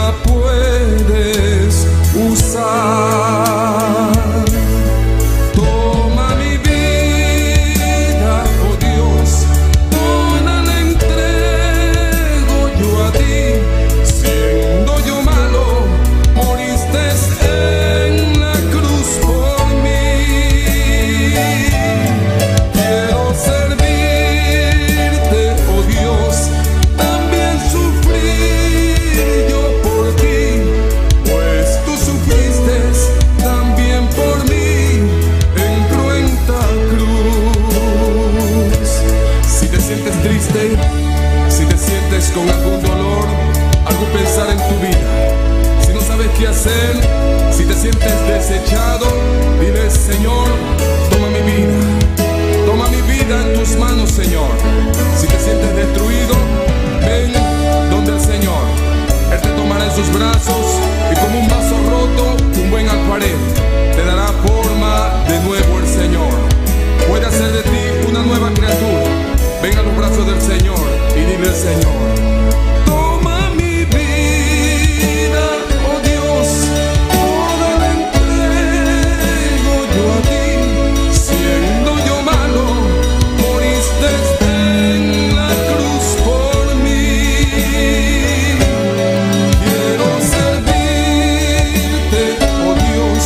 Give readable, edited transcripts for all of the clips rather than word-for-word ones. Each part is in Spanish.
la puedes usar. Toma mi vida, oh Dios, toda la entrego yo a ti. Siendo yo malo, moriste en la cruz por mí. Quiero servirte, oh Dios, también sufrir yo por ti, pues tú sufriste también por mí en cruenta cruz. Si te sientes triste, si te sientes con algún dolor, algún pensar en tu vida, si no sabes qué hacer, si te sientes desechado, dile: Señor, toma mi vida en tus manos, Señor. Si te sientes destruido, ven donde el Señor. Él te tomará en sus brazos y como un vaso roto, un buen alfarero, te dará forma de nuevo el Señor. Puede hacer de ti una nueva criatura. Ven a los brazos del Señor y dile al Señor: toma mi vida, oh Dios, toda la entrego yo a ti. Siendo yo malo, moriste en la cruz por mí. Quiero servirte, oh Dios,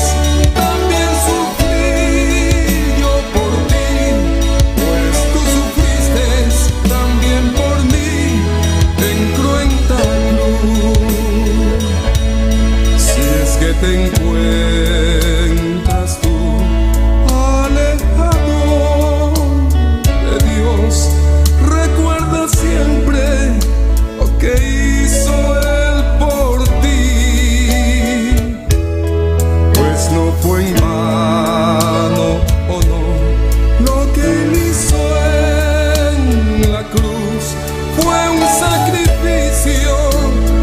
también sufrir yo por ti, pues tú sufriste también por mí en cruenta cruz. Si es que te encuentras tú alejado de Dios, recuerda siempre lo que hizo Él por ti, pues no fue en vano, oh no, lo que Él hizo en la cruz fue un sacrificio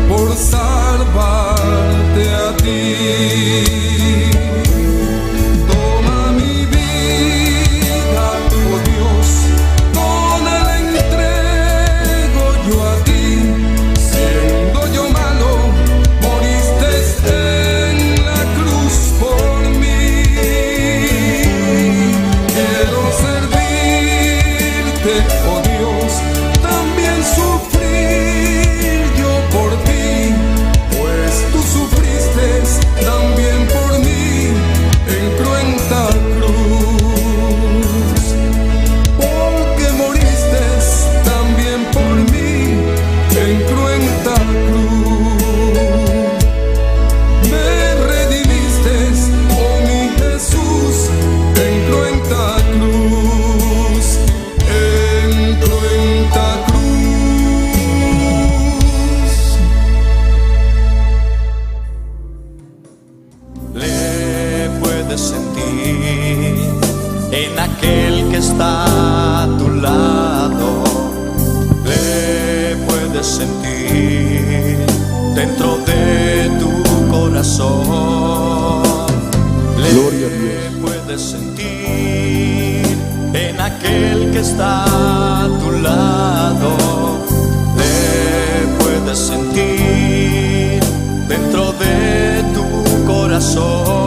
por salvarte a ti. Toma mi vida, oh Dios, toda la entrego yo a ti. Siendo yo malo, moriste en la cruz por mí. Quiero servirte, oh Dios, también sufrir yo por ti, pues tú sufriste también por mí en cruenta cruz. Porque moriste también por mí en cruenta cruz. Me redimiste, oh mi Jesús, en cruenta cruz, en cruenta cruz. Le puedes sentir en aquel que está a tu lado. Le puedes sentir dentro de tu corazón. Gloria a Dios. Le puedes sentir en aquel que está a tu lado. Le puedes sentir dentro de tu corazón.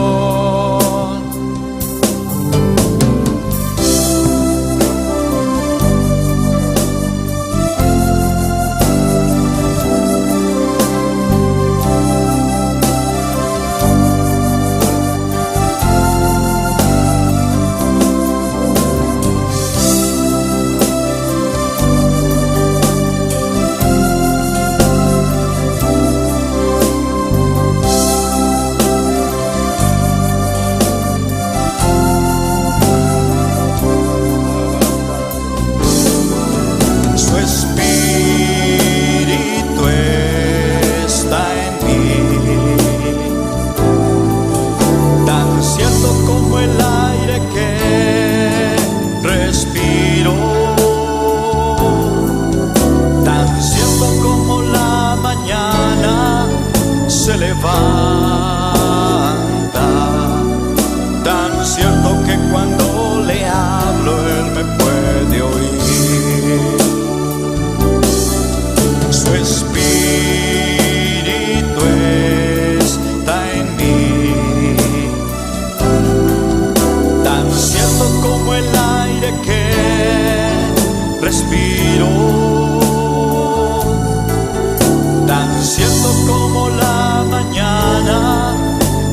como la mañana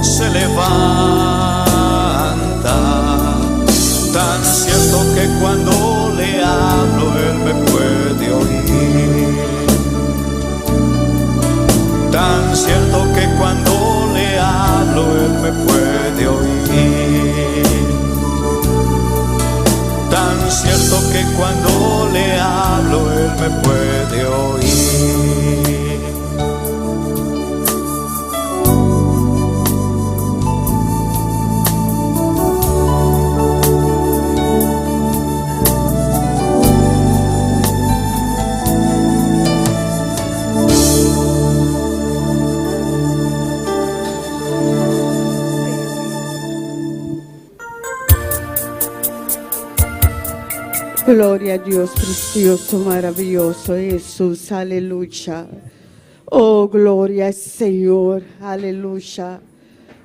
se levanta, tan cierto que cuando le hablo Él me puede oír, tan cierto que cuando le hablo Él me puede oír, tan cierto que cuando le hablo Él me puede oír. Gloria a Dios, precioso, maravilloso, Jesús, aleluya. Oh, gloria al Señor, aleluya.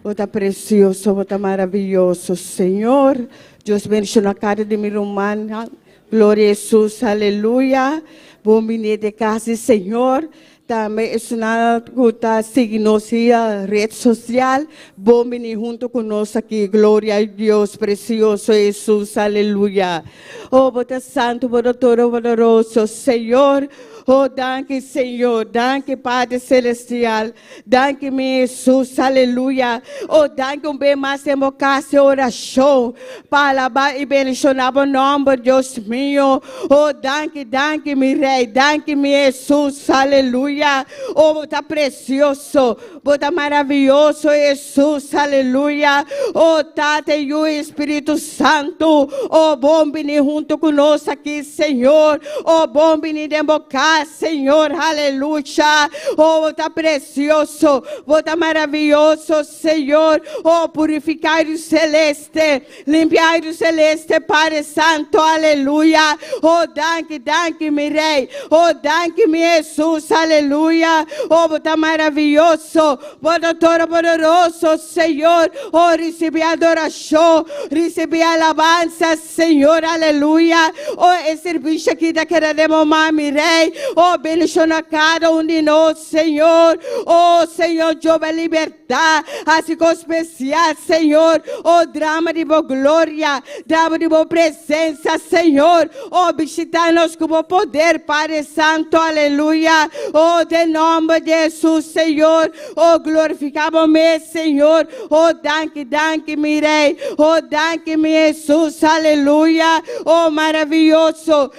Vos está precioso, vos está maravilloso, Señor. Dios bendiga a cara de mi hermana. Gloria a Jesús, aleluya. Bom venir de casa, Señor. Também é uma que seguindo-nos a rede social. Bom venir junto conosco aqui. Glória a Deus, precioso Jesus, aleluia. Oh, bota santo, bota todo poderoso, Senhor. Oh, danke, Senhor. Danke, Padre Celestial. Danke, meu Jesus. Aleluia. Oh, danke bem mais democracia e oração. Para alabar e bendicionar o nome de Deus meu. Oh, danke, danke, meu Rei. Danke, meu Jesus. Aleluia. Oh, está precioso. Está maravilhoso, Jesus. Aleluia. Oh, Tata e o Espírito Santo. Oh, bom venir junto conosco aqui, Senhor. Oh, bom venir democracia. Senhor, aleluia. Oh, está precioso, está maravilhoso, Senhor. Oh, purificar o celeste, limpiar o celeste, Pai Santo, aleluia. Oh, danke, danke, meu Rei. Oh, danke, meu Jesus, aleluia. Oh, está maravilhoso, está todo poderoso, Senhor. Oh, recebi adoração, recebi alabança, Senhor, aleluia. Oh, esse serviço aqui da queremos, meu Rei. Oh, bendicionar cada um de nós, Senhor. Oh, Senhor, eu vou libertar. Assim como especial, Senhor. Oh, drama de boa glória, drama de boa presença, Senhor. Oh, visitar-nos com o poder, Pai Santo, aleluia. Oh, de nome de Jesus, Senhor. Oh, glorificamos-me, Senhor. Oh, danke, danke, meu Rei. Oh, danke, meu Jesus, aleluia. Oh, maravilhoso,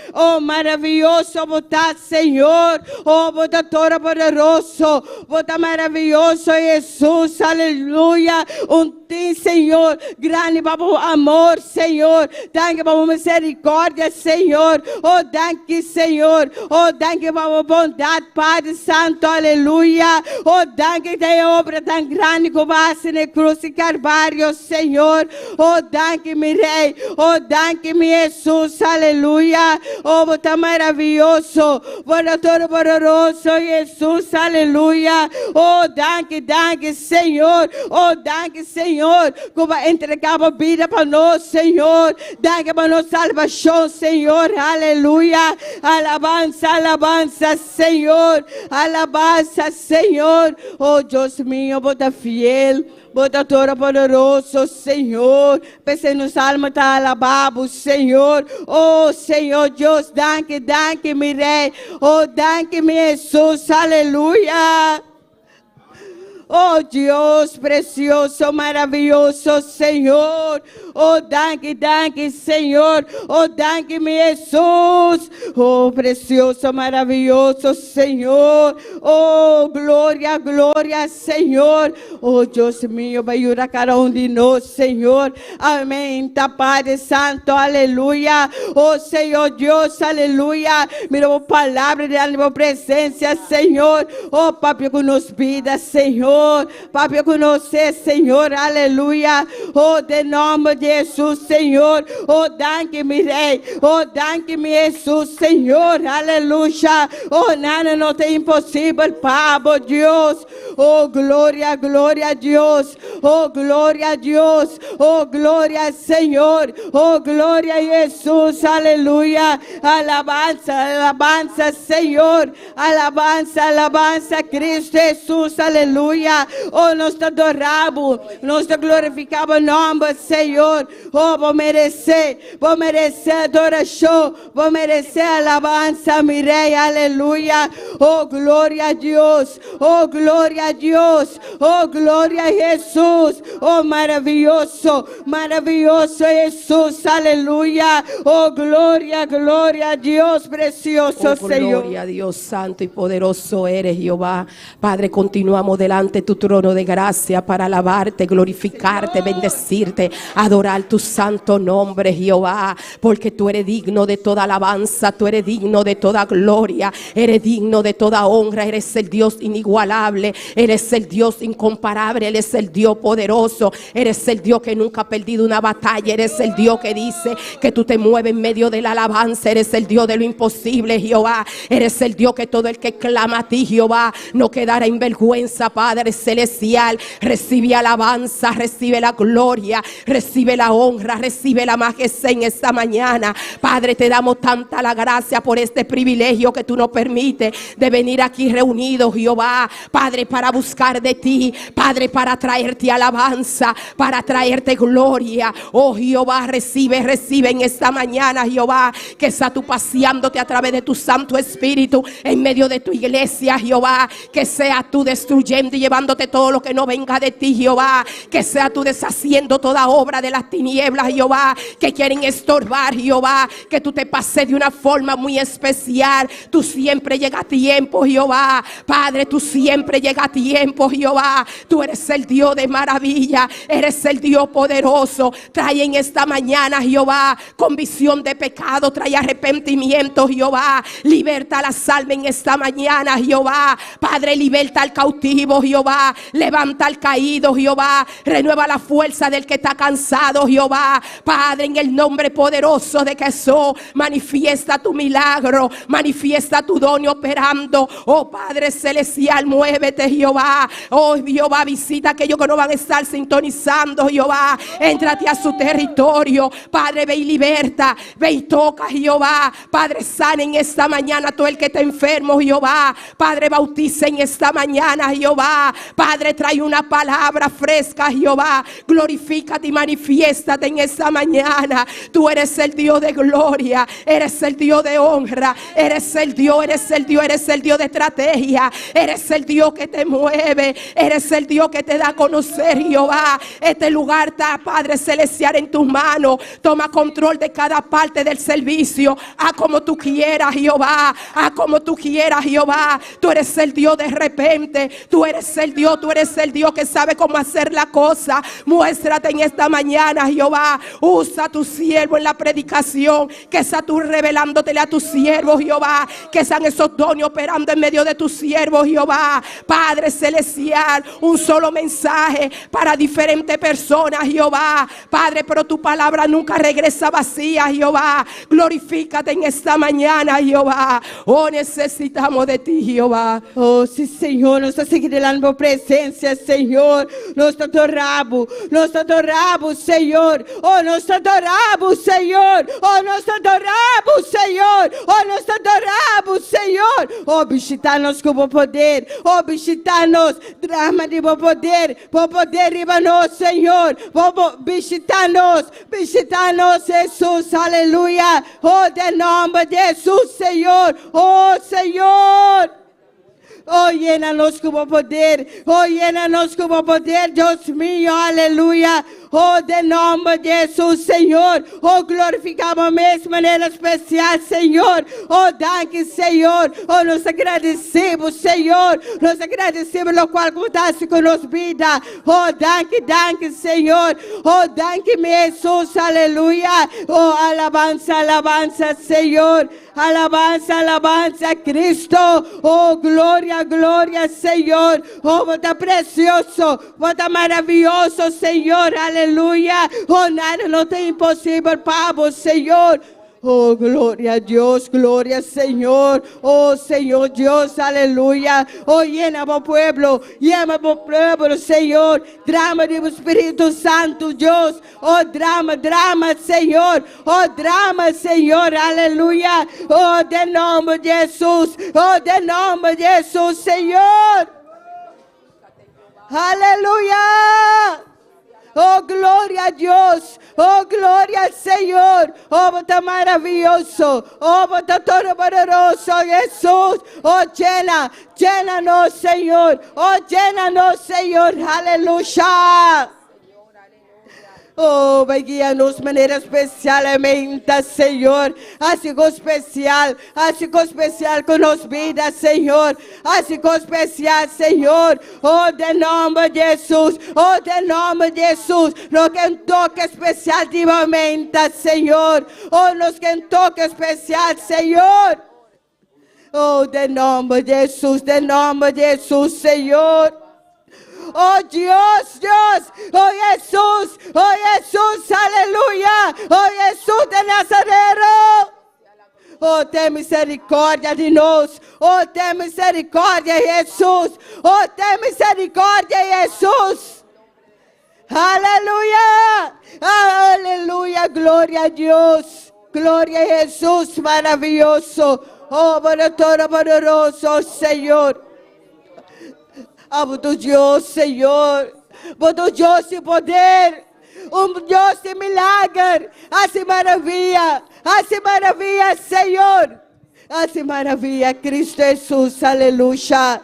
botar, Senhor. Oh, botar todo poderoso, botar maravilhoso, Jesus, aleluia. Tem, Senhor, grande para o amor, Senhor. Danke para a misericórdia, Senhor. Oh, danke, Senhor. Oh, danke para a bondade, Padre Santo, aleluia. Oh, danke da obra tão grande que você na cruz e Carvalho, Senhor. Oh, danke, meu Rei. Oh, danke, meu Jesus, aleluia. Oh, botar maravilhoso, botar todo poderoso, Jesus, aleluia. Oh, danke, danke, Senhor. Oh, danke, Senhor. Como entregar a vida para nós, Senhor. Danke para nossa salvação, Senhor. Aleluia. Alabança, alabança, Senhor. Alabança, Senhor. Oh, Deus meu, bota fiel. Bota todo poderoso, Senhor. Pense nos almas está alabado, Senhor. Oh, Senhor Deus, danke, danke, meu Rei. Oh, danke, meu Jesus, aleluia. Oh, Deus precioso, maravilhoso, Senhor. Oh, danke, danke, Senhor. Oh, danke, meu Jesus. Oh, precioso, maravilhoso, Senhor. Oh, glória, glória, Senhor. Oh, Deus meu, vai ajudar cada um de nós, Senhor. Amém. Tá, Padre Santo, aleluia. Oh, Senhor Deus, aleluia. Mira a palavra de a presença, Senhor. Oh, Papai, com nos vida, Senhor. Papai, com você, Senhor, aleluia. Oh, de nome de Jesus, Senhor. Oh, danke, meu Rei. Oh, danke, meu Jesus, Senhor, aleluia. Oh, nada não tem impossível, Papa, Deus. Oh, glória, glória a Deus. Oh, gloria a Dios. Oh, gloria al Señor. Oh, gloria a Jesús. Aleluya. Alabanza, alabanza, Señor. Alabanza, alabanza a Cristo Jesús. Aleluya. Oh, nós te adoramos. Nós te glorificamos o nome, Senhor. Oh, vou merecer adoração. Vou merecer alabanza, mi Rey. Aleluya. Oh, gloria a Dios. Oh, gloria a Dios. Oh, gloria a Jesús. Oh, maravilloso, maravilloso Jesús. Aleluya. Oh, gloria, gloria a Dios, precioso Señor. Gloria a Dios, santo y poderoso eres, Jehová. Padre, continuamos delante de tu trono de gracia para alabarte, glorificarte, bendecirte, adorar tu santo nombre, Jehová, porque tú eres digno de toda alabanza, tú eres digno de toda gloria, eres digno de toda honra, eres el Dios inigualable, eres el Dios incomparable, eres el Dios poderoso, eres el Dios que nunca ha perdido una batalla, eres el Dios que dice que tú te mueves en medio de la alabanza, eres el Dios de lo imposible, Jehová, eres el Dios que todo el que clama a ti, Jehová, no quedará en vergüenza, Padre celestial. Recibe alabanza, recibe la gloria, recibe la honra, recibe la majestad en esta mañana. Padre, te damos tanta la gracia por este privilegio que tú nos permites de venir aquí reunidos, Jehová, Padre, para buscar de ti, Padre, para traerte alabanza, para traerte gloria. Oh, Jehová, recibe en esta mañana, Jehová, que está tú paseándote a través de tu Santo Espíritu en medio de tu iglesia, Jehová, que sea tú destruyendo y llevándote todo lo que no venga de ti, Jehová, que sea tú deshaciendo toda obra de las tinieblas, Jehová, que quieren estorbar, Jehová, que tú te pases de una forma muy especial. Tú siempre llegas a tiempo, Jehová, Padre, tú siempre llegas a tiempo, Jehová, tú eres el Dios de maravilla, eres el Dios poderoso. Trae en esta mañana, Jehová, convicción de pecado, trae arrepentimiento, Jehová, liberta a las almas en esta mañana, Jehová, Padre, liberta al cautivo, Jehová, levanta al caído, Jehová, renueva la fuerza del que está cansado, Jehová, Padre, en el nombre poderoso de Jesús, manifiesta tu milagro, manifiesta tu don operando. Oh, Padre celestial, muévete, Jehová. Oh, Jehová, visita a aquellos que no van a estar sintonizando, Jehová, éntrate a su territorio, Padre, ve y liberta, ve y toca, Jehová, Padre, sana en esta mañana todo el que está enfermo, Jehová, Padre, bautiza en esta mañana, Jehová, Padre, trae una palabra fresca, Jehová, glorifícate y manifiéstate en esta mañana. Tú eres el Dios de gloria, eres el Dios de honra, eres el Dios de estrategia, eres el Dios que te mueve, eres el Dios que te da a conocer, Jehová. Este lugar está, Padre celestial, en tus manos. Toma control de cada parte del servicio, a como tú quieras, Jehová, a como tú quieras, Jehová. Tú eres el Dios de repente, tú eres el Dios que sabe cómo hacer la cosa. Muéstrate en esta mañana, Jehová. Usa a tu siervo en la predicación, que sea tú revelándotele a tus siervos, Jehová, que sean esos dones operando en medio de tus siervos, Jehová, Padre celestial. Un solo mensaje para diferentes personas, Jehová, Padre, pero tu palabra nunca regresa vacía, Jehová. Glorifícate en esta mañana, Jehová. Oh, necesitamos de ti, Jehová. Oh, sí, Senhor, nós estamos aqui na tua presença, Senhor. Nós te adoramos, Senhor. Oh, nós te adoramos, Senhor. Oh, nós te adoramos, Senhor. Oh, nós te adoramos, Senhor. Oh, visita-nos com o poder. Oh, visita-nos, drama de bom poder riba-nos, Senhor. Visita-nos, Jesus, aleluia. Oh, de nome de Jesus, Senhor. Oh, Senhor. Oh, llena-nos com o poder. Oh, llena-nos com o poder, Deus mío, aleluia. Oh, de nome de Jesus, Senhor. Oh, glorificamos mesmo de maneira especial, Senhor. Oh, danke, Senhor. Oh, nós agradecemos, Senhor. Nós agradecemos o qual contaste com nossa vida. Oh, danke, Senhor. Oh, danke, Jesus, aleluia. Oh, alabanza, Senhor. Alabanza, Cristo. Oh, glória, Senhor. Oh, vota precioso, vota maravilhoso, Senhor. Aleluia. Oh, nada não tem impossível para você, Senhor. Oh, gloria a Dios, gloria al Señor. Oh, Señor Dios, aleluya. Oh, llena mi pueblo, Señor. Drama del Espíritu Santo, Dios. Oh, drama, Señor. Oh, drama, Señor, aleluya. Oh, de nombre de Jesús. Oh, de nombre de Jesús, Señor. Aleluya. Oh, gloria a Dios. Oh, gloria al Señor. Oh, está maravilloso. Oh, está todo poderoso, Jesús. Oh, llénanos, Señor. Oh, llénanos, Señor. Aleluya. Oh, guíanos de maneira especialmente, Senhor. Assim com especial com nossas vidas, Senhor. Assim com especial, Senhor. Oh, de nome de Jesus. Oh, de nome de Jesus. Nos que um toque especial divamente, Senhor. Oh, nos que um toque especial, Senhor. Oh, de nome de Jesus, Senhor. Oh Dios, oh Jesús, aleluya, oh Jesús de Nazareno. Oh, ten misericórdia de nós, oh, ten misericórdia, Jesus, oh, ten misericórdia, Jesus. Aleluya, aleluya, gloria a Dios, gloria a Jesús, maravilloso, oh, todo poderoso, Señor. Amo tu Dios, Señor. Tu Dios de poder. Dios de milagre. Hace maravilla, Señor. Hace maravilla, Cristo Jesús. Aleluya.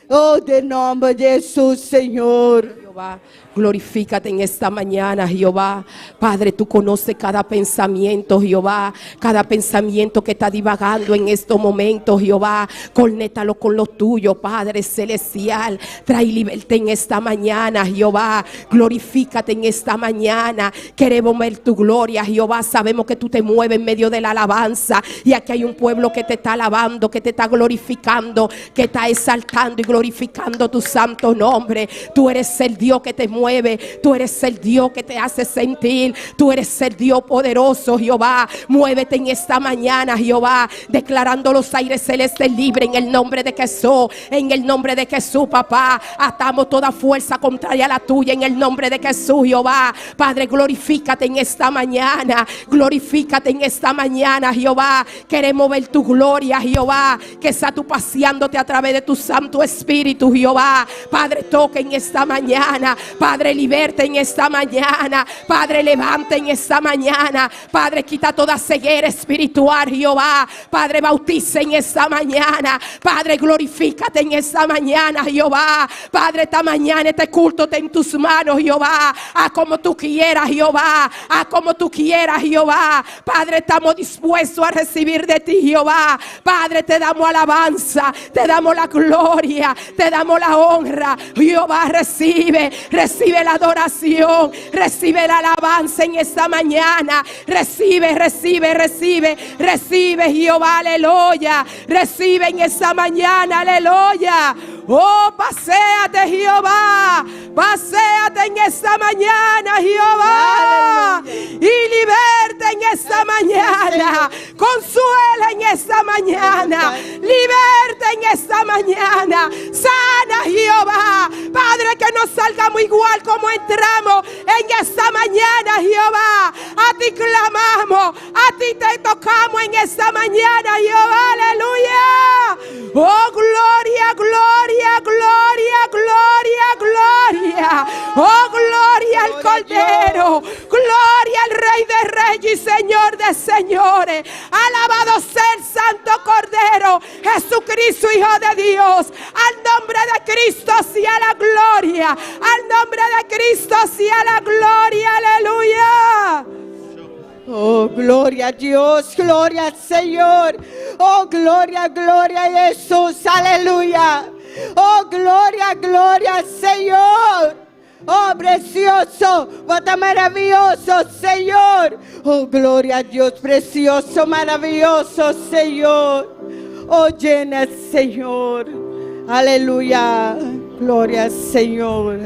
Oh, de nombre de Jesús, Señor. Jehová, glorifícate en esta mañana, Jehová. Padre, tú conoces cada pensamiento, Jehová. Cada pensamiento que está divagando en estos momentos, Jehová. Conéctalo con lo tuyo, Padre celestial. Trae libertad en esta mañana, Jehová. Glorifícate en esta mañana. Queremos ver tu gloria, Jehová. Sabemos que tú te mueves en medio de la alabanza. Y aquí hay un pueblo que te está alabando, que te está glorificando, que está exaltando y glorificando tu santo nombre. Tú eres el Dios que te mueve, tú eres el Dios que te hace sentir, tú eres el Dios poderoso, Jehová. Muévete en esta mañana, Jehová, declarando los aires celestes libres en el nombre de Jesús, en el nombre de Jesús, papá. Atamos toda fuerza contraria a la tuya en el nombre de Jesús, Jehová. Padre, glorifícate en esta mañana, glorifícate en esta mañana, Jehová. Queremos ver tu gloria, Jehová, que está tú paseándote a través de tu Santo Espíritu, Jehová. Padre, toca en esta mañana. Padre, liberta en esta mañana. Padre, levanta en esta mañana. Padre, quita toda ceguera espiritual, Jehová. Padre, bautiza en esta mañana. Padre, glorifícate en esta mañana, Jehová. Padre, esta mañana este culto está en tus manos, Jehová. A como tú quieras, Jehová. A como tú quieras, Jehová. Padre, estamos dispuestos a recibir de ti, Jehová. Padre, te damos alabanza, te damos la gloria, te damos la honra, Jehová. Recibe la adoración, recibe la alabanza en esta mañana. Recibe, Jehová, aleluya. Recibe en esta mañana, aleluya. Oh, paséate, Jehová. Paséate en esta mañana, Jehová. Aleluya. Y liberta en esta mañana. Consuela en esta mañana. Liberta en esta mañana. Sana, Jehová. Padre, que no salgamos igual como entramos en esta mañana, Jehová. A ti clamamos, a ti te tocamos en esta mañana, Jehová, aleluya. Oh, gloria, gloria, gloria, gloria, gloria. Oh, gloria al Cordero, gloria al Rey de Reyes y Señor de Señores. Alabado sea el Santo Cordero, Jesucristo, Hijo de Dios. Al nombre de Cristo sea la gloria. Al nombre de Cristo sea la gloria, aleluya. Oh, gloria a Dios, gloria al Señor. Oh, gloria, gloria a Jesús, aleluya. Oh, gloria, gloria al Señor. Oh, precioso, bota maravilloso, Señor. Oh, gloria a Dios, precioso, maravilloso, Señor. Oh, llena, Señor. Aleluya. Gloria al Señor.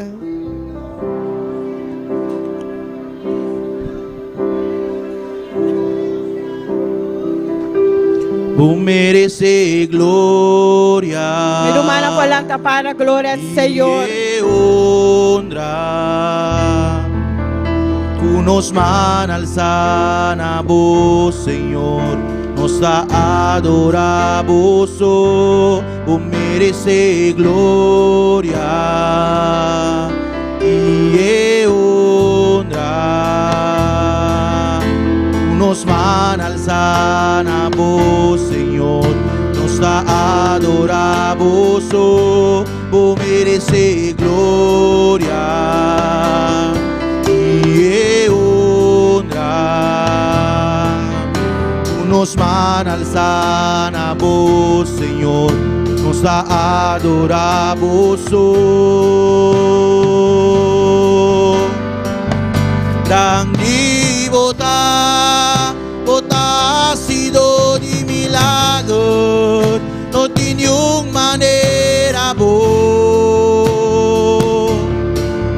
merece gloria. Mi hermana Polanta para gloria al Señor. Y honra. Tú nos manas sana vos, Señor. Nos adoramos, oh, merece gloria y honra. Tú nos manas sana vos, Señor. Nos adoramos, oh, merece gloria y honra. Nos manas sana vos, Señor, nos adoramos, oh. Grande bota ha sido de milagro, no tiene una manera vos,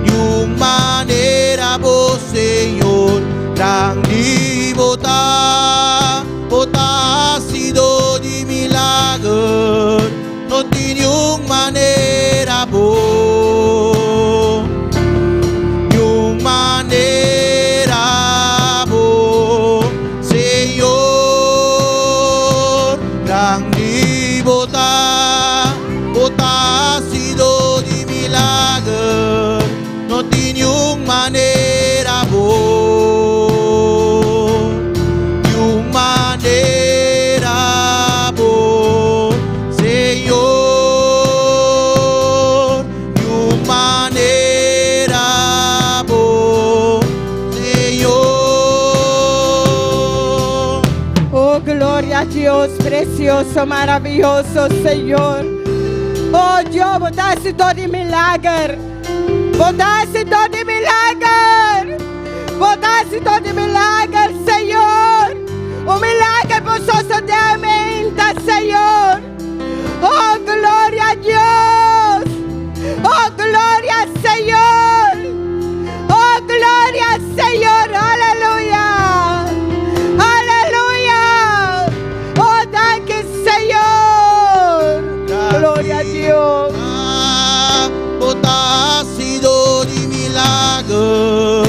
ni una manera vos, Señor. Grande bota ha sido de milagro, no tiene una manera vos, ni una manera vos, Señor. Grande bota ha sido de milagro, no tiene una manera vos. Dios precioso, maravilloso, Señor. Oh Dios, vos has sido de milagro. Vos has sido de milagro. Vos has sido de milagro, Señor. Un milagro por socialmente, Señor. Oh, gloria a Dios. Oh, gloria al Señor. Oh, gloria al Señor. Aleluya. Gloria a Dios. Ha sido de milagro,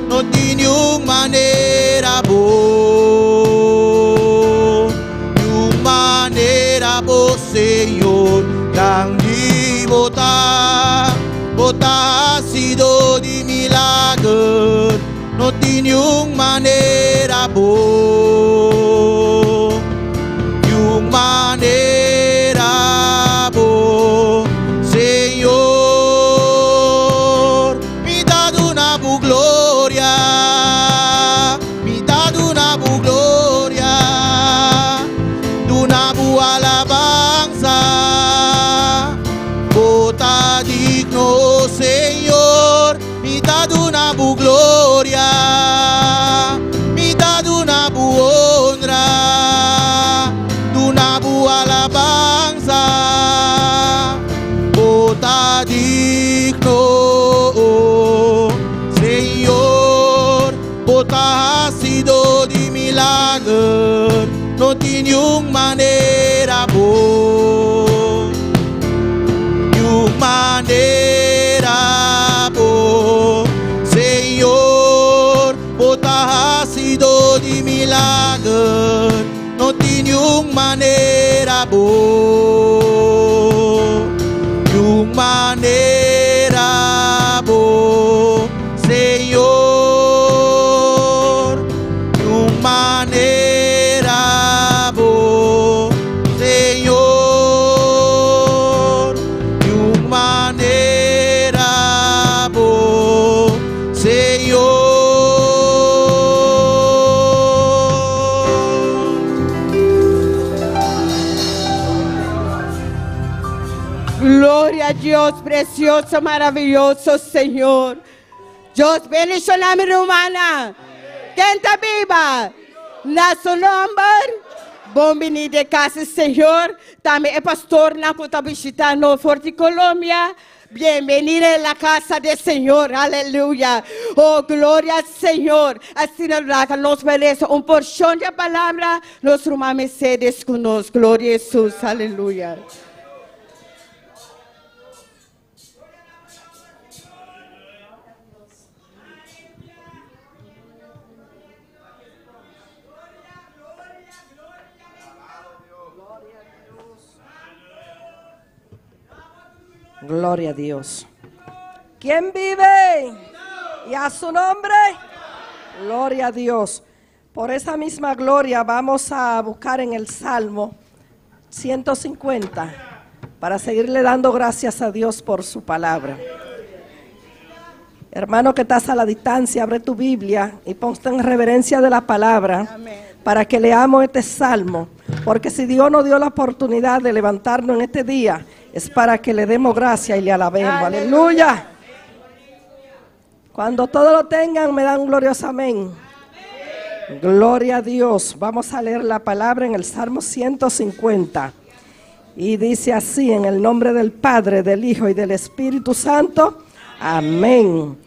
no tiene una manera vos, ni una manera vos, Señor. Grande bota ha sido de milagro, no tiene una manera vos, ni una manera. Señor, mi dad una bu gloria, mi dad una bu gloria, una bu alabanza, bota digno, Señor, mi dad una bu gloria, mi dad una bu honra, una bu alabanza, digno, Señor. Bota ha sido de milagro, no tiene una manera vos, ni una manera vos, Señor. Bota ha sido de milagro, no tiene una manera vos, una manera vos, Señor. Una manera vos, Señor. Una manera vos, Señor. Gloria a Dios, precioso, maravilloso, Señor. Dios bendice la mi hermana. Quem está viva? Na seu nome. Bom venir de casa, Senhor. Também é pastor na Cotabixita, no Forte Colômbia. Bienvenida en la casa del Señor. Aleluya. Oh, gloria al Señor. Así nos merece un porción de palabra. Los hermanos Mercedes con nos. Gloria a Jesús. Aleluya. Gloria a Dios. ¿Quién vive? Y a su nombre. Gloria a Dios. Por esa misma gloria vamos a buscar en el Salmo 150 para seguirle dando gracias a Dios por su palabra. Hermano que estás a la distancia, abre tu Biblia y ponte en reverencia de la palabra. Amén. Para que leamos este salmo, porque si Dios nos dio la oportunidad de levantarnos en este día, es para que le demos gracias y le alabemos. Aleluya. Cuando todos lo tengan, me dan un glorioso amén. Gloria a Dios. Vamos a leer la palabra en el Salmo 150. Y dice así, en el nombre del Padre, del Hijo y del Espíritu Santo. Amén.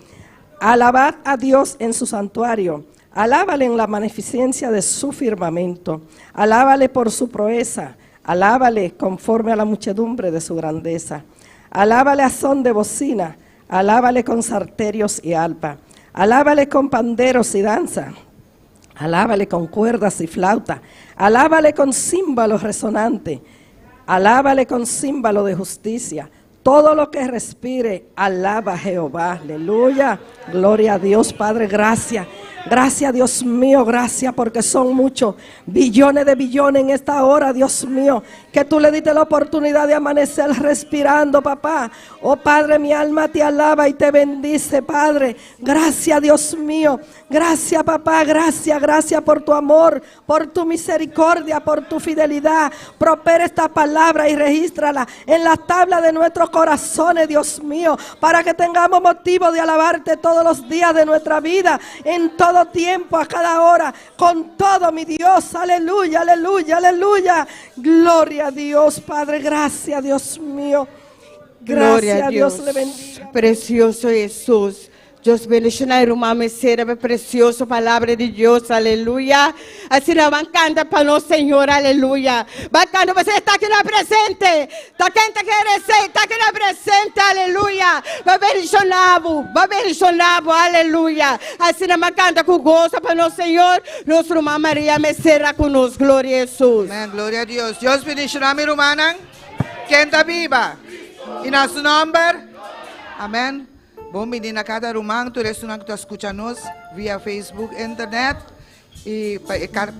Alabad a Dios en su santuario. Alábale en la magnificencia de su firmamento. Alábale por su proeza. Alábale conforme a la muchedumbre de su grandeza. Alábale a son de bocina. Alábale con salterios y arpa. Alábale con panderos y danza. Alábale con cuerdas y flauta. Alábale con címbalos resonantes. Alábale con címbalo de justicia. Todo lo que respire, alaba a Jehová. Aleluya. Gloria a Dios, Padre, gracias. Gracias, Dios mío, gracias porque son muchos, billones de billones en esta hora, Dios mío, que tú le diste la oportunidad de amanecer respirando, papá. Oh Padre, mi alma te alaba y te bendice, Padre. Gracias, Dios mío. Gracias, papá, gracias por tu amor, por tu misericordia, por tu fidelidad. Prospera esta palabra y regístrala en la tabla de nuestros corazones, Dios mío, para que tengamos motivo de alabarte todos los días de nuestra vida, en todo tiempo, a cada hora, con todo, mi Dios. Aleluya, aleluya, aleluya. Gloria a Dios, Padre, gracias, Dios mío. Gracias a Dios, le bendiga. Precioso Jesús. Dios bendiga a irmã Mercedes, preciosa palavra de Deus, aleluia. Assim nós vamos cantar para o Senhor, aleluia. Bacana, você está aqui na presente. Está quem está querendo ser, está aqui na presente, aleluia. Vai bendicionar, aleluia. Assim nós vamos cantar com gosto para o Senhor. Nossa irmã Maria Mercedes conosco, glória a Jesus. Amém, glória a Deus. Deus bendiga a minha irmã, quem está viva. E nosso nome, amém. Bom menina, cada irmão, tu que está escutando via Facebook, internet. E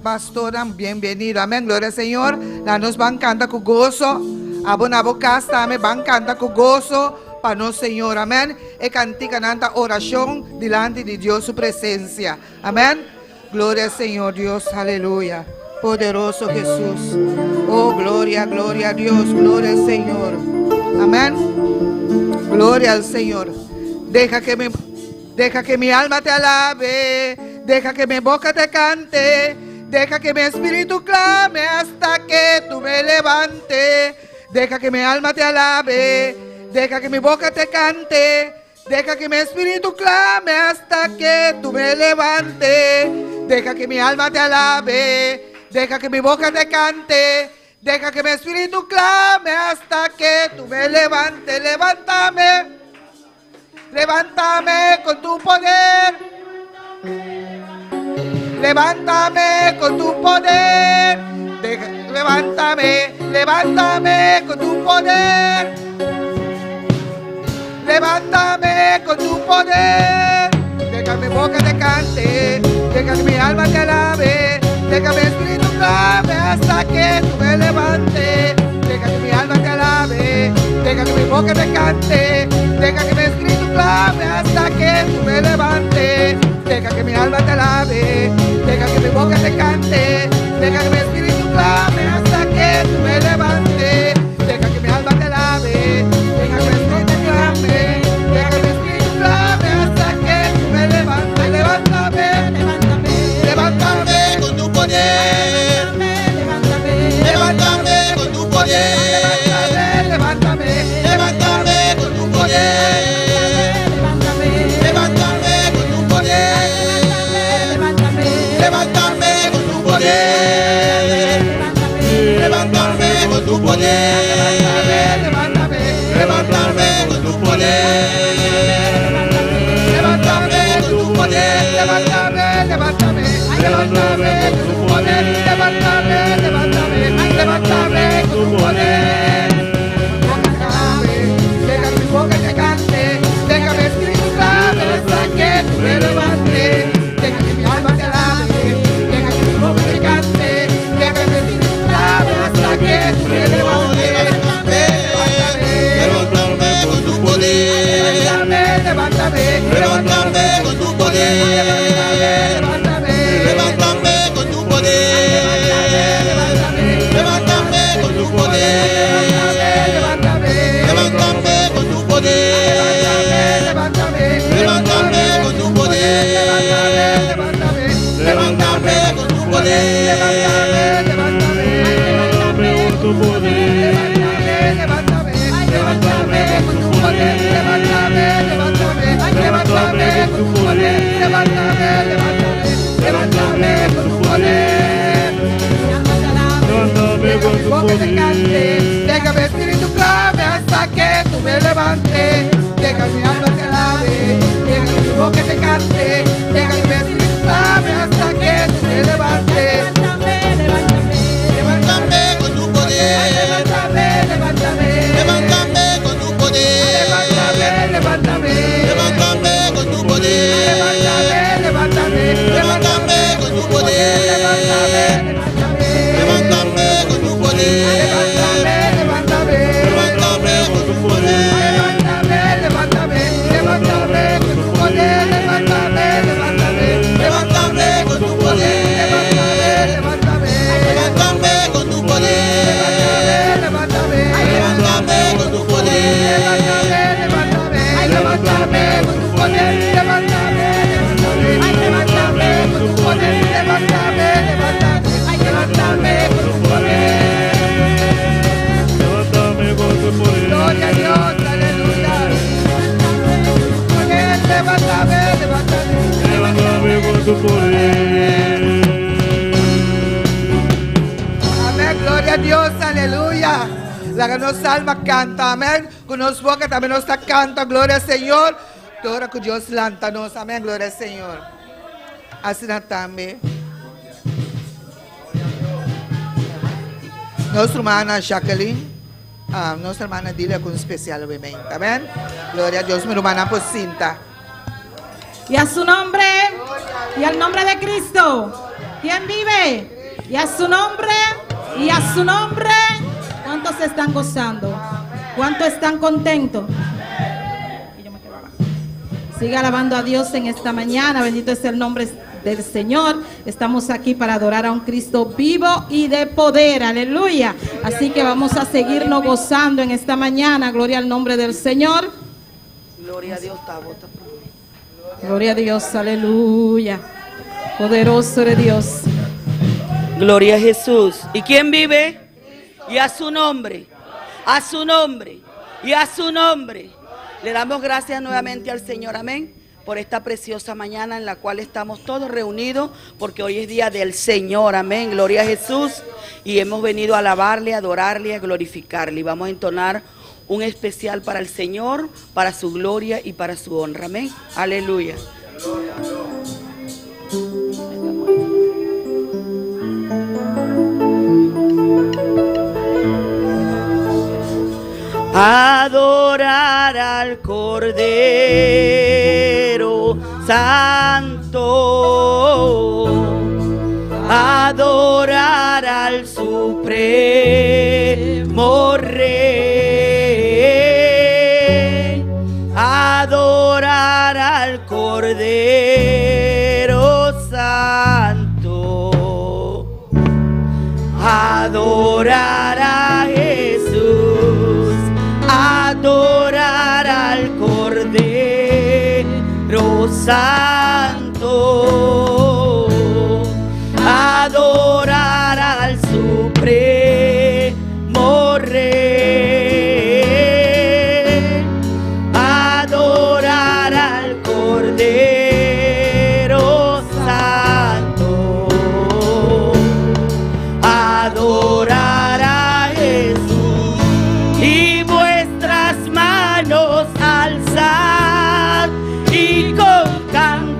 pastora, bem-vindo. Amém. Glória ao Senhor. Lá nos vamos cantar com gozo. A boca também vamos cantar com gozo para nosso Senhor. Amém. E cantar nanta oração diante de Deus, sua presença. Amém. Glória ao Senhor, Deus. Aleluia. Poderoso Jesus. Oh, glória, glória a Deus. Glória ao Senhor. Amém. Glória ao Senhor. Deja que mi alma te alabe, deja que mi boca te cante, deja que mi espíritu clame hasta que tú me levantes. Deja que mi alma te alabe, deja que mi boca te cante, deja que mi espíritu clame hasta que tú me levantes. Deja que mi alma te alabe, deja que mi boca te cante, deja que mi espíritu clame hasta que tú me levantes. Levántame. Levántame con tu poder. Levántame con tu poder. Levántame con tu poder. Levántame con tu poder. Deja que mi boca te cante. Deja que mi alma te alabe. Deja que mi espíritu clame hasta que tú me levantes. Deja que mi alma te alabe. Deja que mi boca te cante. Deja que mi espíritu clame hasta que tú me levantes. Deja que mi alma te alabe. Deja que mi boca te cante. Deja que mi espíritu clame hasta que tú me levantes. Deja que mi alma te alabe. Deja que mi espíritu clame. Deja que mi espíritu clame hasta que tú me levantes. Levántame. Levántame con tu poder. Levántame con tu poder. Levántame con tu poder. levántame, levántame, levántame con tu poder, levántame, levántame, levántame con tu poder. Deja mi boca que cante, déjame Espíritu clave hasta que tú me levantes, deja que mi alma te alabe, deja que mi boca te cante, déjame Espíritu clave hasta que tú me levantes. Levántame con tu poder, Levántame, levántame con tu poder, levántame con tu poder, levántame con tu poder, levántame con tu poder, levántame con tu poder, levántame con tu poder, déjame Espíritu clave hasta que tú me levantes, deja mi alma te alabe, deja mi boca te cante, deja mi Espíritu clave hasta que tú me levantes. levántame con tu poder, Levántame, levántame, levántame con tu poder, levántame, levántame con tu poder, levántame, levántame con tu poder, levántame con tu poder, levántame con tu poder, levántame con tu poder, levántame con tu poder, levántame con tu poder, Gloria a Dios, aleluya. Levántame, amén, gloria a Dios, aleluya. La que nos alma canta, amén. Con nos boca también nos canta, gloria al Señor. Toda que Dios lántanos, amén, gloria al Señor. Así también. Nuestra hermana Jacqueline, nuestra hermana Dilia con especial obviamente, amén. Gloria a Dios, mi hermana pues Cinta. Y a su nombre, y al nombre de Cristo, ¿quién vive? Y a su nombre, y a su nombre. ¿Cuántos se están gozando? ¿Cuántos están contentos? Sigue alabando a Dios en esta mañana. Bendito es el nombre del Señor. Estamos aquí para adorar a un Cristo vivo y de poder. Aleluya. Así que vamos a seguirnos gozando en esta mañana. Gloria al nombre del Señor. Gloria a Dios, Gloria a Dios. Aleluya. Poderoso eres Dios. Gloria a Jesús. ¿Y quién vive? Y a su nombre, a su nombre, y a su nombre. Le damos gracias nuevamente al Señor, amén, por esta preciosa mañana en la cual estamos todos reunidos, porque hoy es día del Señor, amén, gloria a Jesús. Y hemos venido a alabarle, a adorarle, a glorificarle. Y vamos a entonar un especial para el Señor, para su gloria y para su honra, amén, aleluya. Adorar al Cordero Santo, adorar al Supremo Rey, adorar al Cordero Santo, adorar a Jesús, adorar al Cordero Santo, adorar al Supremo Rey, adorar al Cordero Santo, adorar a Jesús y vuestras manos alzad y con canto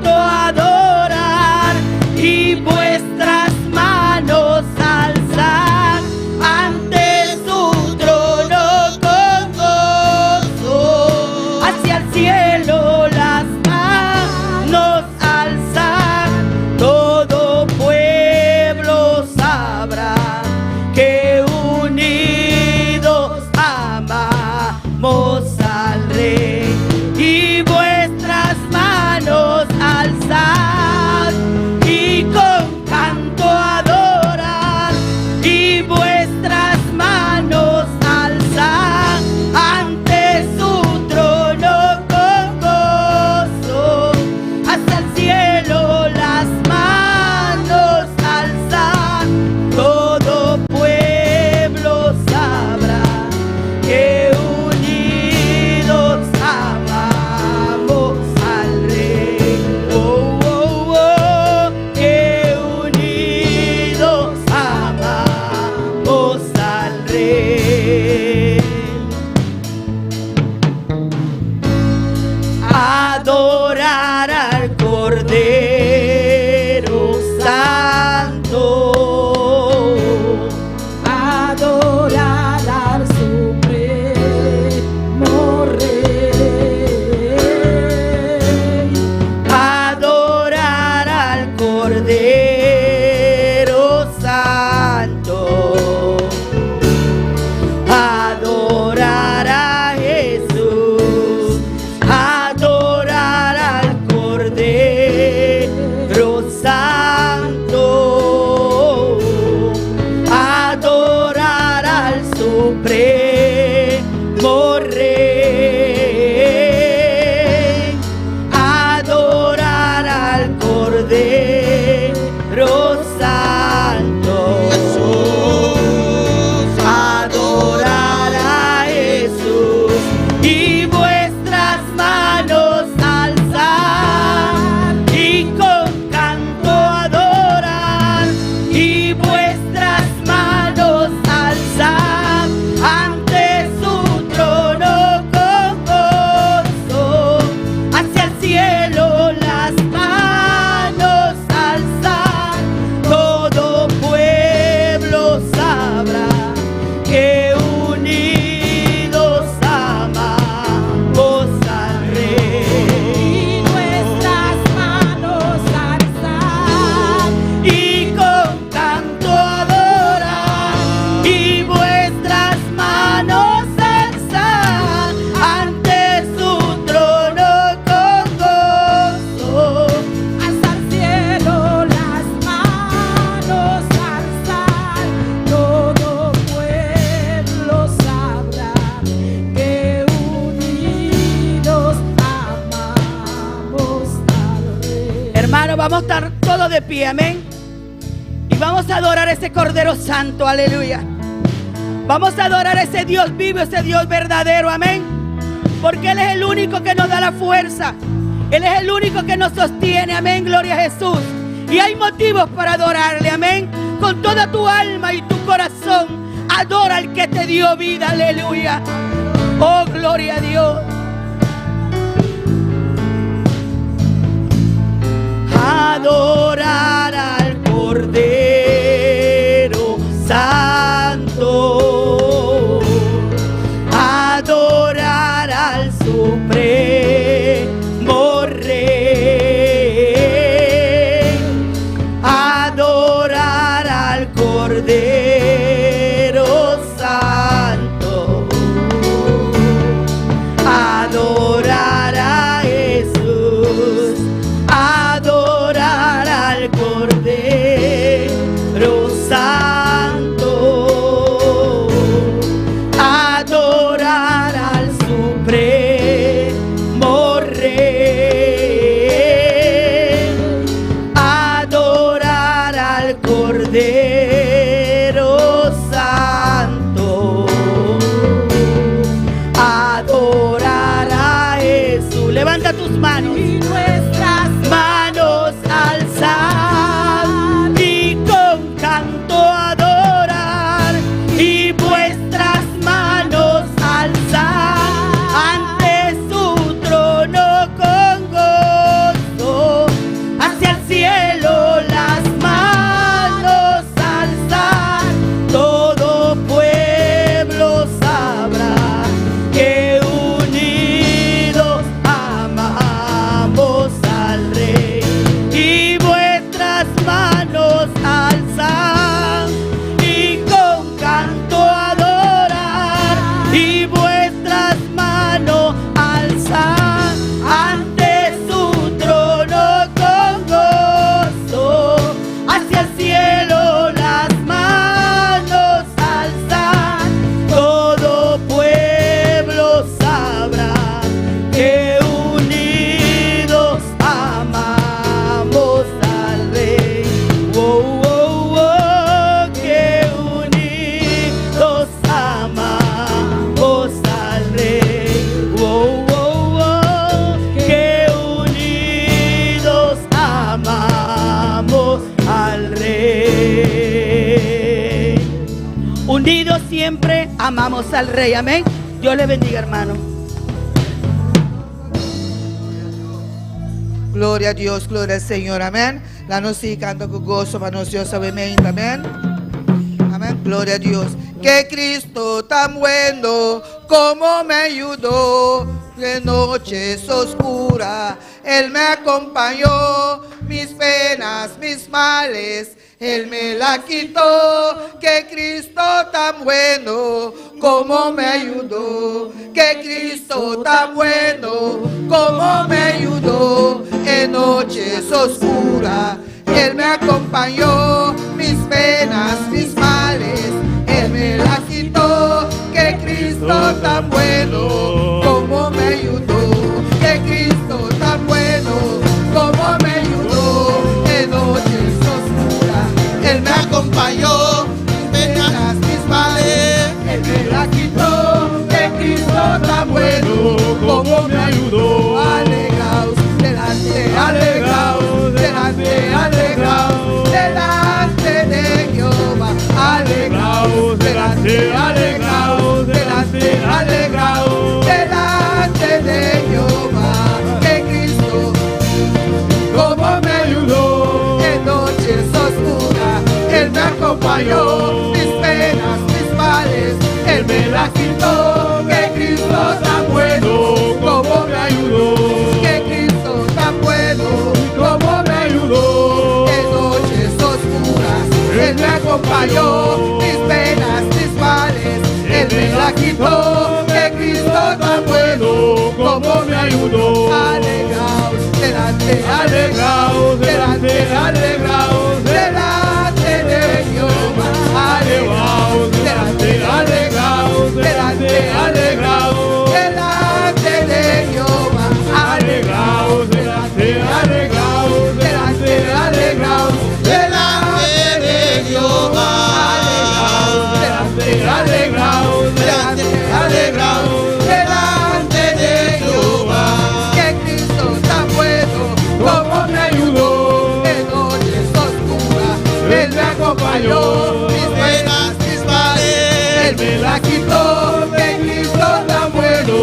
hermano, vamos a estar todos de pie, amén. Y vamos a adorar a ese Cordero Santo, aleluya. Vamos a adorar a ese Dios vivo, ese Dios verdadero, amén. Porque Él es el único que nos da la fuerza. Él es el único que nos sostiene, amén, gloria a Jesús. Y hay motivos para adorarle, amén. Con toda tu alma y tu corazón, adora al que te dio vida, aleluya. Oh, gloria a Dios. Adorar al Cordero Santo, adorar al Supremo Rey, adorar al Cordero Santo, adorar a Jesús, adorar al Cordero Santo, adorar al Supremo Rey, adorar al Cordero Santo, adorar a Jesús. Levanta tus manos y nuestras manos alzar y con canto adorar y vuestras manos alzar ante su trono con gozo, hacia el cielo las manos alzar. Todo pueblo sabrá que unidos amamos al Rey, y vuestras manos alzar y con canto adorar y vuestras manos alzar ante su trono con gozo, hacia el cielo las manos alzar. Todo pueblo sabrá que unidos amamos al Rey. Oh, oh, oh, que unidos amamos al Rey. Oh, oh, oh, que unidos amamos al Rey. Unidos siempre amamos al Rey, amén. Dios le bendiga, hermano. Gloria a Dios, gloria al Señor, amén. La nos sigue cantando con gozo, para nosotros, amén, amén. Amén, gloria a Dios. Que Cristo tan bueno, como me ayudó en noches oscuras. Él me acompañó, mis penas, mis males, Él me la quitó. Que Cristo tan bueno, como me ayudó. Que Cristo tan bueno, como me ayudó en noches oscuras. Él me acompañó, mis penas, mis males, Él me la quitó. Que Cristo tan bueno, como me ayudó. Que Cristo tan bueno, como me ayudó en noches oscuras. Él me acompañó, mis penas, mis males, Él me la quitó. Que Cristo tan bueno, como me ayudó. Alegraos, delante, alegraos, delante, alegraos, delante de Jehová. Alegraos, delante, alegraos, delante, alegraos, delante de Jehová. Que Cristo, como me ayudó en noches oscuras. Él me acompañó, mis penas, mis males, Él me la quitó. Que Cristo tan bueno, como me ayudó. Que Cristo tan bueno, como me ayudó en noches oscuras. Él me acompañó, mis penas, mis males, Él me la quitó. Que Cristo tan bueno, como me ayudó. Alegraos, delante, alegraos, delante, alegraos, delante de Jehová. Alegraos, delante, alegraos, delante, alegraos, delante de Jehová. Alegraos, delante, alegraos, delante, acompañó, mis penas, mis males, Él me la quitó. Que Cristo tan bueno,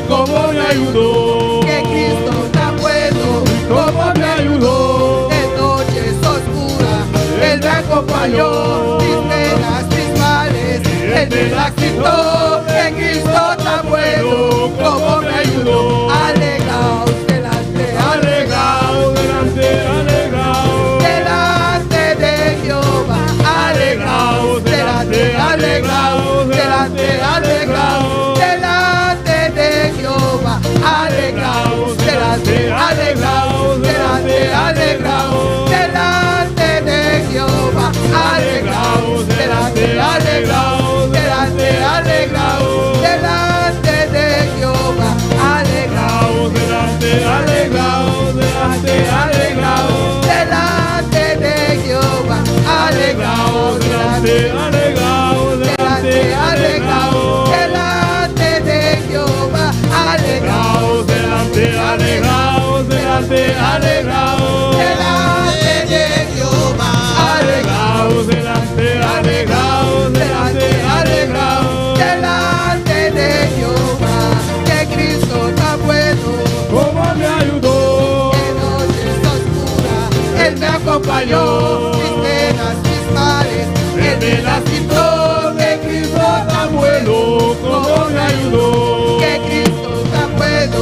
como me ayudó. Que Cristo tan bueno, como me ayudó. En noches oscuras, Él me acompañó, mis penas, mis males, Él me la quitó. Que Cristo tan bueno, como me ayudó. Alegraos delante, alegraos delante, alegraos delante de Jehová. Alegraos delante, alegraos delante, alegraos delante de Jehová. Alegraos delante, alegraos delante, alegraos delante de Jehová. Alegraos delante, alegraos delante, alegraos delante de Jehová. Alegraos delante, alegraos delante, alegraos delante de Jehová. Alegraos delante, alegraos delante, alegraos delante de Jehová. Alegraos delante, alegraos delante, alegraos delante de Jehová. Alegraos delante, alegraos delante, alegraos delante de Jehová. Que Cristo tan bueno, como me ayudó. En noches oscuras, Él me acompañó. Mis penas, mis males, Él me las quitó. Que Cristo tan bueno, como me ayudó. Que Cristo tan bueno,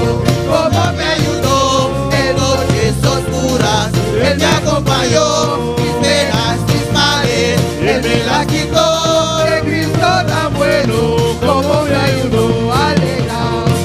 como me ayudó. En noches oscuras, Él me acompañó. Mis penas, mis males, Él me las quitó. Que Cristo tan bueno, como me ayudó. Alegraos,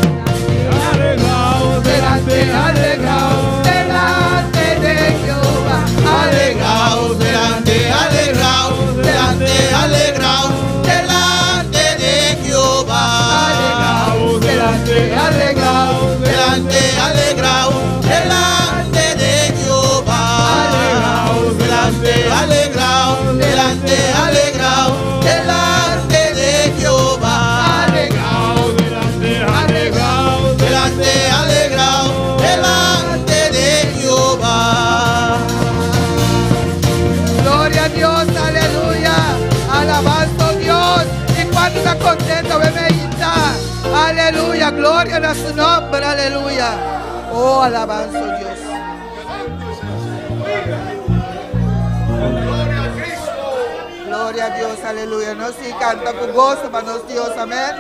alegraos delante, alegraos delante de Jehová. Alegraos delante, alegraos delante, alegraos delante de Jehová. Alegraos delante, alegraos delante, alegraos delante de Jehová. Alegraos delante, alegraos delante, alegraos delante de Jehová. Alegraos delante, alegraos delante, alegraos delante de Jehová. Gloria a Dios, aleluya. Alabanza a Dios. Y cuando está contento, bebéita. Aleluya, gloria a su nombre, aleluya. Oh, alabanza a Dios. Gloria a Dios, aleluya. No si canta con gozo, manos Dios, amén.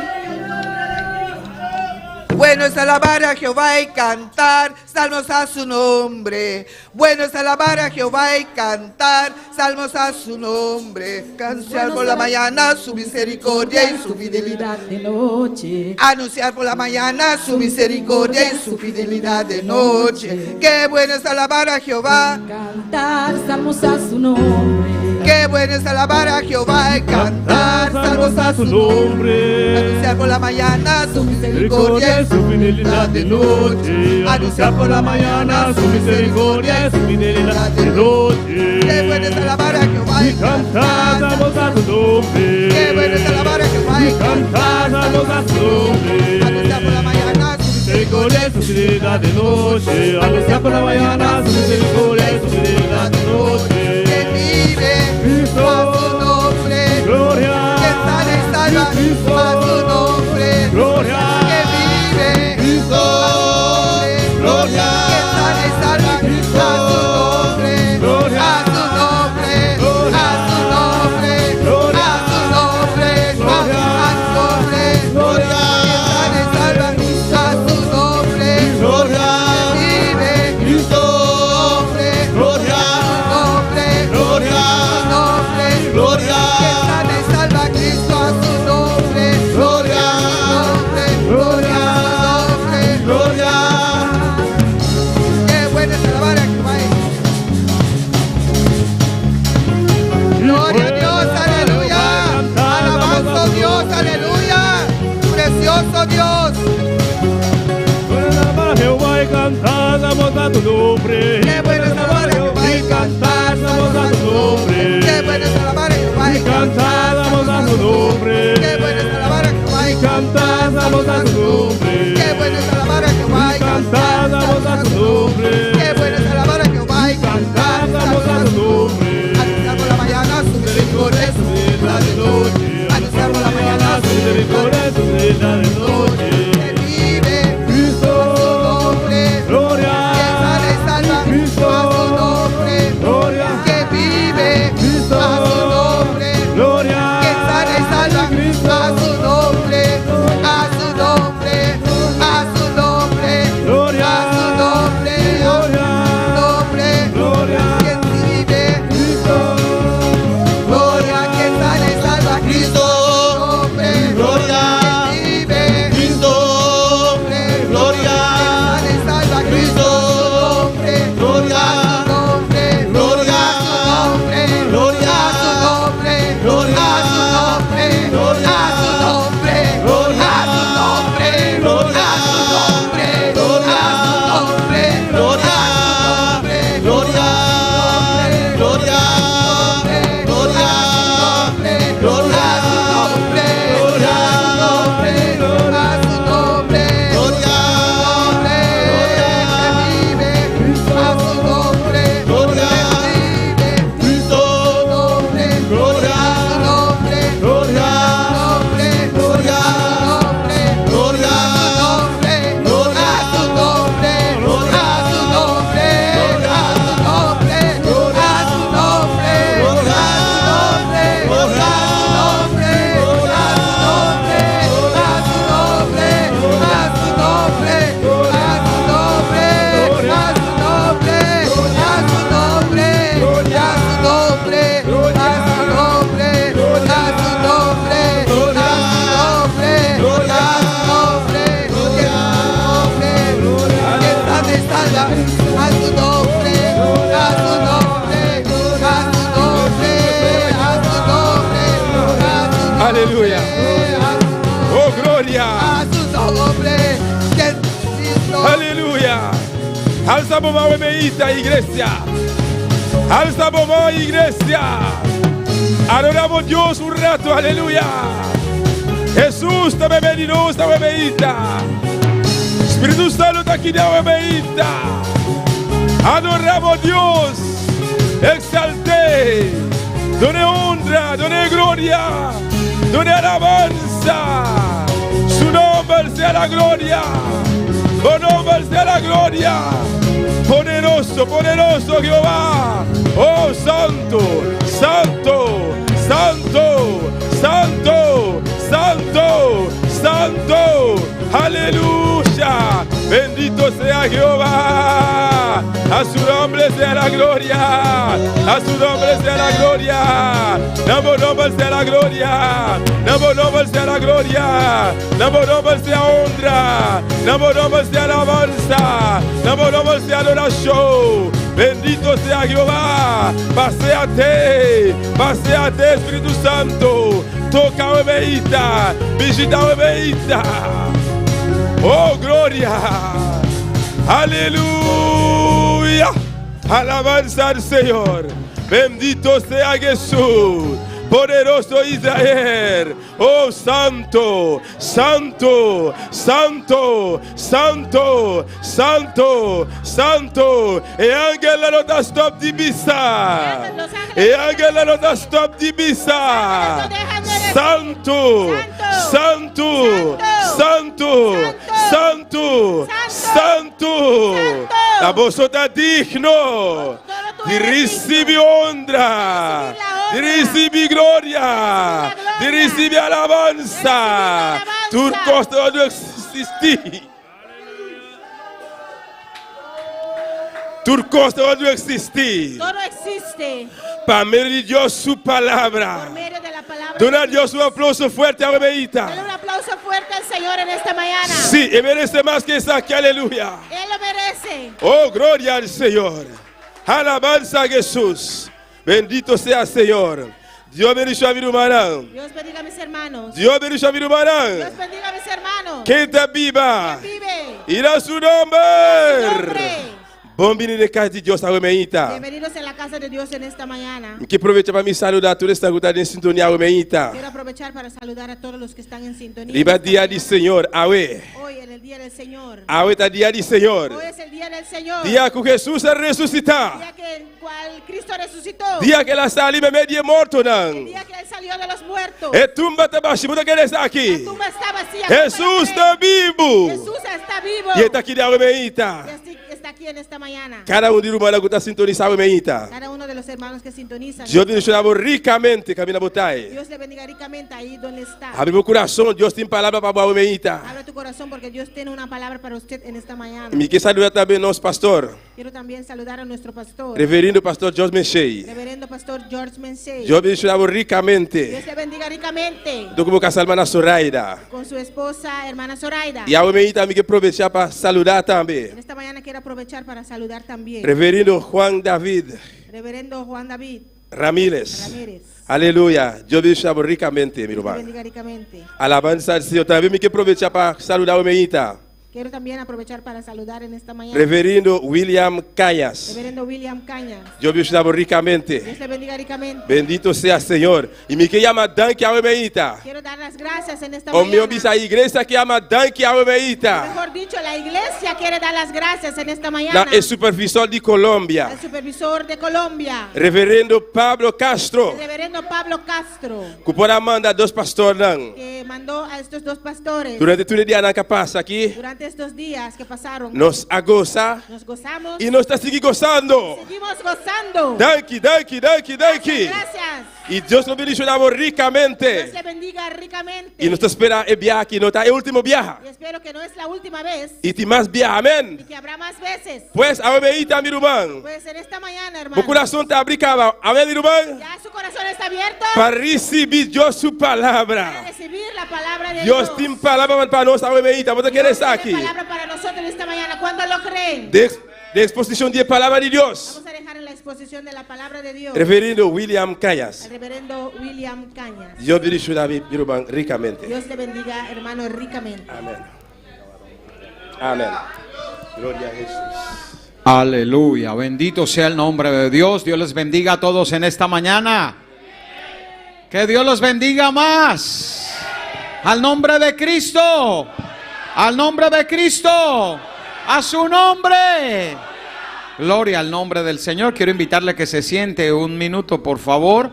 Bueno es alabar a Jehová y cantar salmos a su nombre. Bueno es alabar a Jehová y cantar salmos a su nombre. Anunciar por la mañana su misericordia y su fidelidad de noche. Anunciar por la mañana su misericordia y su fidelidad de noche. Qué bueno es alabar a Jehová. Cantar salmos a su nombre. Qué bueno es alabar a Jehová y cantar salmos a su nombre. Anunciar por la mañana su misericordia y su fidelidad de noche. Anunciar por la mañana su misericordia y su fidelidad de noche. Qué bueno es alabar a Jehová y cantar salmos a su nombre. Qué bueno es alabar a Jehová y cantar salmos a su nombre. Anunciar por la mañana su misericordia y su fidelidad de noche. Anunciar por la mañana su misericordia y su fidelidad de noche. Cristo, a su nombre, gloria, que sana y salva, a su nombre, gloria, que vive, Cristo, gloria, que sana y salva, a su nombre, gloria, a su nombre, a su nombre, gloria, a su nombre, gloria, a su nombre, gloria, que sana y salva, a su nombre, gloria, que vive, Cristo, gloria, a su nombre, gloria. Gloria, que sana y salva a Cristo a su nombre. Gloria, gloria, nombre, gloria. Qué bueno es alabar a Jehová. Gloria a Dios, aleluya. Alabanza a Dios, aleluya. Precioso Dios. Alabar a Jehová y cantar, damos a tu nombre. Qué bueno es alabar a Jehová y cantar, damos a tu nombre. Qué bueno es alabar a Jehová y cantar, damos a tu nombre. Qué bueno es alabar a Jehová y cantar, damos a tu nombre. Qué bueno es alabar a Jehová y cantar, damos a tu nombre. Qué bueno es alabar a Jehová y cantar, damos a tu nombre. Anunciar por la mañana su misericordia a su nombre, a su nombre, a su nombre, a su nombre, a su nombre. Aleluya. Oh, gloria. A su nombre, Cristo. Aleluya. Alza mamá meita, iglesia. Alza mamá, iglesia. Adoramos a Dios un rato, aleluya. Jesús, te bienvenido, te meita. Espíritu Santo, te aquí, te meita. Adoramos a Dios. Exalté. Done honra, done gloria, done alabanza. Su nombre sea la gloria. Su nombre sea la gloria. Poderoso, poderoso Jehová. Oh, santo, santo, santo, santo, santo, santo. Aleluya. Bendito sea Jehová. A su nombre sea la gloria. A su nombre sea la gloria. Nuestro nombre sea la gloria. Nuestro nombre sea la gloria. Nuestro nombre sea honra. Nuestro nombre sea alabanza. Nuestro nombre sea adoración. Bendito sea Jehová. Paséate Espíritu Santo. Toca o meita. Visita o meita. Oh, gloria. Aleluya. Alabanza al Señor. Bendito sea Jesús. Poderoso Israel. Oh, santo, santo, santo, santo, santo, santo. E ángel no da stop di bisa. E ángel no da stop di bisa. Santo, santo, santo, santo, santo. La voz está digno. Di recibi honra. Di recibi gloria. Di recibi alabanza. Tu costo no existir. Tu costo no existir. Todo existe. Para medio de Dios su palabra. Por medio de la palabra. Dona a Dios un aplauso fuerte a Dale Beita. un aplauso fuerte al Señor en esta mañana. Sí, y merece más que esa que aleluya. Él lo merece. Oh, gloria al Señor. Alabanza a Jesús. Bendito sea el Señor. Dios bendiga a mi hermano. Dios bendiga a mis hermanos. Dios bendiga a mi hermano. Dios bendiga a mis hermanos. Que te viva. Que vive. Irá su nombre. Bom menino de casa de Deus, a Meita. Bienvenidos en la casa de Dios en esta mañana. Que aproveita para me saludar todos que estão em sintonia, a Meita. Quiero aprovechar para saludar a todos los que están en sintonía. Liba dia do Senhor, awe. Hoy en el día del Señor. Awe tá dia do Senhor. Hoy es el día del Señor. Dia que Jesus é ressuscitar. Día que el cual Cristo resucitó. Dia que ela saiu meio morto não. El día que él salió de los muertos. E tumba tá baixo, muda que ele está aqui. La tumba está vacía. Jesus está vivo. Jesús está vivo. E está aqui de Meita. Está aquí en esta mañana. Cada um de irmãos que está sintonizado Meita. Cada uno de los hermanos que sintonizan. Deus bendiga ricamente, camina botai. Dios le bendiga ricamente ahí donde está. Abre meu coração, Deus tem palavra para o Meita. Abre tu corazón porque Dios tiene una palabra para usted en esta mañana. E me quer saludar também nosso pastor, Quiero también saludar a nuestro pastor. reverendo pastor George Menchei. Reverendo pastor George Mensei. Deus bendiga ricamente. Dios le bendiga ricamente. Estou com o casal na Soraida. Con su esposa, hermana Zoraida. E a Meita me quer aproveitar para saludar também. En esta mañana quiero aprovechar para saludar también. Reverendo Juan David Reverendo Juan David Ramírez. Ramírez. Aleluia. Deus bendiga ricamente, meu Dios le irmão. bendiga ricamente. Alabança ao Senhor. Também me quer aproveitar para saludar o Meita. Quiero también aprovechar para saludar en esta mañana. Reverendo William Cañas. Reverendo William Cañas. Deus bendiga ricamente. Dios le bendiga ricamente. Bendito sea Senhor. E me quer amar danke ao Meita. Quiero dar las gracias en esta O meu mañana. bisa a igreja que ama danke ao Meita. Mejor dicho, la iglesia quiere dar las gracias en esta mañana. Na supervisor de Colômbia. Al supervisor de Colombia. Reverendo Pablo Castro. El reverendo Pablo Castro. Que por manda dos pastores não. Que mandó a estos dos pastores. Durante todo o dia que passa aqui, Durante estos días que pasaron. nos agoza Nos gozamos. e nós está seguindo gozando. Seguimos gozando. Danke, danke, danke, danke. Gracias. E Deus nos bendiga Dios ricamente. le bendiga ricamente. E nós espera e viaje, não está o último viaje. Y espero que no es la última vez. E tem mais viaje, amém. Y que habrá más veces. Pues a Meita, meu irmão. Pues en esta mañana, O hermano. coração está abricado, amém, meu irmão. Ya su corazón está abierto. Para receber Deus sua Para palavra. recibir la palabra de Deus Dios. tem palavra para nós, a Meita. Você quer Dios estar tiene aqui? palabra para nosotros esta mañana. ¿Cuándo lo creen? de exposición de palabra de Dios. Vamos a dejar en la exposición de la palabra de Dios. Reverendo William Cañas. El reverendo William Cañas. Dios bendiga ricamente. Dios le bendiga, hermano, ricamente. Amén. Amén. Gloria a Jesús. Aleluya, bendito sea el nombre de Dios. Dios les bendiga a todos en esta mañana. Que Dios los bendiga más. Al nombre de Cristo. Al nombre de Cristo. A su nombre. Gloria al nombre del Señor. Quiero invitarle a que se siente un minuto, por favor.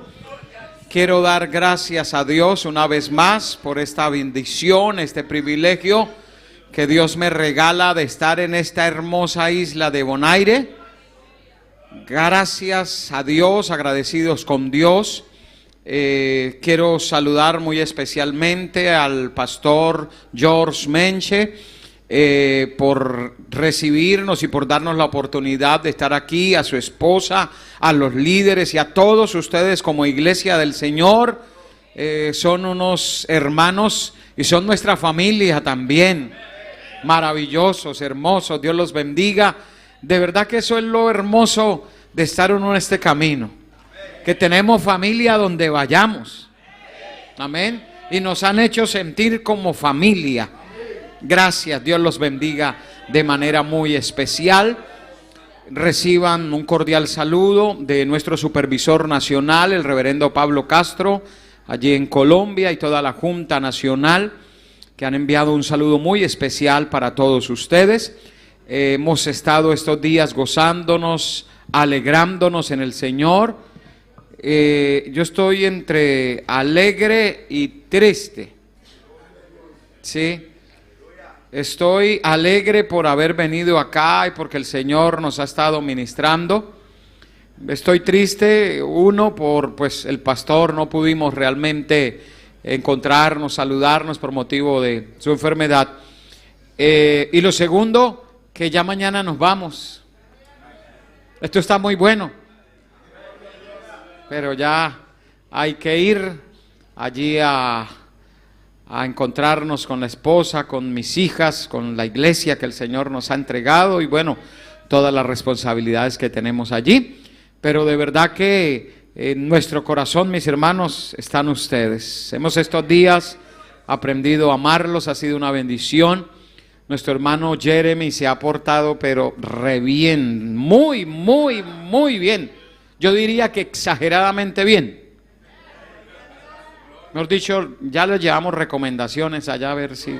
Quiero dar gracias a Dios una vez más por esta bendición, este privilegio que Dios me regala de estar en esta hermosa isla de Bonaire. Gracias a Dios, agradecidos con Dios. Quiero saludar muy especialmente al pastor George Menche por recibirnos y por darnos la oportunidad de estar aquí, a su esposa, a los líderes y a todos ustedes como iglesia del Señor. Son unos hermanos y son nuestra familia también. Maravillosos, hermosos, Dios los bendiga. De verdad que eso es lo hermoso de estar uno en este camino, que tenemos familia donde vayamos. Amén. Y nos han hecho sentir como familia. Gracias, Dios los bendiga de manera muy especial. Reciban un cordial saludo de nuestro supervisor nacional, el reverendo Pablo Castro, allí en Colombia, y toda la Junta Nacional, que han enviado un saludo muy especial para todos ustedes. Hemos estado estos días gozándonos, alegrándonos en el Señor. Yo estoy entre alegre y triste. Sí. Estoy alegre por haber venido acá y porque el Señor nos ha estado ministrando. Estoy triste, uno, por pues el pastor no pudimos realmente encontrarnos, saludarnos por motivo de su enfermedad. Y lo segundo, que ya mañana nos vamos. Esto está muy bueno, pero ya hay que ir allí a encontrarnos con la esposa, con mis hijas, con la iglesia que el Señor nos ha entregado y bueno, todas las responsabilidades que tenemos allí. Pero de verdad que en nuestro corazón, mis hermanos, están ustedes. Hemos estos días aprendido a amarlos, ha sido una bendición. Nuestro hermano Jeremy se ha portado pero re bien, muy, muy, muy bien. Yo diría que exageradamente bien. Mejor dicho, ya les llevamos recomendaciones allá a ver si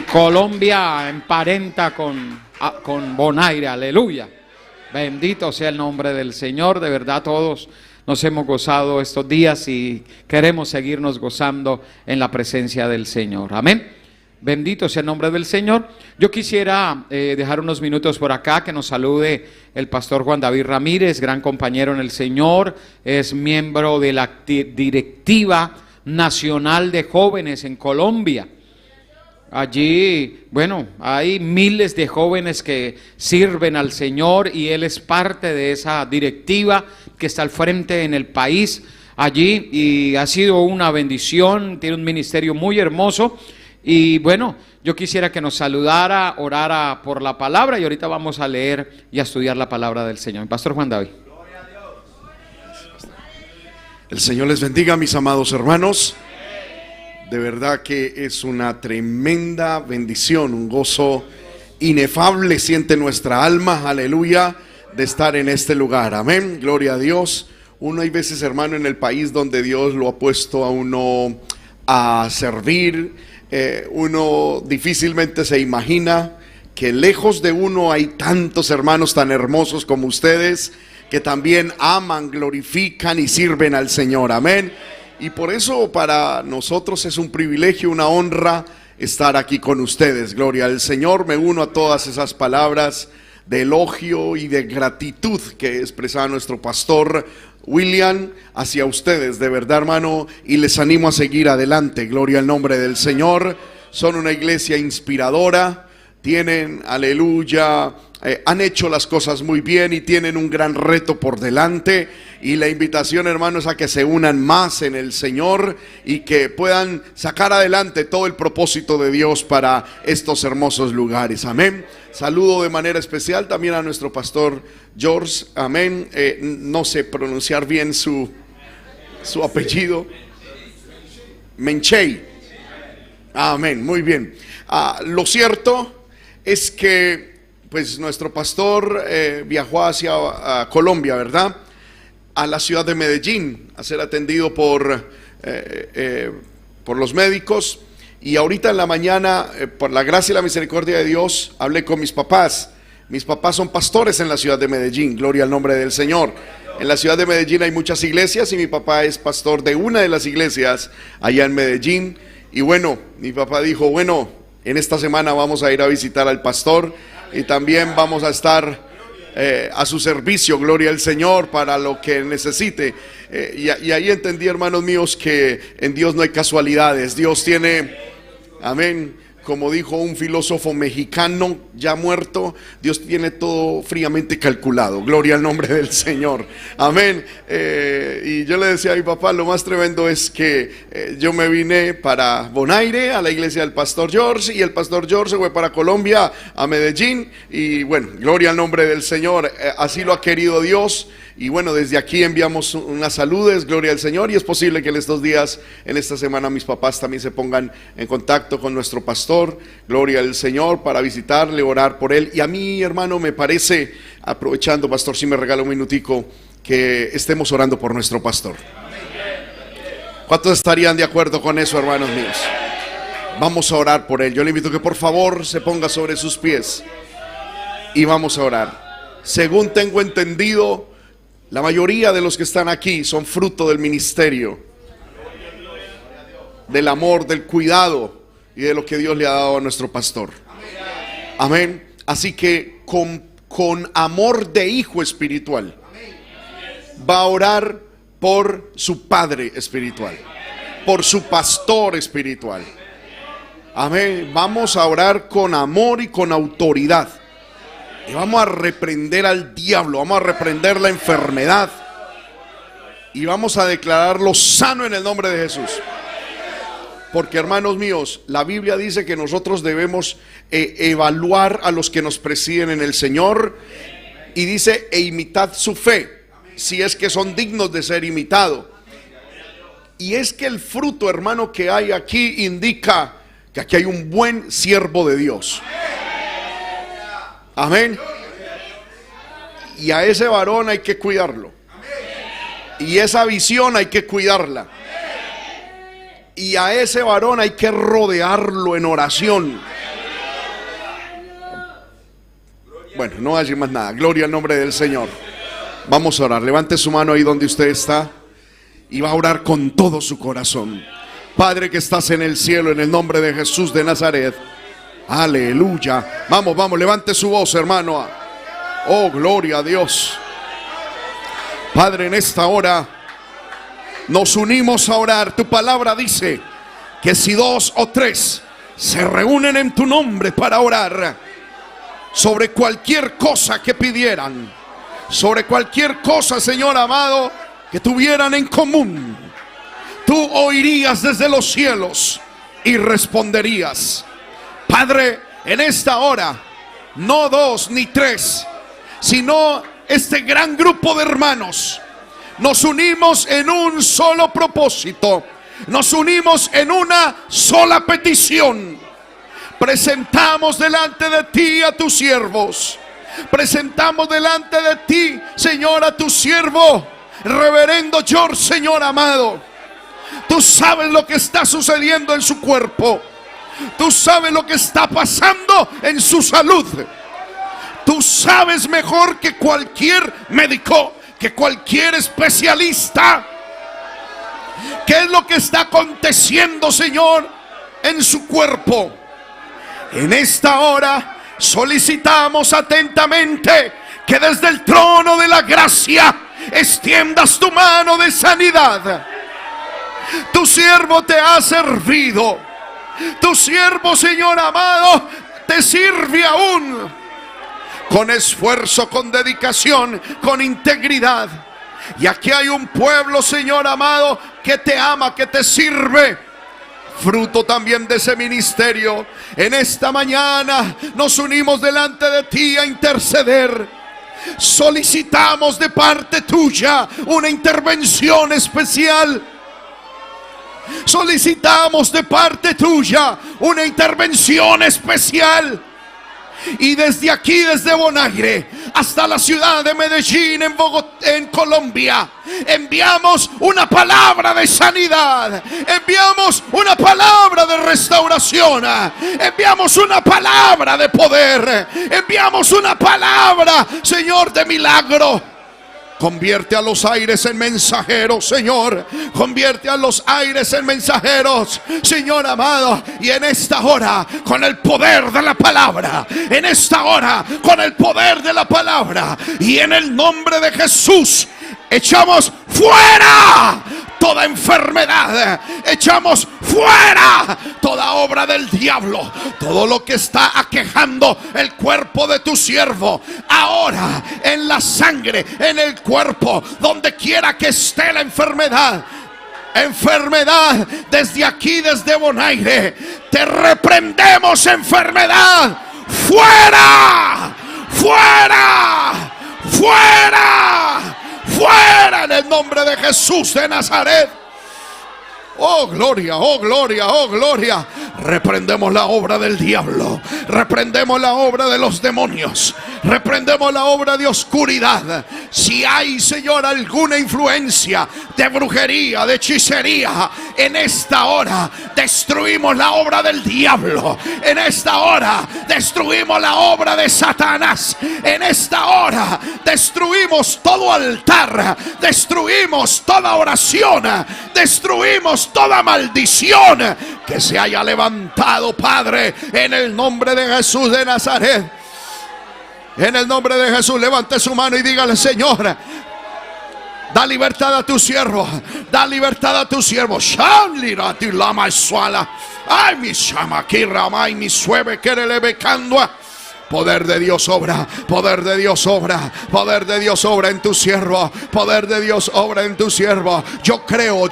Colombia emparenta con Bonaire, aleluya. Bendito sea el nombre del Señor, de verdad todos nos hemos gozado estos días y queremos seguirnos gozando en la presencia del Señor, amén. Bendito sea el nombre del Señor. Yo quisiera dejar unos minutos por acá, que nos salude el pastor Juan David Ramírez, gran compañero en el Señor, es miembro de la directiva nacional de jóvenes en Colombia. Allí, bueno, hay miles de jóvenes que sirven al Señor y él es parte de esa directiva que está al frente en el país allí y ha sido una bendición, tiene un ministerio muy hermoso. Y bueno, yo quisiera que nos saludara, orara por la palabra y ahorita vamos a leer y a estudiar la palabra del Señor. Pastor Juan David. El Señor les bendiga, mis amados hermanos. De verdad que es una tremenda bendición, un gozo inefable siente nuestra alma, aleluya, de estar en este lugar. Amén, gloria a Dios. Uno hay veces, hermano, en el país donde Dios lo ha puesto a uno a servir. Uno difícilmente se imagina que lejos de uno hay tantos hermanos tan hermosos como ustedes que también aman, glorifican y sirven al Señor, amén. Y por eso para nosotros es un privilegio, una honra estar aquí con ustedes, gloria al Señor. Me uno a todas esas palabras de elogio y de gratitud que expresaba nuestro pastor William hacia ustedes, de verdad, hermano, y les animo a seguir adelante, gloria al nombre del Señor. Son una iglesia inspiradora, tienen, aleluya, han hecho las cosas muy bien y tienen un gran reto por delante, y la invitación, hermanos, a que se unan más en el Señor y que puedan sacar adelante todo el propósito de Dios para estos hermosos lugares. Amén. Saludo de manera especial también a nuestro pastor George. Amén. No sé pronunciar bien su apellido. Menchey. Amén. Muy bien. Lo cierto es que pues nuestro pastor viajó hacia Colombia, ¿verdad? A la ciudad de Medellín a ser atendido por los médicos. Y ahorita en la mañana, por la gracia y la misericordia de Dios, hablé con mis papás. Mis papás son pastores en la ciudad de Medellín, gloria al nombre del Señor. En la ciudad de Medellín hay muchas iglesias y mi papá es pastor de una de las iglesias allá en Medellín. Y bueno, mi papá dijo, bueno, en esta semana vamos a ir a visitar al pastor y también vamos a estar a su servicio, gloria al Señor, para lo que necesite. Y ahí entendí, hermanos míos, que en Dios no hay casualidades. Dios tiene, amén, como dijo un filósofo mexicano ya muerto, Dios tiene todo fríamente calculado. Gloria al nombre del Señor. Amén. Y yo le decía a mi papá, lo más tremendo es que yo me vine para Bonaire, a la iglesia del pastor George, y el pastor George se fue para Colombia, a Medellín. Y bueno, gloria al nombre del Señor. Así lo ha querido Dios. Y bueno, desde aquí enviamos unas saludes, gloria al Señor, y es posible que en estos días, en esta semana, mis papás también se pongan en contacto con nuestro pastor, gloria al Señor, para visitarle, orar por él. Y a mí, hermano, me parece, aprovechando, pastor, si me regala un minutico, que estemos orando por nuestro pastor. ¿Cuántos estarían de acuerdo con eso, hermanos míos? Vamos a orar por él. Yo le invito a que por favor se ponga sobre sus pies y vamos a orar. Según tengo entendido, la mayoría de los que están aquí son fruto del ministerio, del amor, del cuidado y de lo que Dios le ha dado a nuestro pastor. Amén. Así que con amor de hijo espiritual va a orar por su padre espiritual, por su pastor espiritual. Amén. Vamos a orar con amor y con autoridad. Y vamos a reprender al diablo, vamos a reprender la enfermedad y vamos a declararlo sano en el nombre de Jesús. Porque, hermanos míos, la Biblia dice que nosotros debemos evaluar a los que nos presiden en el Señor, y dice, e imitad su fe, si es que son dignos de ser imitados. Y es que el fruto, hermano, que hay aquí indica que aquí hay un buen siervo de Dios. Amén. Y a ese varón hay que cuidarlo. Y esa visión hay que cuidarla. Y a ese varón hay que rodearlo en oración. Bueno, no voy a decir más nada. Gloria al nombre del Señor. Vamos a orar. Levante su mano ahí donde usted está y va a orar con todo su corazón. Padre que estás en el cielo, en el nombre de Jesús de Nazaret. Aleluya. Vamos, levante su voz, hermano. Oh, gloria a Dios. Padre, en esta hora nos unimos a orar. Tu palabra dice que si 2 o 3 se reúnen en tu nombre para orar sobre cualquier cosa que pidieran, sobre cualquier cosa, Señor amado, que tuvieran en común, tú oirías desde los cielos y responderías. Padre, en esta hora, no 2 ni 3, sino este gran grupo de hermanos, nos unimos en un solo propósito, nos unimos en una sola petición. Presentamos delante de ti a tus siervos, presentamos delante de ti, Señor, a tu siervo, reverendo George, Señor amado. Tú sabes lo que está sucediendo en su cuerpo. Tú sabes lo que está pasando en su salud. Tú sabes mejor que cualquier médico, que cualquier especialista, qué es lo que está aconteciendo, Señor, en su cuerpo. En esta hora solicitamos atentamente que desde el trono de la gracia extiendas tu mano de sanidad. Tu siervo te ha servido. Tu siervo, Señor amado, te sirve aún. con esfuerzo, con dedicación, con integridad. Y aquí hay un pueblo, Señor amado, que te ama, que te sirve. Fruto también de ese ministerio. En esta mañana nos unimos delante de ti a interceder. Solicitamos de parte tuya una intervención especial. Solicitamos de parte tuya una intervención especial. Y desde aquí, desde Bonaire hasta la ciudad de Medellín, en Bogotá, en Colombia, enviamos una palabra de sanidad, enviamos una palabra de restauración, enviamos una palabra de poder, enviamos una palabra, Señor, de milagro. Convierte a los aires en mensajeros, Señor. Convierte a los aires en mensajeros, Señor amado. Y en esta hora, con el poder de la palabra, en esta hora, con el poder de la palabra, y en el nombre de Jesús, echamos fuera toda enfermedad, echamos fuera toda obra del diablo, todo lo que está aquejando el cuerpo de tu siervo. Ahora, en la sangre, en el cuerpo, donde quiera que esté la enfermedad, desde aquí, desde Bonaire, te reprendemos, enfermedad, fuera, fuera, fuera, fuera, en el nombre de Jesús de Nazaret. Oh gloria, oh gloria, oh gloria. Reprendemos la obra del diablo, reprendemos la obra de los demonios, reprendemos la obra de oscuridad. Si hay, Señor, alguna influencia de brujería, de hechicería, en esta hora destruimos la obra del diablo. En esta hora destruimos la obra de Satanás. En esta hora destruimos todo altar, destruimos toda oración, destruimos toda maldición que se haya levantado, Padre, en el nombre de Jesús de Nazaret. En el nombre de Jesús, levante su mano y dígale: Señor, da libertad a tu siervo, da libertad a tu siervo. Ay, mi shamakirama y mi sueve que le becandua. Poder de Dios obra, poder de Dios obra, poder de Dios obra en tu siervo, poder de Dios obra en tu siervo. Yo creo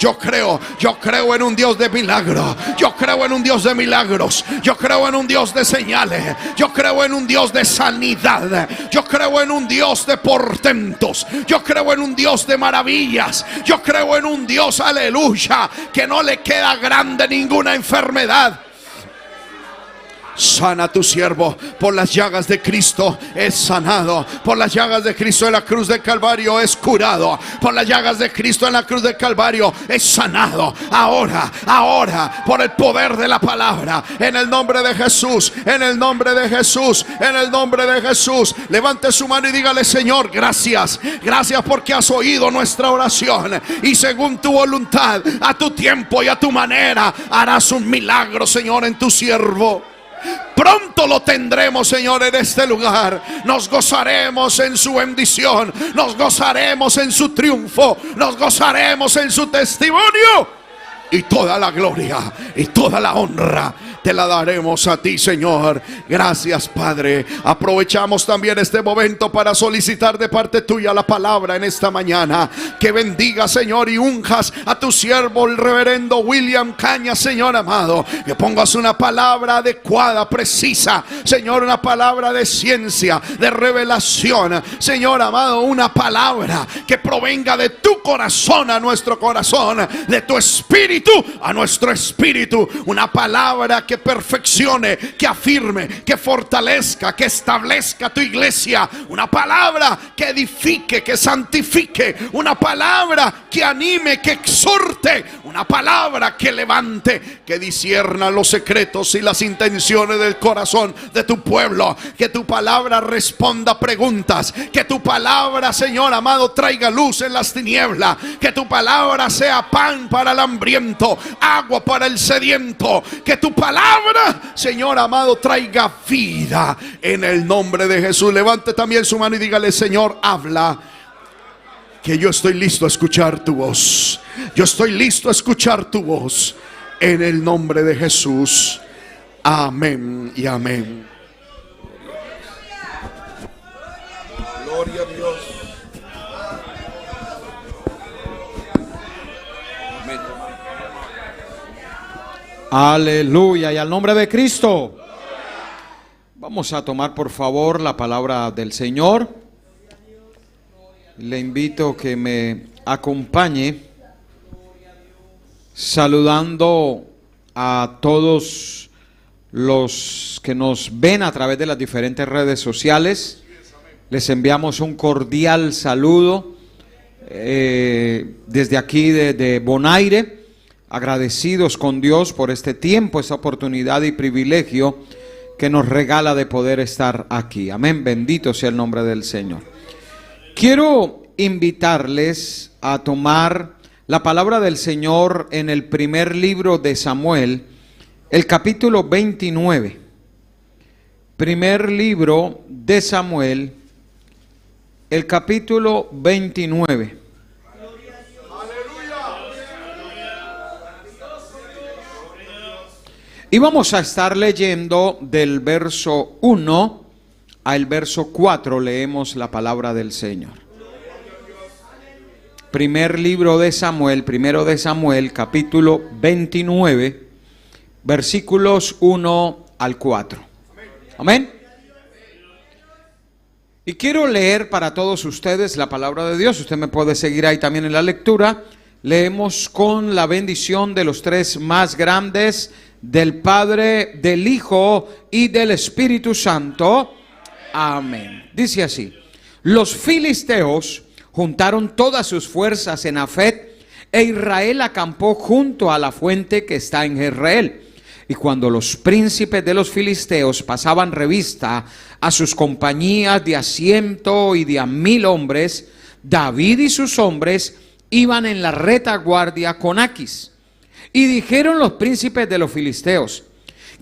en un Dios de milagro, yo creo en un Dios de milagros, yo creo en un Dios de señales, yo creo en un Dios de sanidad, yo creo en un Dios de portentos, yo creo en un Dios de maravillas, yo creo en un Dios, aleluya, que no le queda grande ninguna enfermedad. Sana a tu siervo, por las llagas de Cristo es sanado, por las llagas de Cristo en la cruz del Calvario es curado, por las llagas de Cristo en la cruz del Calvario es sanado. Ahora, por el poder de la palabra, en el nombre de Jesús, en el nombre de Jesús, en el nombre de Jesús, levante su mano y dígale: Señor, gracias, gracias porque has oído nuestra oración, y según tu voluntad, a tu tiempo y a tu manera, harás un milagro, Señor, en tu siervo. Pronto lo tendremos, Señor, en este lugar. Nos gozaremos en su bendición, nos gozaremos en su triunfo, nos gozaremos en su testimonio. Y toda la gloria y toda la honra te la daremos a ti, Señor. Gracias, Padre. Aprovechamos también este momento para solicitar de parte tuya la palabra en esta mañana. Que bendiga, Señor, y unjas a tu siervo, el reverendo William Cañas, Señor amado. Que pongas una palabra adecuada, precisa, Señor, una palabra de ciencia, de revelación, Señor amado, una palabra que provenga de tu corazón a nuestro corazón, de tu espíritu a nuestro espíritu. Una palabra que perfeccione, que afirme, que fortalezca, que establezca tu iglesia. Una palabra que edifique, que santifique. Una palabra que anime, que exhorte. Una palabra que levante, que discierna los secretos y las intenciones del corazón de tu pueblo. Que tu palabra responda preguntas. Que tu palabra, Señor amado, traiga luz en las tinieblas. Que tu palabra sea pan para el hambriento, agua para el sediento. Que tu palabra, Señor amado, traiga vida en el nombre de Jesús. Levante también su mano y dígale: Señor, habla, que yo estoy listo a escuchar tu voz. Yo estoy listo a escuchar tu voz en el nombre de Jesús. Amén y amén. Gloria a Dios. Aleluya, y al nombre de Cristo. Vamos a tomar por favor la palabra del Señor. Le invito que me acompañe saludando a todos los que nos ven a través de las diferentes redes sociales. Les enviamos un cordial saludo desde aquí de Bonaire, agradecidos con Dios por este tiempo, esta oportunidad y privilegio que nos regala de poder estar aquí. Amén, bendito sea el nombre del Señor. Quiero invitarles a tomar la palabra del Señor en el primer libro de Samuel, el capítulo 29. Primer libro de Samuel, el capítulo 29. Y vamos a estar leyendo del verso 1 al verso 4, leemos la palabra del Señor. Primer libro de Samuel, primero de Samuel, capítulo 29, versículos 1 al 4. Amén. Y quiero leer para todos ustedes la palabra de Dios. Usted me puede seguir ahí también en la lectura. Leemos con la bendición de los tres más grandes, del Padre, del Hijo y del Espíritu Santo. Amén. Dice así: los filisteos juntaron todas sus fuerzas en Afet, e Israel acampó junto a la fuente que está en Jezreel. Y cuando los príncipes de los filisteos pasaban revista a sus compañías de a 100 y de a 1000 hombres, David y sus hombres iban en la retaguardia con Aquis. Y dijeron los príncipes de los filisteos: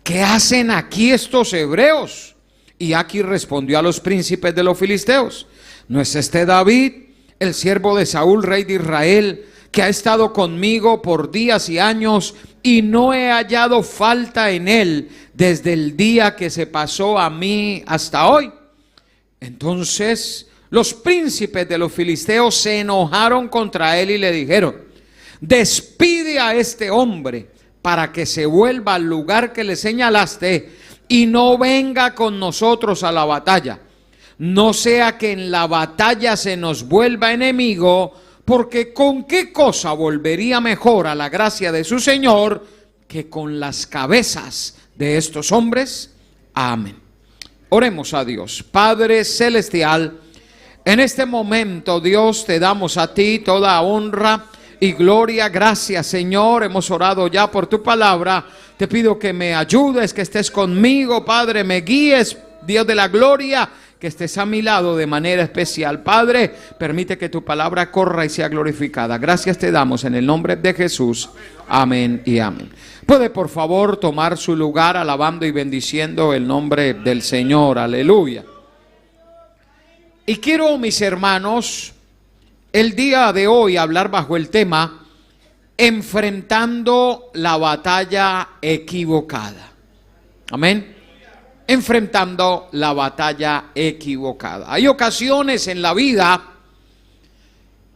¿qué hacen aquí estos hebreos? Y Aquis respondió a los príncipes de los filisteos: ¿no es este David, el siervo de Saúl, rey de Israel, que ha estado conmigo por días y años, y no he hallado falta en él desde el día que se pasó a mí hasta hoy? Entonces los príncipes de los filisteos se enojaron contra él y le dijeron: despide a este hombre para que se vuelva al lugar que le señalaste y no venga con nosotros a la batalla. No sea que en la batalla se nos vuelva enemigo, porque ¿con qué cosa volvería mejor a la gracia de su Señor que con las cabezas de estos hombres? Amén. Oremos a Dios. Padre celestial, en este momento, Dios, te damos a ti toda honra y gloria. Gracias, Señor. Hemos orado ya por tu palabra. Te pido que me ayudes, que estés conmigo, Padre, me guíes, Dios de la gloria, que estés a mi lado de manera especial. Padre, permite que tu palabra corra y sea glorificada. Gracias te damos en el nombre de Jesús. Amén y amén. Puede por favor tomar su lugar alabando y bendiciendo el nombre del Señor. Aleluya. Y quiero, mis hermanos, el día de hoy hablar bajo el tema enfrentando la batalla equivocada. Amén. Enfrentando la batalla equivocada. Hay ocasiones en la vida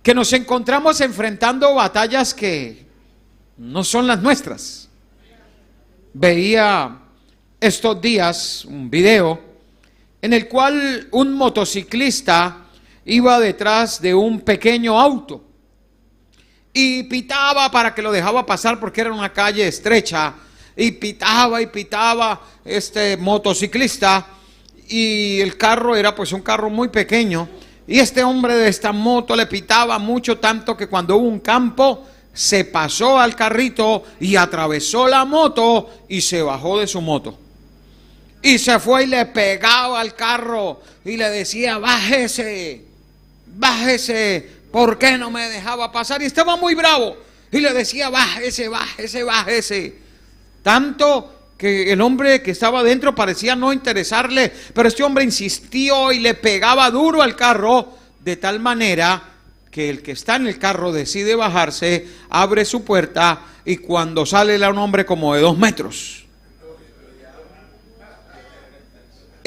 que nos encontramos enfrentando batallas que no son las nuestras. Veía estos días un video en el cual un motociclista iba detrás de un pequeño auto y pitaba para que lo dejaba pasar porque era una calle estrecha, y pitaba este motociclista, y el carro era pues un carro muy pequeño, y este hombre de esta moto le pitaba mucho, tanto que cuando hubo un campo se pasó al carrito y atravesó la moto y se bajó de su moto. Y se fue y le pegaba al carro y le decía: bájese, bájese, ¿por qué no me dejaba pasar? Y estaba muy bravo y le decía: bájese, bájese, bájese. Tanto que el hombre que estaba dentro parecía no interesarle, pero este hombre insistió y le pegaba duro al carro, de tal manera que el que está en el carro decide bajarse, abre su puerta, y cuando sale era un hombre como de 2 metros.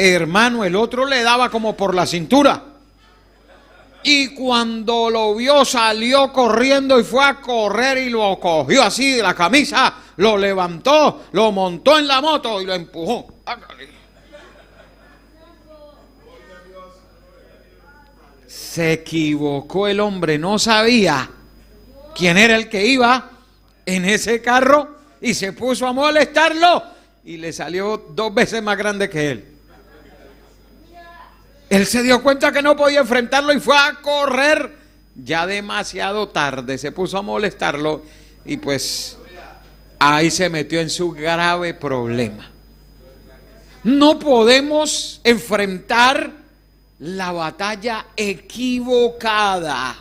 Hermano, el otro le daba como por la cintura. Y cuando lo vio, salió corriendo y fue a correr y lo cogió así de la camisa, lo levantó, lo montó en la moto y lo empujó. Se equivocó el hombre, no sabía quién era el que iba en ese carro y se puso a molestarlo y le salió 2 veces más grande que él. Él se dio cuenta que no podía enfrentarlo y fue a correr ya demasiado tarde. Se puso a molestarlo y pues ahí se metió en su grave problema. No podemos enfrentar la batalla equivocada,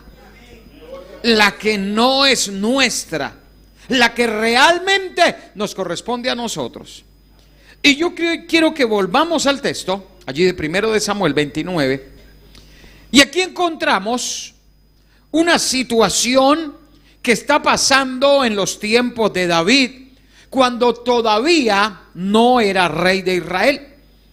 la que no es nuestra, la que realmente nos corresponde a nosotros. Y yo quiero que volvamos al texto, allí de 1 de Samuel 29, y aquí encontramos una situación que está pasando en los tiempos de David, cuando todavía no era rey de Israel.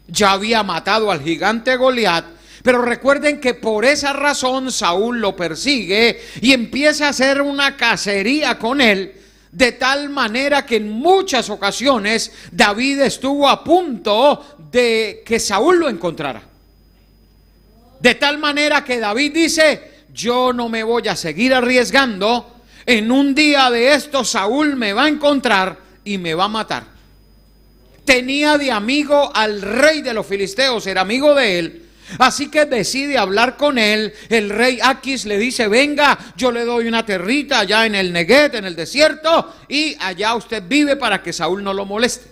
Ya había matado al gigante Goliat, pero recuerden que por esa razón Saúl lo persigue y empieza a hacer una cacería con él, de tal manera que en muchas ocasiones David estuvo a punto de que Saúl lo encontrara. De tal manera que David dice: yo no me voy a seguir arriesgando, en un día de esto Saúl me va a encontrar y me va a matar. Tenía de amigo al rey de los filisteos, era amigo de él. Así que decide hablar con él. El rey Aquis le dice: venga, yo le doy una tierrita allá en el Neguet, en el desierto, y allá usted vive para que Saúl no lo moleste.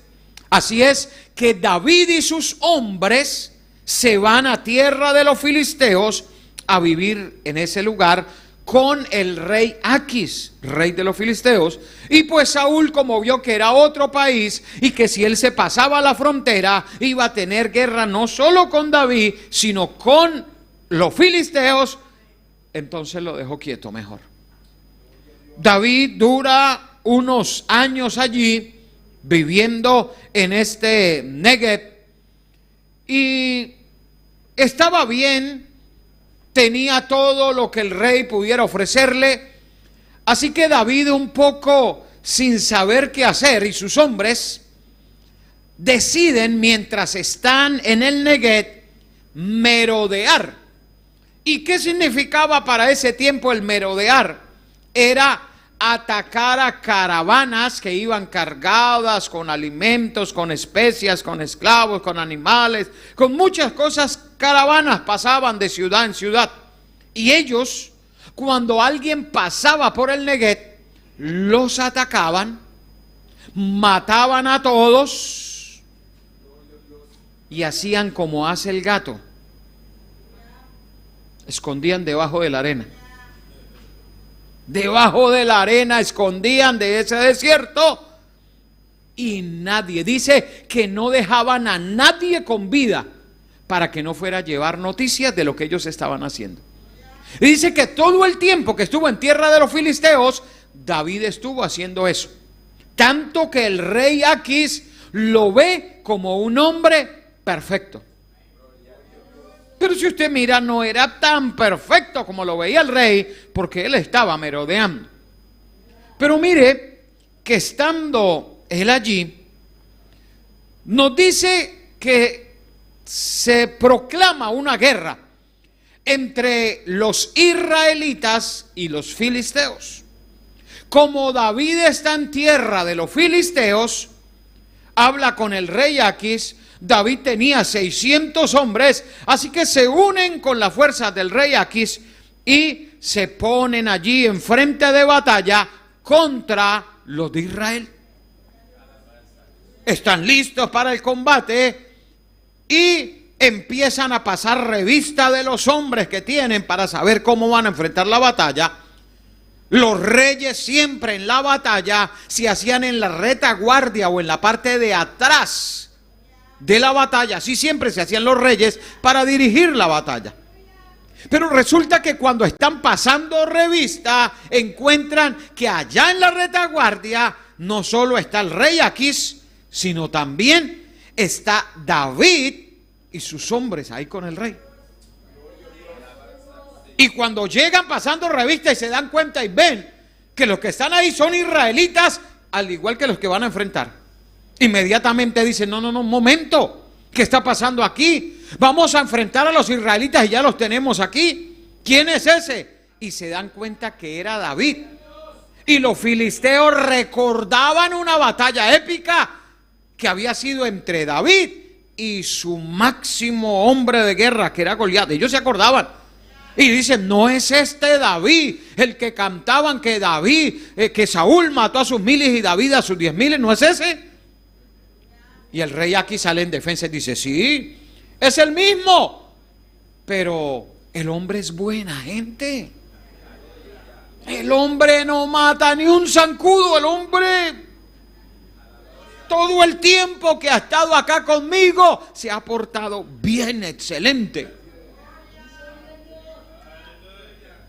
Así es que David y sus hombres se van a tierra de los filisteos a vivir en ese lugar con el rey Aquis, rey de los filisteos. Y pues Saúl, como vio que era otro país y que si él se pasaba la frontera iba a tener guerra no solo con David, sino con los filisteos, entonces lo dejó quieto mejor. David dura unos años allí viviendo en este Negev y estaba bien. Tenía todo lo que el rey pudiera ofrecerle. Así que David, un poco sin saber qué hacer, y sus hombres deciden, mientras están en el Neguet, merodear. ¿Y qué significaba para ese tiempo el merodear? Era atacar a caravanas que iban cargadas con alimentos, con especias, con esclavos, con animales, con muchas cosas. Caravanas pasaban de ciudad en ciudad, y ellos, cuando alguien pasaba por el Neguet, los atacaban, mataban a todos y hacían como hace el gato: escondían debajo de la arena. Debajo de la arena escondían de ese desierto, y nadie, dice que no dejaban a nadie con vida para que no fuera a llevar noticias de lo que ellos estaban haciendo. Y dice que todo el tiempo que estuvo en tierra de los filisteos, David estuvo haciendo eso. Tanto que el rey Aquis lo ve como un hombre perfecto. Pero si usted mira, no era tan perfecto como lo veía el rey, porque él estaba merodeando. Pero mire que estando él allí, nos dice que se proclama una guerra entre los israelitas y los filisteos. Como David está en tierra de los filisteos, habla con el rey Aquis. David tenía 600 hombres, así que se unen con las fuerzas del rey Aquis y se ponen allí en frente de batalla contra los de Israel. Están listos para el combate y empiezan a pasar revista de los hombres que tienen para saber cómo van a enfrentar la batalla. Los reyes siempre en la batalla se hacían en la retaguardia o en la parte de atrás de la batalla. Así siempre se hacían los reyes para dirigir la batalla. Pero resulta que cuando están pasando revista, encuentran que allá en la retaguardia no solo está el rey Aquis, sino también está David y sus hombres ahí con el rey. Y cuando llegan pasando revista y se dan cuenta y ven que los que están ahí son israelitas, al igual que los que van a enfrentar, inmediatamente dicen, no, un momento, ¿qué está pasando aquí? Vamos a enfrentar a los israelitas y ya los tenemos aquí. ¿Quién es ese? Y se dan cuenta que era David. Y los filisteos recordaban una batalla épica que había sido entre David y su máximo hombre de guerra, que era Goliat. Ellos se acordaban y dicen, no es este David, el que cantaban que David, que Saúl mató a sus miles y David a sus 10,000, ¿no es ese? Y el rey aquí sale en defensa y dice, sí, es el mismo, pero el hombre es buena gente. El hombre no mata ni un zancudo. El hombre, todo el tiempo que ha estado acá conmigo, se ha portado bien, excelente.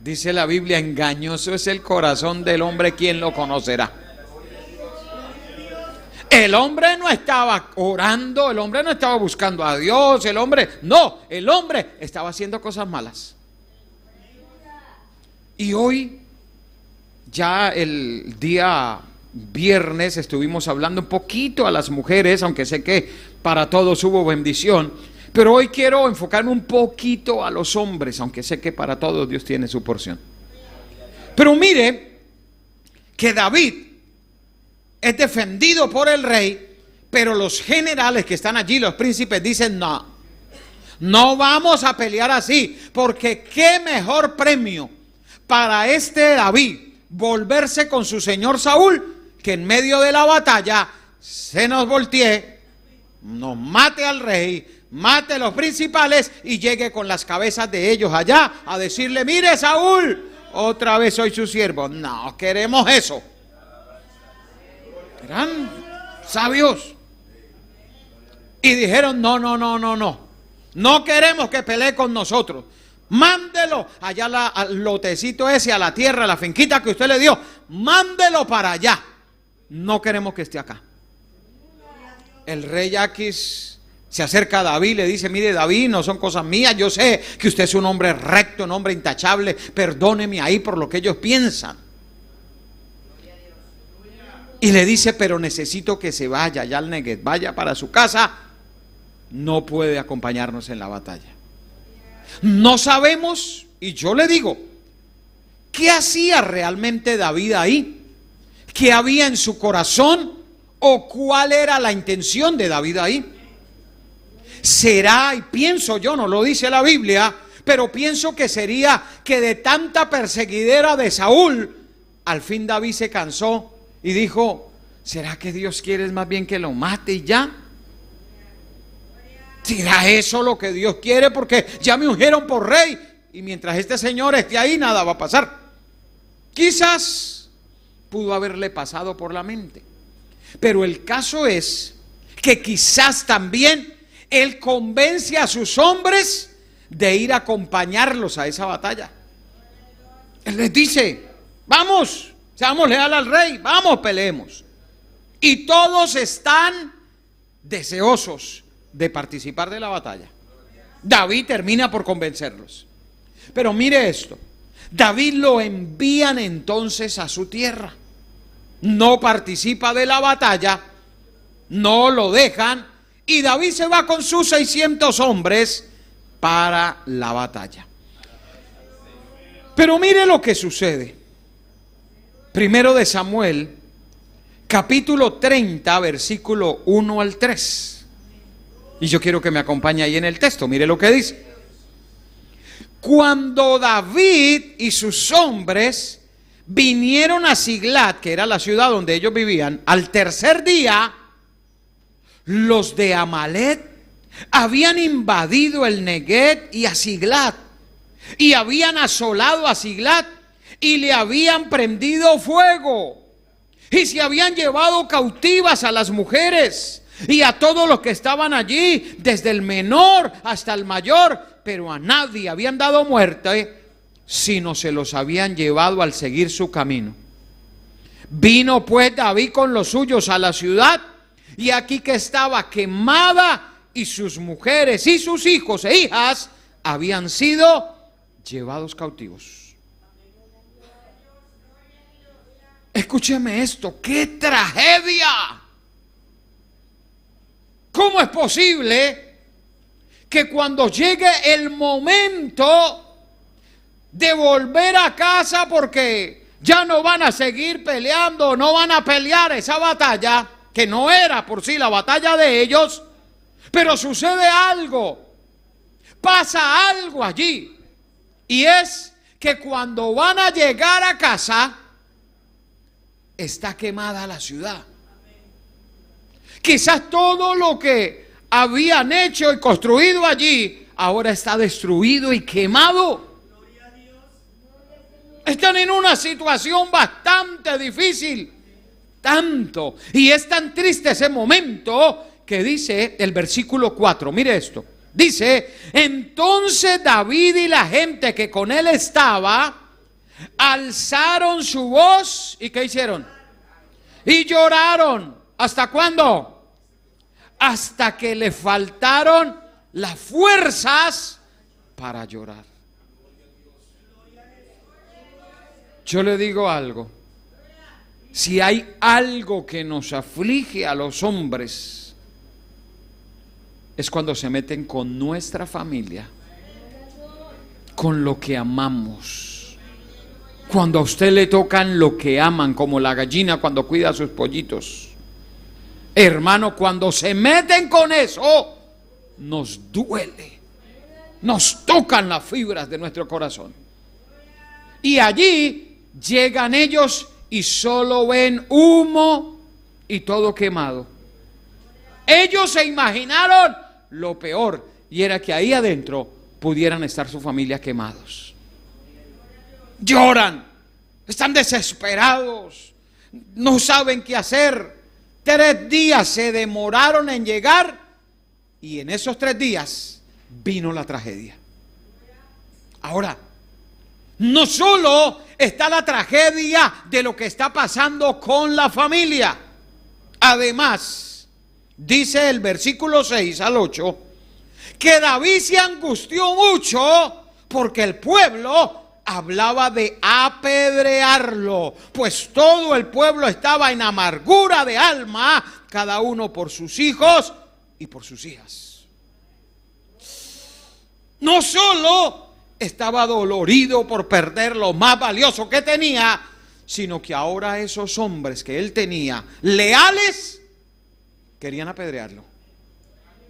Dice la Biblia, engañoso es el corazón del hombre, ¿quién lo conocerá? El hombre no estaba orando, el hombre no estaba buscando a Dios, el hombre estaba haciendo cosas malas. Y hoy, ya el día viernes, estuvimos hablando un poquito a las mujeres, aunque sé que para todos hubo bendición, pero hoy quiero enfocarme un poquito a los hombres, aunque sé que para todos Dios tiene su porción. Pero mire que David es defendido por el rey, pero los generales que están allí, los príncipes, dicen no vamos a pelear así, porque qué mejor premio para este David volverse con su señor Saúl, que en medio de la batalla se nos voltee, nos mate al rey, mate a los principales y llegue con las cabezas de ellos allá a decirle, mire Saúl, otra vez soy su siervo. No queremos eso. Eran sabios y dijeron, no queremos que pelee con nosotros. Mándelo allá al lotecito ese, a la tierra, a la finquita que usted le dio. Mándelo para allá. No queremos que esté acá. El rey Aquis se acerca a David y le dice, mire David, no son cosas mías, yo sé que usted es un hombre recto, un hombre intachable, perdóneme ahí por lo que ellos piensan. Y le dice, pero necesito que se vaya allá al Negev, vaya para su casa, no puede acompañarnos en la batalla. No sabemos, y yo le digo, ¿qué hacía realmente David ahí? ¿Qué había en su corazón? ¿O cuál era la intención de David ahí? Será, y pienso yo, no lo dice la Biblia, pero pienso que sería que de tanta perseguidera de Saúl, al fin David se cansó y dijo, ¿será que Dios quiere más bien que lo mate y ya? ¿Será eso lo que Dios quiere? Porque ya me ungieron por rey y mientras este señor esté ahí nada va a pasar. Quizás pudo haberle pasado por la mente, pero el caso es que quizás también él convence a sus hombres de ir a acompañarlos a esa batalla. Él les dice, vamos, seamos leales al rey, vamos, peleemos. Y todos están deseosos de participar de la batalla. David termina por convencerlos. Pero mire esto, David lo envían entonces a su tierra. No participa de la batalla, no lo dejan, y David se va con sus 600 hombres para la batalla. Pero mire lo que sucede. Primero de Samuel, capítulo 30, versículo 1 al 3. Y yo quiero que me acompañe ahí en el texto. Mire lo que dice. Cuando David y sus hombres vinieron a Siglat, que era la ciudad donde ellos vivían, al tercer día, los de Amalek habían invadido el Negev y a Siglat, y habían asolado a Siglat, y le habían prendido fuego, y se habían llevado cautivas a las mujeres, y a todos los que estaban allí, desde el menor hasta el mayor, pero a nadie habían dado muerte, sino se los habían llevado al seguir su camino. Vino pues David con los suyos a la ciudad, y aquí que estaba quemada, y sus mujeres y sus hijos e hijas habían sido llevados cautivos. Escúcheme esto, ¡qué tragedia! ¿Cómo es posible que cuando llegue el momento de volver a casa, porque ya no van a seguir peleando, no van a pelear esa batalla, que no era por sí la batalla de ellos, pero sucede algo, pasa algo allí, y es que cuando van a llegar a casa, está quemada la ciudad. Quizás todo lo que habían hecho y construido allí, ahora está destruido y quemado. Están en una situación bastante difícil. Tanto. Y es tan triste ese momento que dice el versículo 4. Mire esto. Dice, entonces David y la gente que con él estaba, alzaron su voz. ¿Y qué hicieron? Y lloraron. ¿Hasta cuándo? Hasta que le faltaron las fuerzas para llorar. Yo le digo algo. Si hay algo que nos aflige a los hombres, es cuando se meten con nuestra familia, con lo que amamos. Cuando a usted le tocan lo que aman, como la gallina cuando cuida a sus pollitos. Hermano, cuando se meten con eso, nos duele. Nos tocan las fibras de nuestro corazón. Y allí llegan ellos y solo ven humo y todo quemado. Ellos se imaginaron lo peor, y era que ahí adentro pudieran estar su familia quemados. Lloran, están desesperados, no saben qué hacer. 3 días se demoraron en llegar, y en esos 3 días vino la tragedia. Ahora, no solo está la tragedia de lo que está pasando con la familia. Además, dice el versículo 6 al 8, que David se angustió mucho porque el pueblo hablaba de apedrearlo, pues todo el pueblo estaba en amargura de alma, cada uno por sus hijos y por sus hijas. No solo estaba dolorido por perder lo más valioso que tenía, sino que ahora esos hombres que él tenía, leales, querían apedrearlo,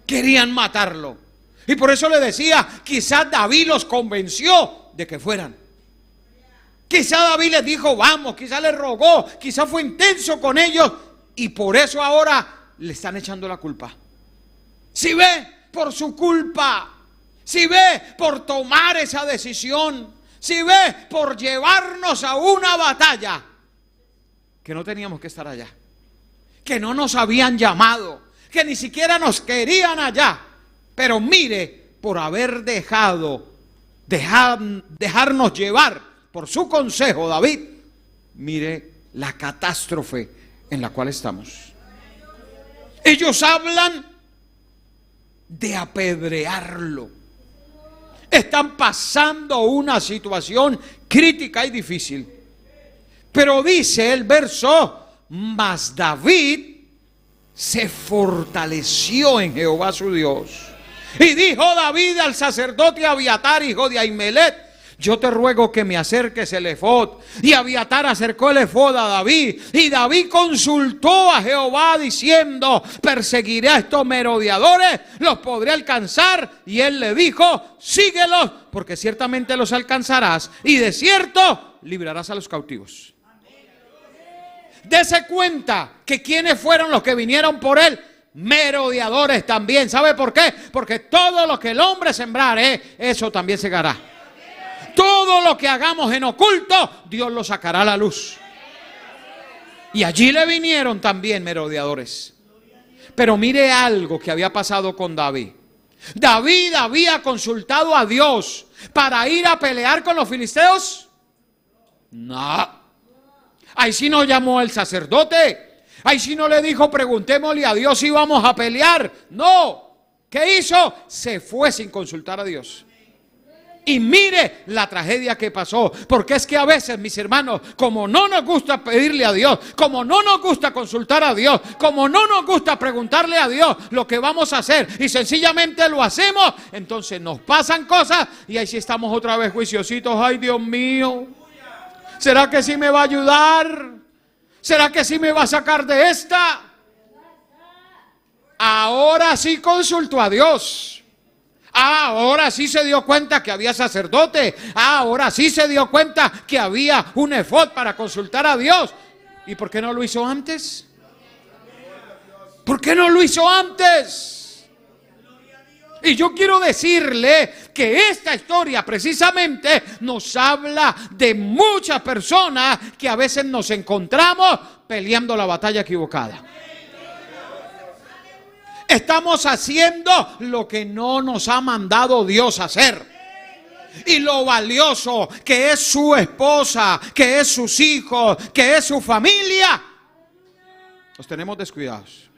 querían matarlo. Y por eso le decía, quizás David los convenció de que fueran. Quizás David les dijo, vamos, quizás les rogó, quizás fue intenso con ellos, y por eso ahora le están echando la culpa. Si ve, por su culpa. Si ve, por tomar esa decisión. Si ve, por llevarnos a una batalla que no teníamos que estar allá, que no nos habían llamado, que ni siquiera nos querían allá. Pero mire, por haber dejarnos llevar por su consejo, David, mire la catástrofe en la cual estamos. Ellos hablan de apedrearlo. Están pasando una situación crítica y difícil. Pero dice el verso, mas David se fortaleció en Jehová su Dios. Y dijo David al sacerdote Abiatar, hijo de Ahimelech, yo te ruego que me acerques el efod. Y Abiatar acercó el efod a David. Y David consultó a Jehová diciendo, perseguiré a estos merodeadores, los podré alcanzar. Y él le dijo, síguelos, porque ciertamente los alcanzarás, y de cierto librarás a los cautivos. Dese cuenta que quienes fueron los que vinieron por él, merodeadores también. ¿Sabe por qué? Porque todo lo que el hombre sembrare, eso también segará. Todo lo que hagamos en oculto, Dios lo sacará a la luz. Y allí le vinieron también merodeadores. Pero mire algo que había pasado con David. David había consultado a Dios para ir a pelear con los filisteos. No. Ahí sí no llamó el sacerdote. Ahí sí no le dijo, preguntémosle a Dios si vamos a pelear. No. ¿Qué hizo? Se fue sin consultar a Dios. Y mire la tragedia que pasó, porque es que a veces, mis hermanos, como no nos gusta pedirle a Dios, como no nos gusta consultar a Dios, como no nos gusta preguntarle a Dios lo que vamos a hacer y sencillamente lo hacemos, entonces nos pasan cosas y ahí sí estamos otra vez juiciositos. Ay, Dios mío, ¿será que sí me va a ayudar? ¿Será que sí me va a sacar de esta? Ahora sí consultó a Dios. Ahora sí se dio cuenta que había sacerdote. Ahora sí se dio cuenta que había un efod para consultar a Dios. ¿Y por qué no lo hizo antes? ¿Por qué no lo hizo antes? Y yo quiero decirle que esta historia precisamente nos habla de muchas personas que a veces nos encontramos peleando la batalla equivocada. Estamos haciendo lo que no nos ha mandado Dios hacer. Y lo valioso que es su esposa, que es sus hijos, que es su familia, los tenemos descuidados.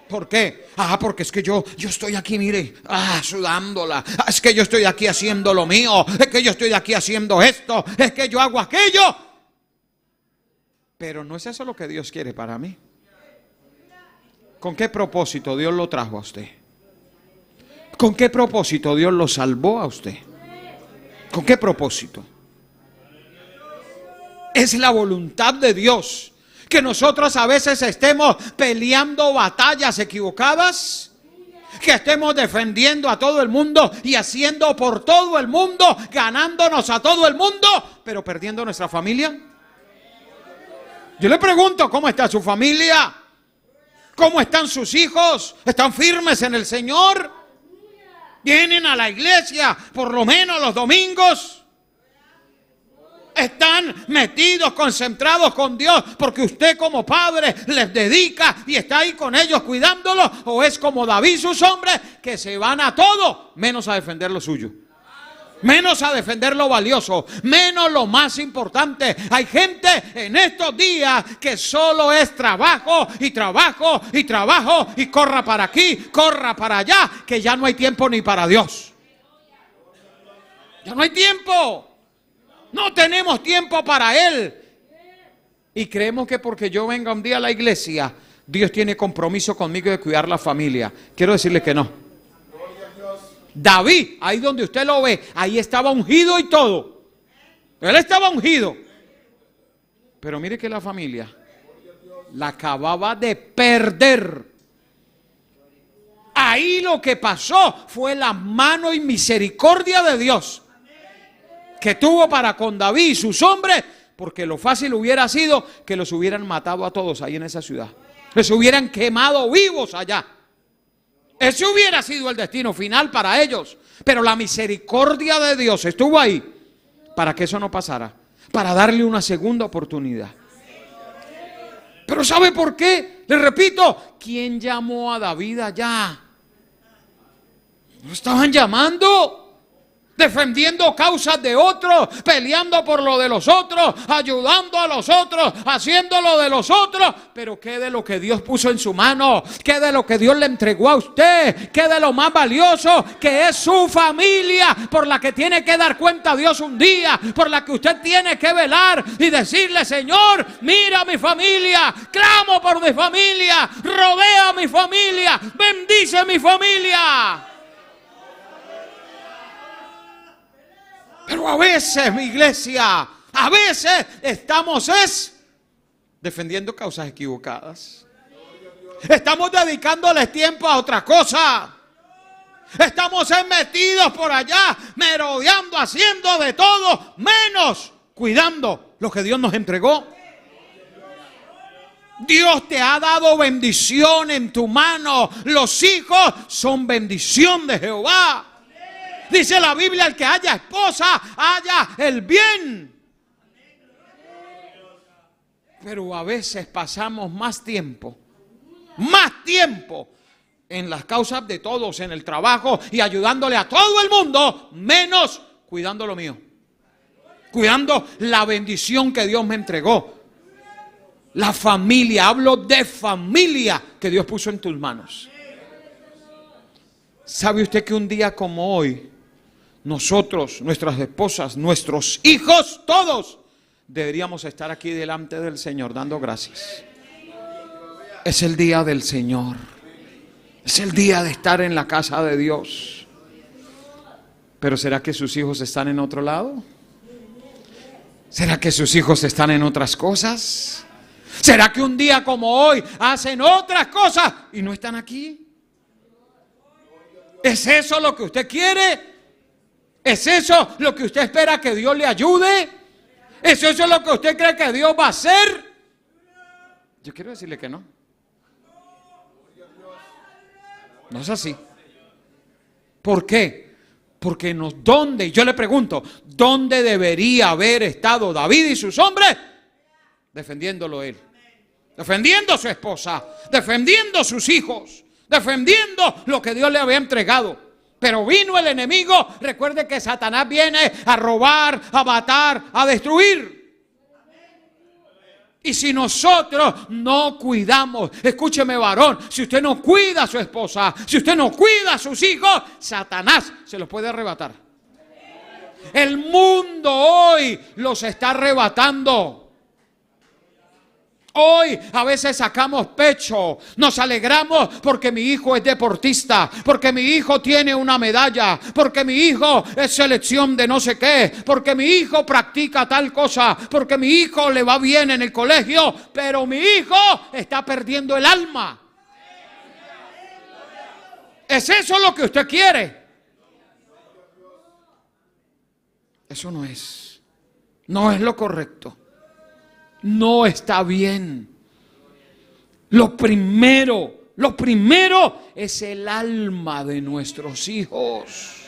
¿Por qué? Porque es que yo estoy aquí, mire, sudándola. Es que yo estoy aquí haciendo lo mío. Es que yo estoy aquí haciendo esto. Es que yo hago aquello. Pero no es eso lo que Dios quiere para mí. ¿Con qué propósito Dios lo trajo a usted? ¿Con qué propósito Dios lo salvó a usted? ¿Con qué propósito? Es la voluntad de Dios que nosotros a veces estemos peleando batallas equivocadas, que estemos defendiendo a todo el mundo y haciendo por todo el mundo, ganándonos a todo el mundo, pero perdiendo nuestra familia. Yo le pregunto, ¿cómo está su familia? ¿Cómo están sus hijos? ¿Están firmes en el Señor? ¿Vienen a la iglesia por lo menos los domingos? ¿Están metidos, concentrados con Dios porque usted como padre les dedica y está ahí con ellos cuidándolos? ¿O es como David y sus hombres que se van a todo menos a defender lo suyo? Menos a defender lo valioso, menos lo más importante. Hay gente en estos días que solo es trabajo y trabajo y trabajo y corra para aquí, corra para allá, que ya no hay tiempo ni para Dios. Ya no hay tiempo. No tenemos tiempo para Él. Y creemos que porque yo venga un día a la iglesia, Dios tiene compromiso conmigo de cuidar la familia. Quiero decirle que no. David, ahí donde usted lo ve, ahí estaba ungido y todo. Él estaba ungido. Pero mire que la familia la acababa de perder. Ahí lo que pasó fue la mano y misericordia de Dios que tuvo para con David y sus hombres, porque lo fácil hubiera sido que los hubieran matado a todos ahí en esa ciudad. Les hubieran quemado vivos allá. Ese hubiera sido el destino final para ellos. Pero la misericordia de Dios estuvo ahí para que eso no pasara. Para darle una segunda oportunidad. Pero ¿sabe por qué? Le repito, ¿quién llamó a David allá? ¿Lo estaban llamando? Defendiendo causas de otros, peleando por lo de los otros, ayudando a los otros, haciendo lo de los otros. Pero ¿qué de lo que Dios puso en su mano? ¿Qué de lo que Dios le entregó a usted? ¿Qué de lo más valioso que es su familia? Por la que tiene que dar cuenta a Dios un día, por la que usted tiene que velar y decirle: Señor, mira a mi familia, clamo por mi familia, rodea a mi familia, bendice a mi familia. Pero a veces, mi iglesia, a veces estamos defendiendo causas equivocadas. Estamos dedicándoles tiempo a otra cosa. Estamos metidos por allá, merodeando, haciendo de todo, menos cuidando lo que Dios nos entregó. Dios te ha dado bendición en tu mano. Los hijos son bendición de Jehová. Dice la Biblia: el que haya esposa, haya el bien. Pero a veces pasamos más tiempo en las causas de todos, en el trabajo y ayudándole a todo el mundo, menos cuidando lo mío. Cuidando la bendición que Dios me entregó. La familia, hablo de familia que Dios puso en tus manos. ¿Sabe usted que un día como hoy nosotros, nuestras esposas, nuestros hijos, todos deberíamos estar aquí delante del Señor dando gracias. Es el día del Señor. Es el día de estar en la casa de Dios. Pero ¿será que sus hijos están en otro lado? ¿Será que sus hijos están en otras cosas? ¿Será que un día como hoy hacen otras cosas y no están aquí? ¿Es eso lo que usted quiere? ¿Es eso lo que usted espera que Dios le ayude? ¿Es eso lo que usted cree que Dios va a hacer? Yo quiero decirle que no. No es así. ¿Por qué? Porque ¿dónde? Yo le pregunto, ¿dónde debería haber estado David y sus hombres? Defendiéndolo él. Defendiendo a su esposa. Defendiendo a sus hijos. Defendiendo lo que Dios le había entregado. Pero vino el enemigo. Recuerde que Satanás viene a robar, a matar, a destruir. Y si nosotros no cuidamos, escúcheme varón, si usted no cuida a su esposa, si usted no cuida a sus hijos, Satanás se los puede arrebatar. El mundo hoy los está arrebatando. Hoy a veces sacamos pecho, nos alegramos porque mi hijo es deportista, porque mi hijo tiene una medalla, porque mi hijo es selección de no sé qué, porque mi hijo practica tal cosa, porque mi hijo le va bien en el colegio, pero mi hijo está perdiendo el alma. ¿Es eso lo que usted quiere? Eso no es lo correcto. No está bien. Lo primero es el alma de nuestros hijos.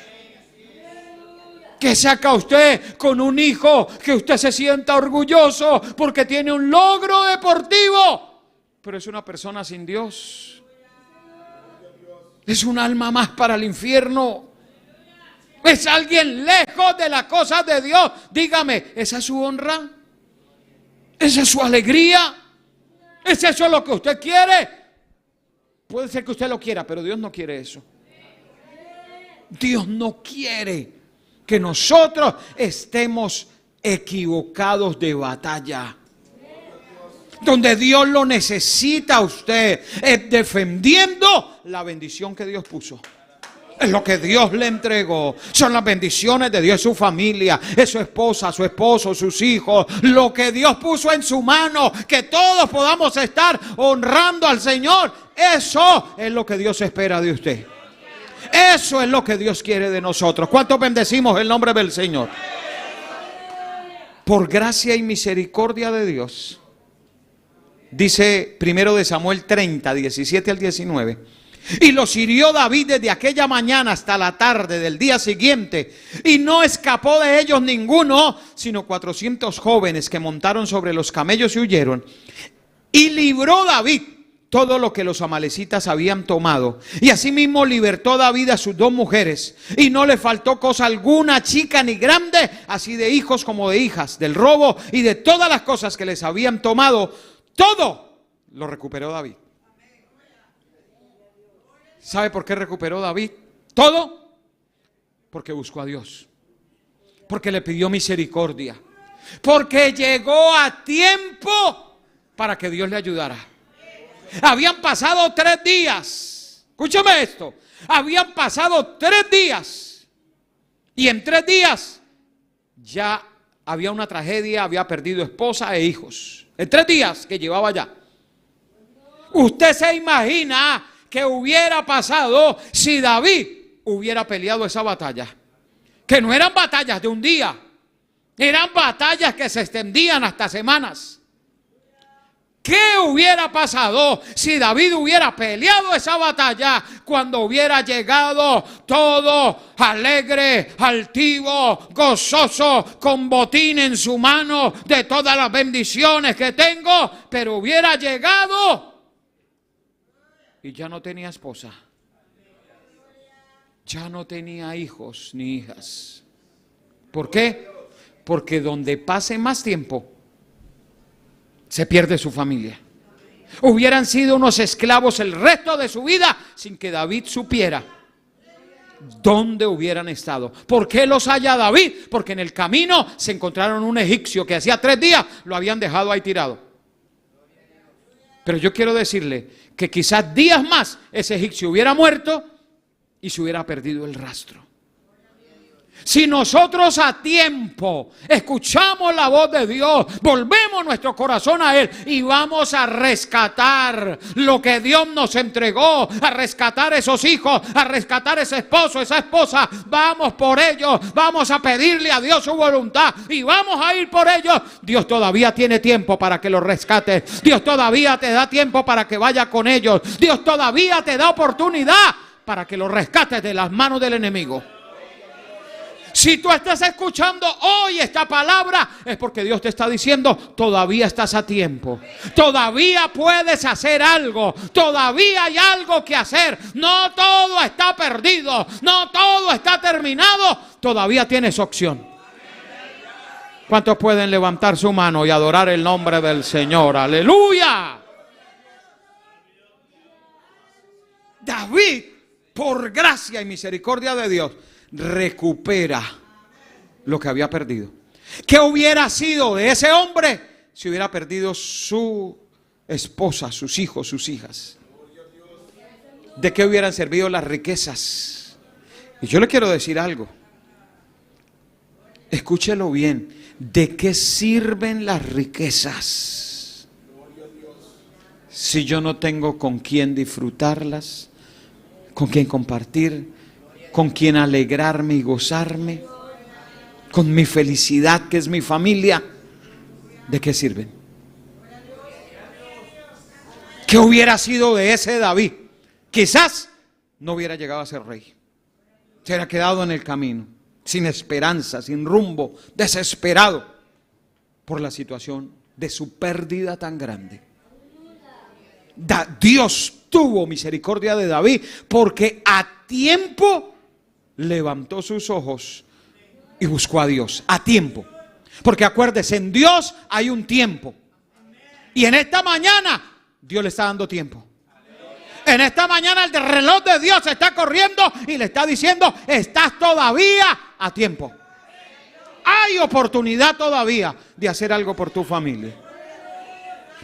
¿Qué saca usted con un hijo que usted se sienta orgulloso porque tiene un logro deportivo, pero es una persona sin Dios? Es un alma más para el infierno. Es alguien lejos de las cosas de Dios. Dígame, ¿esa es su honra? ¿Esa es su alegría? ¿Es eso lo que usted quiere? Puede ser que usted lo quiera, pero Dios no quiere eso. Dios no quiere que nosotros estemos equivocados de batalla. Donde Dios lo necesita a usted es defendiendo la bendición que Dios puso. Es lo que Dios le entregó. Son las bendiciones de Dios, su familia, es su esposa, su esposo, sus hijos. Lo que Dios puso en su mano, que todos podamos estar honrando al Señor. Eso es lo que Dios espera de usted. Eso es lo que Dios quiere de nosotros. ¿Cuántos bendecimos el nombre del Señor? Por gracia y misericordia de Dios. Dice 1 Samuel 30, 17 al 19. Y los hirió David desde aquella mañana hasta la tarde del día siguiente, y no escapó de ellos ninguno, sino 400 jóvenes que montaron sobre los camellos y huyeron. Y libró David todo lo que los amalecitas habían tomado, y asimismo libertó David a sus 2 mujeres, y no le faltó cosa alguna, chica ni grande, así de hijos como de hijas, del robo y de todas las cosas que les habían tomado. Todo lo recuperó David. ¿Sabe por qué recuperó David todo? Porque buscó a Dios. Porque le pidió misericordia. Porque llegó a tiempo para que Dios le ayudara. Habían pasado 3 días. Escúchame esto. Habían pasado 3 días. Y en 3 días ya había una tragedia. Había perdido esposa e hijos. En 3 días que llevaba ya. Usted se imagina que hubiera pasado si David hubiera peleado esa batalla. Que no eran batallas de un día, eran batallas que se extendían hasta semanas. ¿Qué hubiera pasado si David hubiera peleado esa batalla cuando hubiera llegado todo alegre, altivo, gozoso, con botín en su mano de todas las bendiciones que tengo, pero hubiera llegado y ya no tenía esposa, ya no tenía hijos ni hijas? ¿Por qué? Porque donde pase más tiempo, se pierde su familia. Hubieran sido unos esclavos el resto de su vida sin que David supiera ¿dónde hubieran estado? ¿Por qué los halla David? Porque en el camino se encontraron un egipcio que hacía 3 días lo habían dejado ahí tirado. Pero yo quiero decirle que quizás días más ese egipcio hubiera muerto y se hubiera perdido el rastro. Si nosotros a tiempo escuchamos la voz de Dios, volvemos nuestro corazón a Él y vamos a rescatar lo que Dios nos entregó, a rescatar esos hijos, a rescatar ese esposo, esa esposa, vamos por ellos, vamos a pedirle a Dios su voluntad y vamos a ir por ellos. Dios todavía tiene tiempo para que los rescates. Dios todavía te da tiempo para que vaya con ellos. Dios todavía te da oportunidad para que los rescates de las manos del enemigo. Si tú estás escuchando hoy esta palabra, es porque Dios te está diciendo, todavía estás a tiempo. Todavía puedes hacer algo. Todavía hay algo que hacer. No todo está perdido. No todo está terminado. Todavía tienes opción. ¿Cuántos pueden levantar su mano y adorar el nombre del Señor? ¡Aleluya! David, por gracia y misericordia de Dios, recupera lo que había perdido. ¿Qué hubiera sido de ese hombre si hubiera perdido su esposa, sus hijos, sus hijas? ¿De qué hubieran servido las riquezas? Y yo le quiero decir algo. Escúchelo bien. ¿De qué sirven las riquezas si yo no tengo con quién disfrutarlas, con quién compartir, con quien alegrarme y gozarme, con mi felicidad que es mi familia? ¿De qué sirven? ¿Qué hubiera sido de ese David? Quizás no hubiera llegado a ser rey. Se hubiera quedado en el camino, sin esperanza, sin rumbo, desesperado por la situación de su pérdida tan grande. Dios tuvo misericordia de David porque a tiempo levantó sus ojos y buscó a Dios. A tiempo. Porque acuérdese, en Dios hay un tiempo. Y en esta mañana Dios le está dando tiempo. En esta mañana el reloj de Dios está corriendo y le está diciendo, estás todavía a tiempo. Hay oportunidad todavía de hacer algo por tu familia.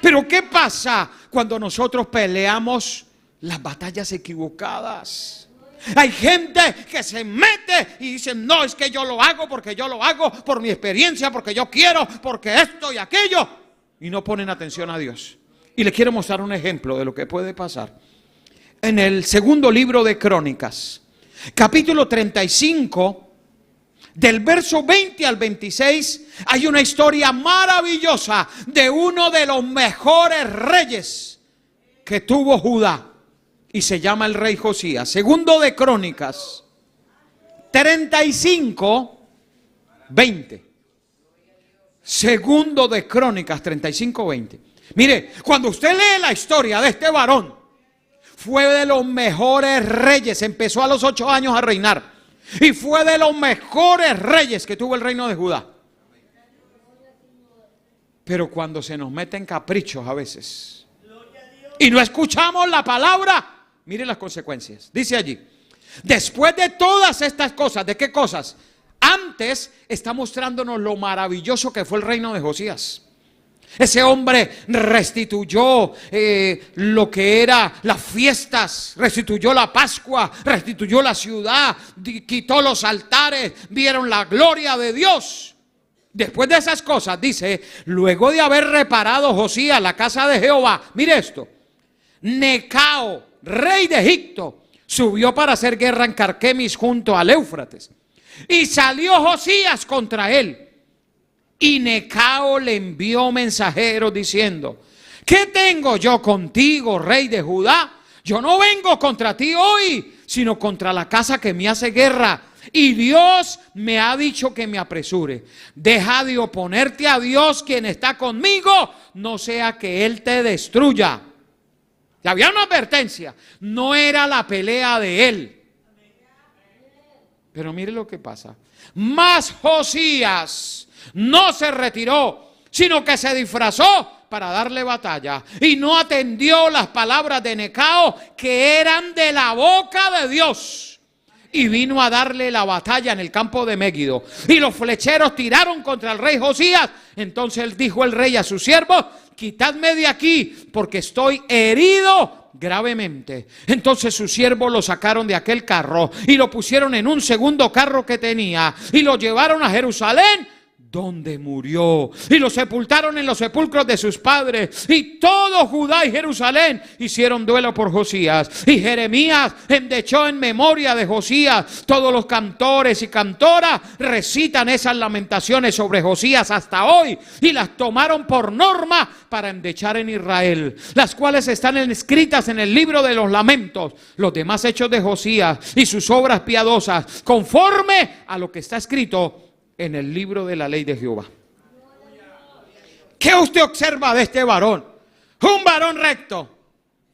Pero ¿qué pasa cuando nosotros peleamos las batallas equivocadas? Hay gente que se mete y dice, no, es que yo lo hago porque yo lo hago por mi experiencia, porque yo quiero, porque esto y aquello. Y no ponen atención a Dios. Y le quiero mostrar un ejemplo de lo que puede pasar. En el segundo libro de Crónicas, capítulo 35, del verso 20 al 26, hay una historia maravillosa de uno de los mejores reyes que tuvo Judá. Y se llama el rey Josías. Segundo de Crónicas 35, 20. Segundo de Crónicas 35, 20. Mire, cuando usted lee la historia de este varón, fue de los mejores reyes. Empezó a los 8 años a reinar. Y fue de los mejores reyes que tuvo el reino de Judá. Pero cuando se nos meten caprichos a veces y no escuchamos la palabra, mire las consecuencias. Dice allí, después de todas estas cosas, ¿de qué cosas? Antes está mostrándonos lo maravilloso que fue el reino de Josías. Ese hombre restituyó lo que era las fiestas, restituyó la Pascua, restituyó la ciudad, quitó los altares, vieron la gloria de Dios. Después de esas cosas, dice, luego de haber reparado Josías la casa de Jehová, mire esto, Necao, rey de Egipto, subió para hacer guerra en Carquemis junto al Éufrates. Y salió Josías contra él. Y Necao le envió mensajeros diciendo, ¿qué tengo yo contigo, rey de Judá? Yo no vengo contra ti hoy, sino contra la casa que me hace guerra. Y Dios me ha dicho que me apresure. Deja de oponerte a Dios, quien está conmigo, no sea que Él te destruya. Y había una advertencia, no era la pelea de él. Pero mire lo que pasa. Mas Josías no se retiró, sino que se disfrazó para darle batalla. Y no atendió las palabras de Necao, que eran de la boca de Dios. y vino a darle la batalla en el campo de Megiddo. Y los flecheros tiraron contra el rey Josías. Entonces dijo el rey a sus siervos: quitadme de aquí, porque estoy herido gravemente. Entonces sus siervos lo sacaron de aquel carro y lo pusieron en un segundo carro que tenía y lo llevaron a Jerusalén, donde murió, y lo sepultaron en los sepulcros de sus padres. Y todo Judá y Jerusalén hicieron duelo por Josías. Y Jeremías endechó en memoria de Josías. Todos los cantores y cantoras recitan esas lamentaciones sobre Josías hasta hoy, y las tomaron por norma para endechar en Israel, las cuales están escritas en el libro de los lamentos, los demás hechos de Josías y sus obras piadosas, conforme a lo que está escrito en el libro de la ley de Jehová. ¿Qué usted observa de este varón? Un varón recto,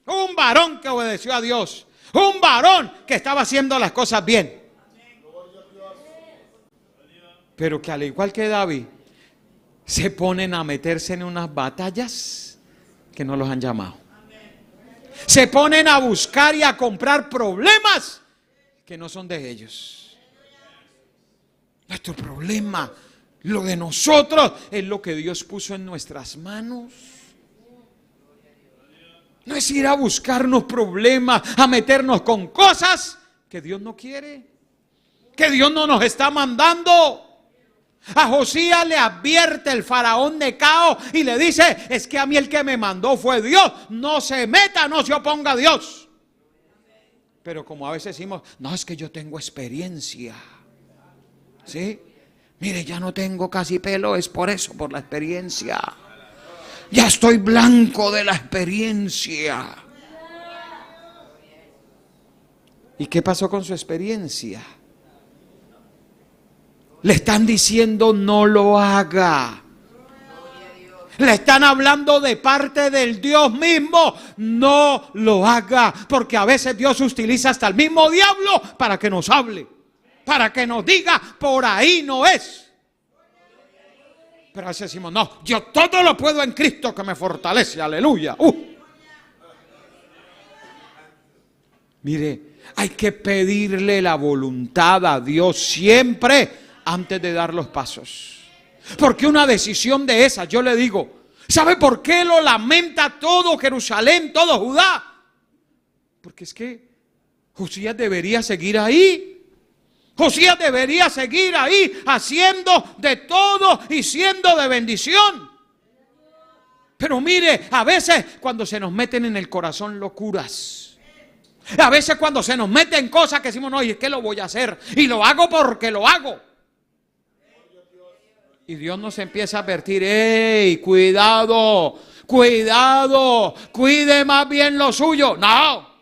un varón que obedeció a Dios, un varón que estaba haciendo las cosas bien, pero que al igual que David se ponen a meterse en unas batallas que no los han llamado. Se ponen a buscar y a comprar problemas que no son de ellos. Nuestro problema, lo de nosotros, es lo que Dios puso en nuestras manos. No es ir a buscarnos problemas, a meternos con cosas que Dios no quiere, que Dios no nos está mandando. A Josías le advierte el faraón Necao y le dice: es que a mí el que me mandó fue Dios, no se meta, no se oponga a Dios. Pero como a veces decimos: no, es que yo tengo experiencia. ¿Sí? Mire, ya no tengo casi pelo, es por eso, por la experiencia. Ya estoy blanco de la experiencia. ¿Y qué pasó con su experiencia? Le están diciendo: no lo haga. Le están hablando de parte del Dios mismo: no lo haga. Porque a veces Dios utiliza hasta el mismo diablo para que nos hable, para que nos diga: por ahí no es. Pero a veces decimos: no, yo todo lo puedo en Cristo que me fortalece, aleluya. Mire, hay que pedirle la voluntad a Dios siempre antes de dar los pasos. Porque una decisión de esa, yo le digo, ¿sabe por qué lo lamenta todo Jerusalén, todo Judá? Porque es que Josías debería seguir ahí. Josías debería seguir ahí haciendo de todo y siendo de bendición. Pero mire, a veces cuando se nos meten en el corazón locuras, a veces cuando se nos meten cosas que decimos: no, y es que lo voy a hacer y lo hago porque lo hago. Y Dios nos empieza a advertir: ¡ey, cuidado, cuidado, cuide más bien lo suyo! No,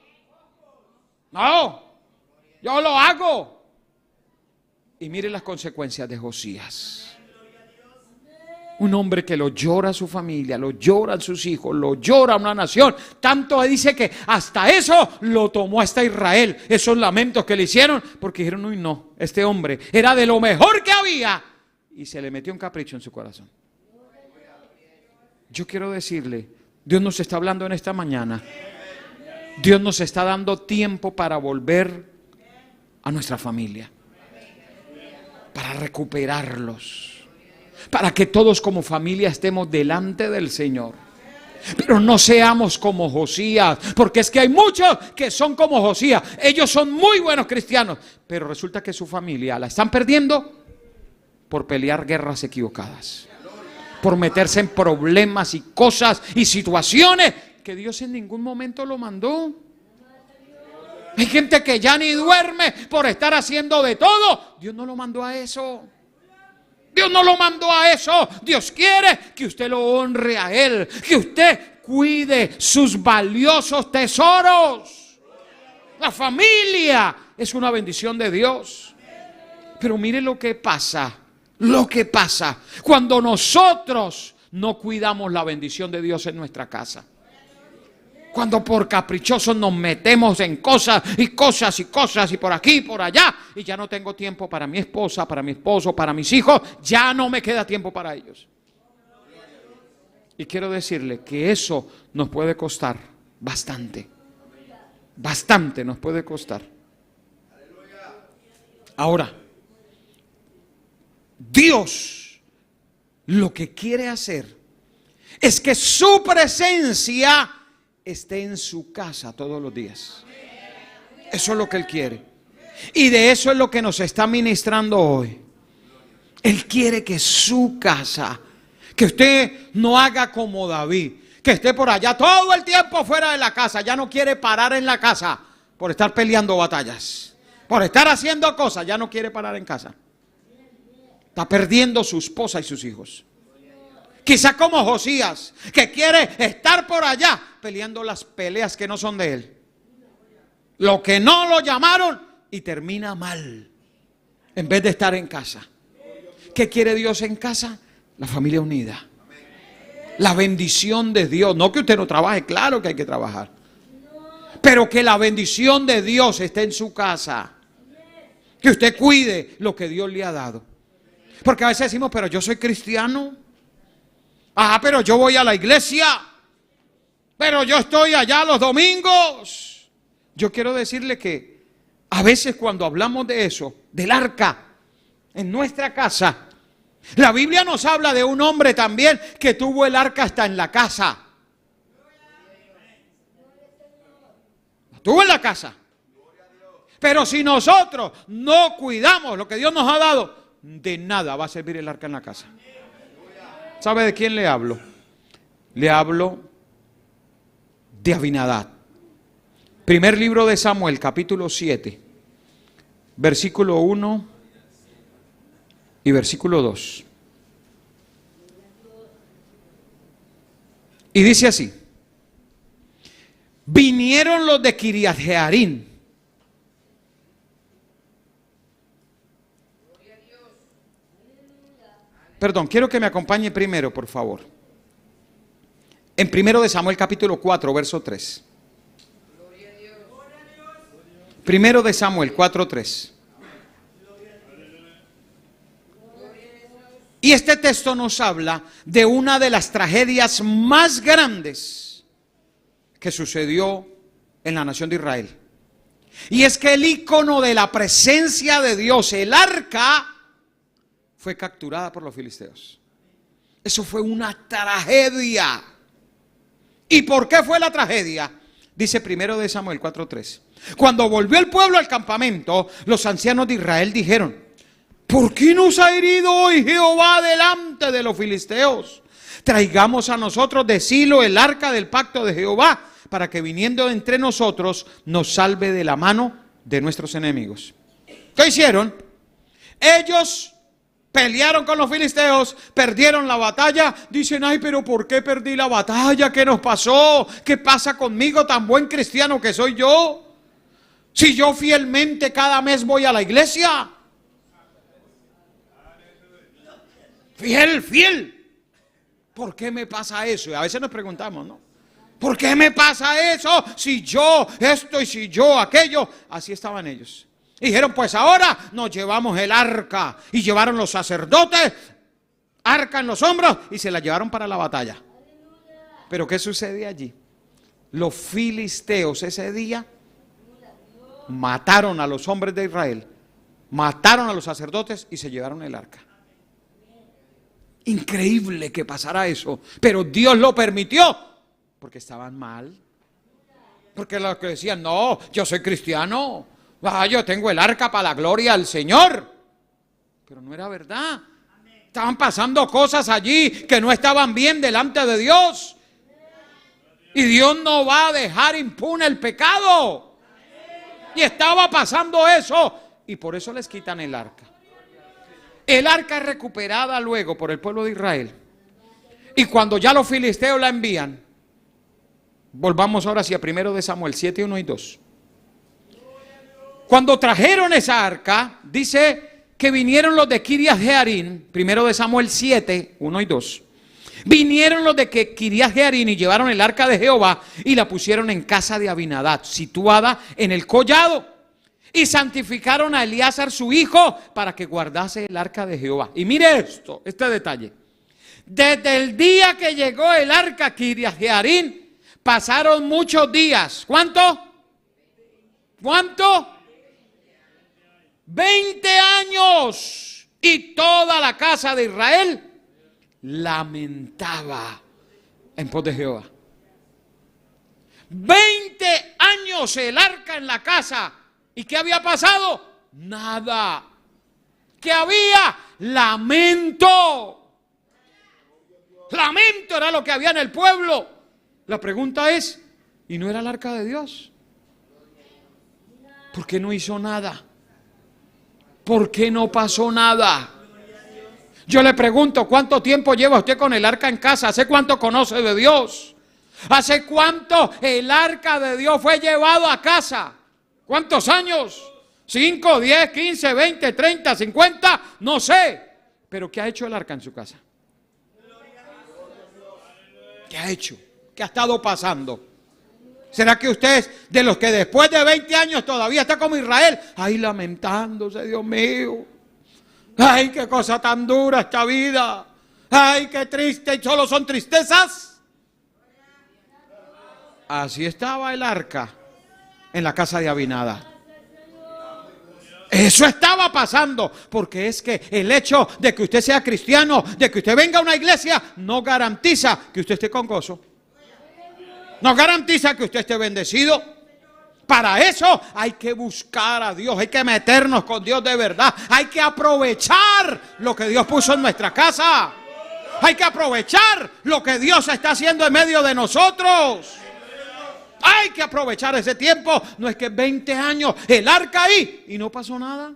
yo lo hago. Y mire las consecuencias de Josías. Un hombre que lo llora a su familia, lo lloran sus hijos, lo llora a una nación. Tanto dice que hasta eso lo tomó hasta Israel. Esos lamentos que le hicieron, porque dijeron: uy, no, este hombre era de lo mejor que había. Y se le metió un capricho en su corazón. Yo quiero decirle, Dios nos está hablando en esta mañana. Dios nos está dando tiempo para volver a nuestra familia, para recuperarlos, para que todos como familia estemos delante del Señor. Pero no seamos como Josías, porque es que hay muchos que son como Josías. Ellos son muy buenos cristianos, pero resulta que su familia la están perdiendo por pelear guerras equivocadas, por meterse en problemas y cosas y situaciones que Dios en ningún momento lo mandó. Hay gente que ya ni duerme por estar haciendo de todo. Dios no lo mandó a eso. Dios no lo mandó a eso. Dios quiere que usted lo honre a Él, que usted cuide sus valiosos tesoros. La familia es una bendición de Dios. Pero mire lo que pasa cuando nosotros no cuidamos la bendición de Dios en nuestra casa. Cuando por caprichosos nos metemos en cosas y cosas y cosas y por aquí y por allá, y ya no tengo tiempo para mi esposa, para mi esposo, para mis hijos, ya no me queda tiempo para ellos. Y quiero decirle que eso nos puede costar bastante. Bastante nos puede costar. Ahora, Dios lo que quiere hacer es que su presencia esté en su casa todos los días. Eso es lo que Él quiere. Y de eso es lo que nos está ministrando hoy. Él quiere que su casa, que usted no haga como David, que esté por allá todo el tiempo fuera de la casa, ya no quiere parar en la casa por estar peleando batallas, por estar haciendo cosas, ya no quiere parar en casa. Está perdiendo su esposa y sus hijos. Quizá como Josías, que quiere estar por allá peleando las peleas que no son de él. Lo que no lo llamaron y termina mal, en vez de estar en casa. ¿Qué quiere Dios en casa? La familia unida. La bendición de Dios. No que usted no trabaje, claro que hay que trabajar. Pero que la bendición de Dios esté en su casa. Que usted cuide lo que Dios le ha dado. Porque a veces decimos, pero yo soy cristiano. Pero yo voy a la iglesia. Pero yo estoy allá los domingos. Yo quiero decirle que a veces cuando hablamos de eso, del arca, en nuestra casa, la Biblia nos habla de un hombre también que tuvo el arca hasta en la casa. La tuvo en la casa. Pero si nosotros no cuidamos lo que Dios nos ha dado, de nada va a servir el arca en la casa. ¿Sabe de quién le hablo? Le hablo de Abinadab. Primer libro de Samuel, capítulo 7, versículo 1 y versículo 2. Y dice así: vinieron los de Kiriat Jearim. Perdón, quiero que me acompañe primero, por favor. En primero de Samuel, capítulo 4, verso 3. Primero de Samuel 4:3. Y este texto nos habla de una de las tragedias más grandes que sucedió en la nación de Israel. Y es que el ícono de la presencia de Dios, el arca, fue capturada por los filisteos. Eso fue una tragedia. ¿Y por qué fue la tragedia? Dice primero de Samuel 4:3. Cuando volvió el pueblo al campamento, los ancianos de Israel dijeron: ¿por qué nos ha herido hoy Jehová delante de los filisteos? Traigamos a nosotros de Silo el arca del pacto de Jehová, para que viniendo entre nosotros nos salve de la mano de nuestros enemigos. ¿Qué hicieron? Ellos pelearon con los filisteos, perdieron la batalla. Dicen: ay, pero ¿por qué perdí la batalla? ¿Qué nos pasó? ¿Qué pasa conmigo, tan buen cristiano que soy yo? Si yo fielmente cada mes voy a la iglesia. Fiel. ¿Por qué me pasa eso? Y a veces nos preguntamos, ¿no? ¿Por qué me pasa eso? Si yo esto y si yo aquello. Así estaban ellos. Y dijeron: pues ahora nos llevamos el arca. Y llevaron los sacerdotes arca en los hombros y se la llevaron para la batalla. Pero ¿qué sucede allí? Los filisteos ese día mataron a los hombres de Israel, mataron a los sacerdotes y se llevaron el arca. Increíble que pasara eso, pero Dios lo permitió porque estaban mal. Porque los que decían: no, yo soy cristiano, yo tengo el arca para la gloria al Señor. Pero no era verdad. Estaban pasando cosas allí que no estaban bien delante de Dios. Y Dios no va a dejar impune el pecado. Y estaba pasando eso, y por eso les quitan el arca. El arca es recuperada luego por el pueblo de Israel. Y cuando ya los filisteos la envían, volvamos ahora hacia primero de Samuel 7, 1 y 2. Cuando trajeron esa arca, dice que vinieron los de Kiriat Jearim, primero de Samuel 7, 1 y 2. Vinieron los de Kiriat Jearim y llevaron el arca de Jehová y la pusieron en casa de Abinadab, situada en el collado. Y santificaron a Eleazar su hijo para que guardase el arca de Jehová. Y mire esto, este detalle. Desde el día que llegó el arca a Kiriat Jearim, pasaron muchos días. ¿Cuánto? 20 años y toda la casa de Israel lamentaba en pos de Jehová. 20 años el arca en la casa. ¿Y qué había pasado? Nada. ¿Qué había? Lamento. Lamento era lo que había en el pueblo. La pregunta es, ¿y no era el arca de Dios? ¿Por qué no hizo nada? ¿Por qué no pasó nada? Yo le pregunto, ¿cuánto tiempo lleva usted con el arca en casa? ¿Hace cuánto conoce de Dios? ¿Hace cuánto el arca de Dios fue llevado a casa? ¿Cuántos años? 5, 10, 15, 20, 30, 50, no sé. Pero ¿qué ha hecho el arca en su casa? ¿Qué ha hecho? ¿Qué ha estado pasando? ¿Será que usted es de los que después de 20 años todavía está como Israel? Ay, lamentándose, Dios mío. Ay, qué cosa tan dura esta vida. Ay, qué triste, y solo son tristezas. Así estaba el arca en la casa de Abinadab. Eso estaba pasando, porque es que el hecho de que usted sea cristiano, de que usted venga a una iglesia, no garantiza que usted esté con gozo. No garantiza que usted esté bendecido. Para eso hay que buscar a Dios, hay que meternos con Dios de verdad. Hay que aprovechar lo que Dios puso en nuestra casa. Hay que aprovechar lo que Dios está haciendo en medio de nosotros. Hay que aprovechar ese tiempo. No es que 20 años el arca ahí y no pasó nada.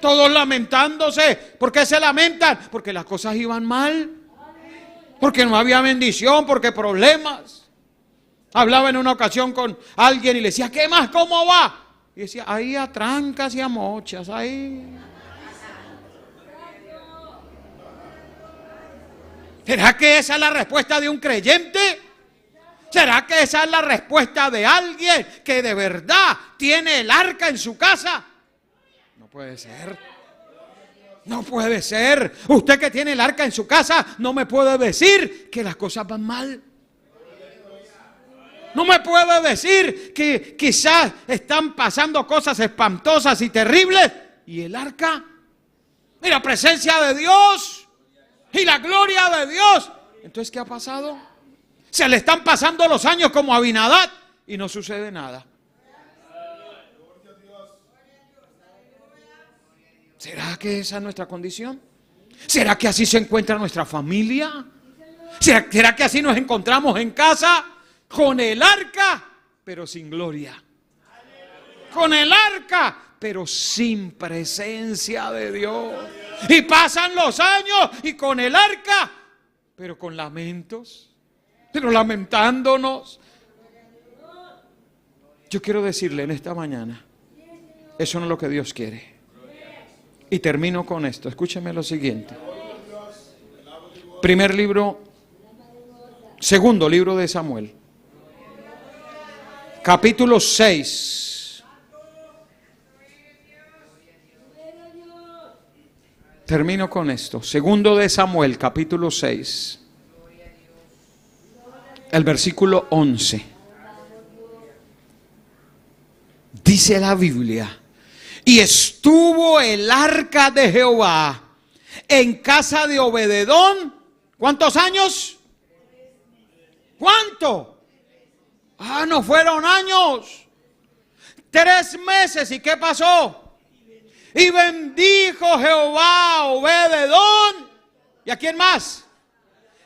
Todos lamentándose. ¿Por qué se lamentan? Porque las cosas iban mal. Porque no había bendición, porque problemas. Hablaba en una ocasión con alguien y le decía, ¿qué más? ¿Cómo va? Y decía, ahí a trancas y a mochas, ahí. ¿Será que esa es la respuesta de un creyente? ¿Será que esa es la respuesta de alguien que de verdad tiene el arca en su casa? No puede ser. No puede ser. Usted que tiene el arca en su casa no me puede decir que las cosas van mal. No me puede decir que quizás están pasando cosas espantosas y terribles. ¿Y el arca? Y la presencia de Dios. Y la gloria de Dios. Entonces, ¿qué ha pasado? Se le están pasando los años como a Abinadab y no sucede nada. ¿Será que esa es nuestra condición? ¿Será que así se encuentra nuestra familia? ¿Será que así nos encontramos en casa? Con el arca, pero sin gloria. Con el arca, pero sin presencia de Dios. Y pasan los años y con el arca, pero con lamentos. Pero lamentándonos. Yo quiero decirle en esta mañana, eso no es lo que Dios quiere. Y termino con esto. Escúcheme lo siguiente. Segundo libro de Samuel. Capítulo 6. Termino con esto. Segundo de Samuel, capítulo 6. El versículo 11. Dice la Biblia: y estuvo el arca de Jehová en casa de Obededón. ¿Cuántos años? ¿Cuánto? No fueron años. 3 meses. ¿Y qué pasó? Y bendijo Jehová a Obededón. ¿Y a quién más?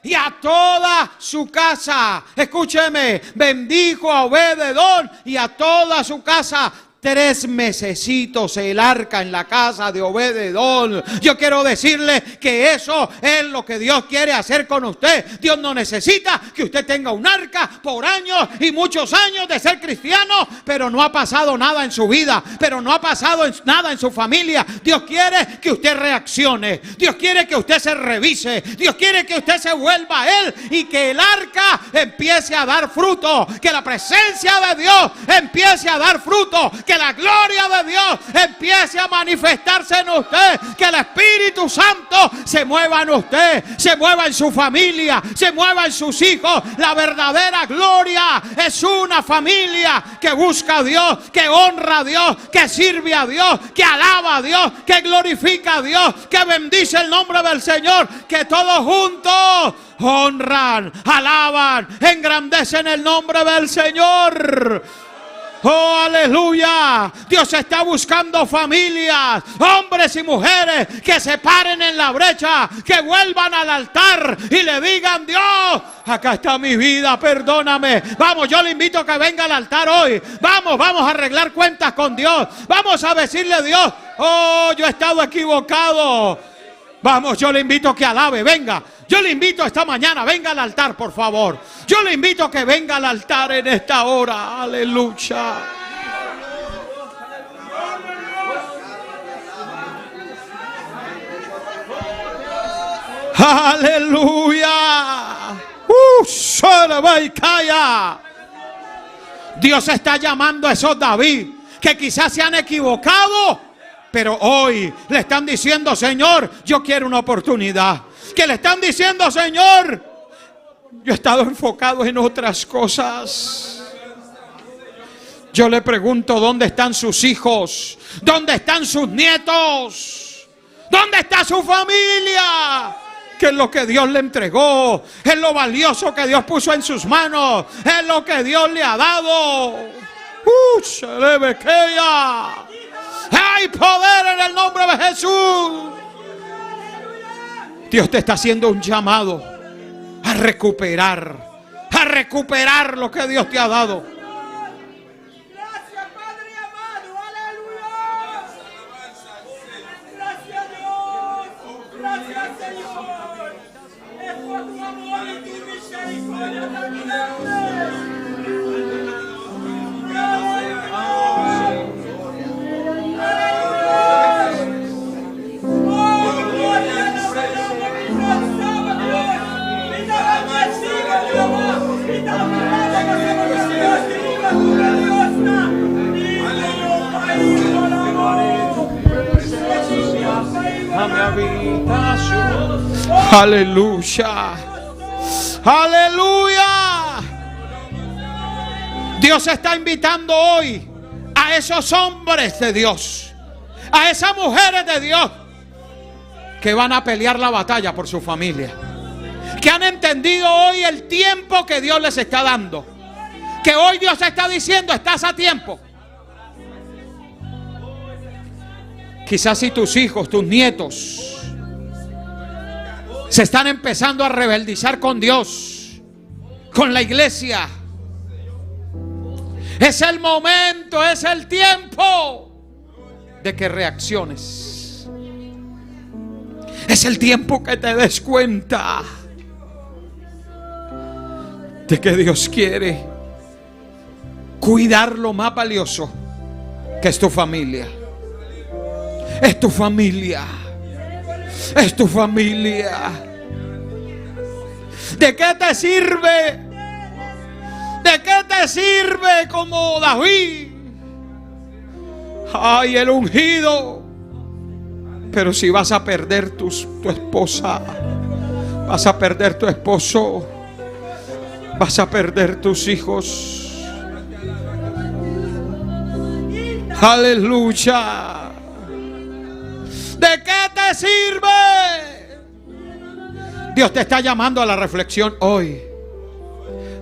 Y a toda su casa. Escúcheme. Bendijo a Obededón y a toda su casa. 3 mesecitos el arca en la casa de Obededón. Yo quiero decirle que eso es lo que Dios quiere hacer con usted. Dios no necesita que usted tenga un arca por años y muchos años de ser cristiano, pero no ha pasado nada en su vida, pero no ha pasado nada en su familia. Dios quiere que usted reaccione. Dios quiere que usted se revise. Dios quiere que usted se vuelva a Él y que el arca empiece a dar fruto. Que la presencia de Dios empiece a dar fruto. Que la gloria de Dios empiece a manifestarse en usted. Que el Espíritu Santo se mueva en usted, se mueva en su familia, se mueva en sus hijos. La verdadera gloria es una familia que busca a Dios, que honra a Dios, que sirve a Dios, que alaba a Dios, que glorifica a Dios, que bendice el nombre del Señor, que todos juntos honran, alaban, engrandecen el nombre del Señor. Oh, aleluya. Dios está buscando familias, hombres y mujeres que se paren en la brecha, que vuelvan al altar y le digan: Dios, acá está mi vida, perdóname. Vamos, yo le invito a que venga al altar hoy. Vamos a arreglar cuentas con Dios. Vamos a decirle a Dios: oh, yo he estado equivocado. Vamos, yo le invito a que alabe, venga. Yo le invito esta mañana, venga al altar, por favor. Yo le invito a que venga al altar en esta hora. Aleluya. Aleluya. Dios está llamando a esos David que quizás se han equivocado, pero hoy le están diciendo: Señor, yo quiero una oportunidad. Que le están diciendo: Señor, yo he estado enfocado en otras cosas. Yo le pregunto: ¿dónde están sus hijos? ¿Dónde están sus nietos? ¿Dónde está su familia? Que es lo que Dios le entregó, es lo valioso que Dios puso en sus manos, es lo que Dios le ha dado. Hay poder en el nombre de Jesús. Dios te está haciendo un llamado a recuperar lo que Dios te ha dado. Gracias, Padre amado, aleluya. Gracias, Dios. Gracias, Señor. Es por tu amor y tu misericordia tan grande. Aleluya. Aleluya. Dios está invitando hoy a esos hombres de Dios, a esas mujeres de Dios que van a pelear la batalla por su familia, que han entendido hoy el tiempo que Dios les está dando, que hoy Dios está diciendo: estás a tiempo. Quizás si tus hijos, tus nietos se están empezando a rebeldizar con Dios, con la iglesia, es el momento, es el tiempo de que reacciones. Es el tiempo que te des cuenta de que Dios quiere cuidar lo más valioso, que es tu familia. Es tu familia. Es tu familia. ¿De qué te sirve? ¿De qué te sirve como David? Ay, el ungido. Pero si vas a perder tu esposa, vas a perder tu esposo, vas a perder tus hijos. Aleluya. ¿De qué te sirve? Dios te está llamando a la reflexión hoy.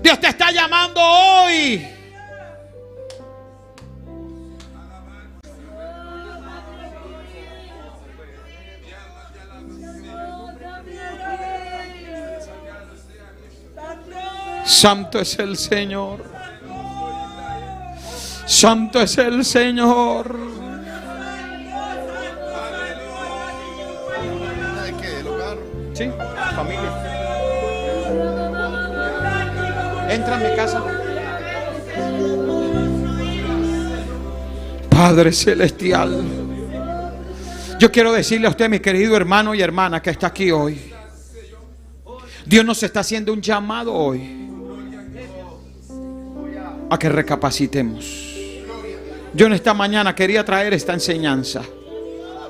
Dios te está llamando hoy. Santo es el Señor. Santo es el Señor. Sí, familia. Entra en mi casa. Padre celestial, yo quiero decirle a usted, mi querido hermano y hermana que está aquí hoy, Dios nos está haciendo un llamado hoy a que recapacitemos. Yo en esta mañana quería traer esta enseñanza.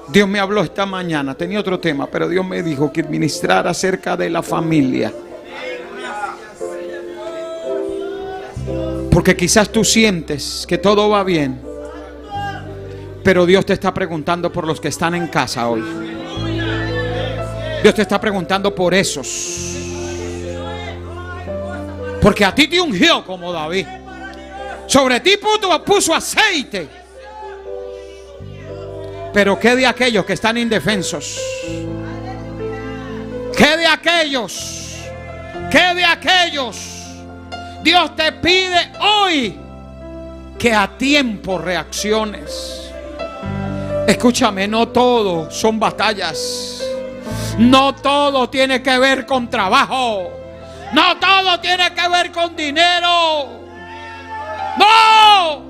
Dios me habló esta mañana, tenía otro tema, pero Dios me dijo que ministrar acerca de la familia. Porque quizás tú sientes que todo va bien, pero Dios te está preguntando por los que están en casa hoy. Dios te está preguntando por esos. Porque a ti te ungió como David. Sobre ti puso aceite. Pero ¿qué de aquellos que están indefensos? ¿Qué de aquellos? ¿Qué de aquellos? Dios te pide hoy que a tiempo reacciones. Escúchame, no todo son batallas. No todo tiene que ver con trabajo. No todo tiene que ver con dinero. No.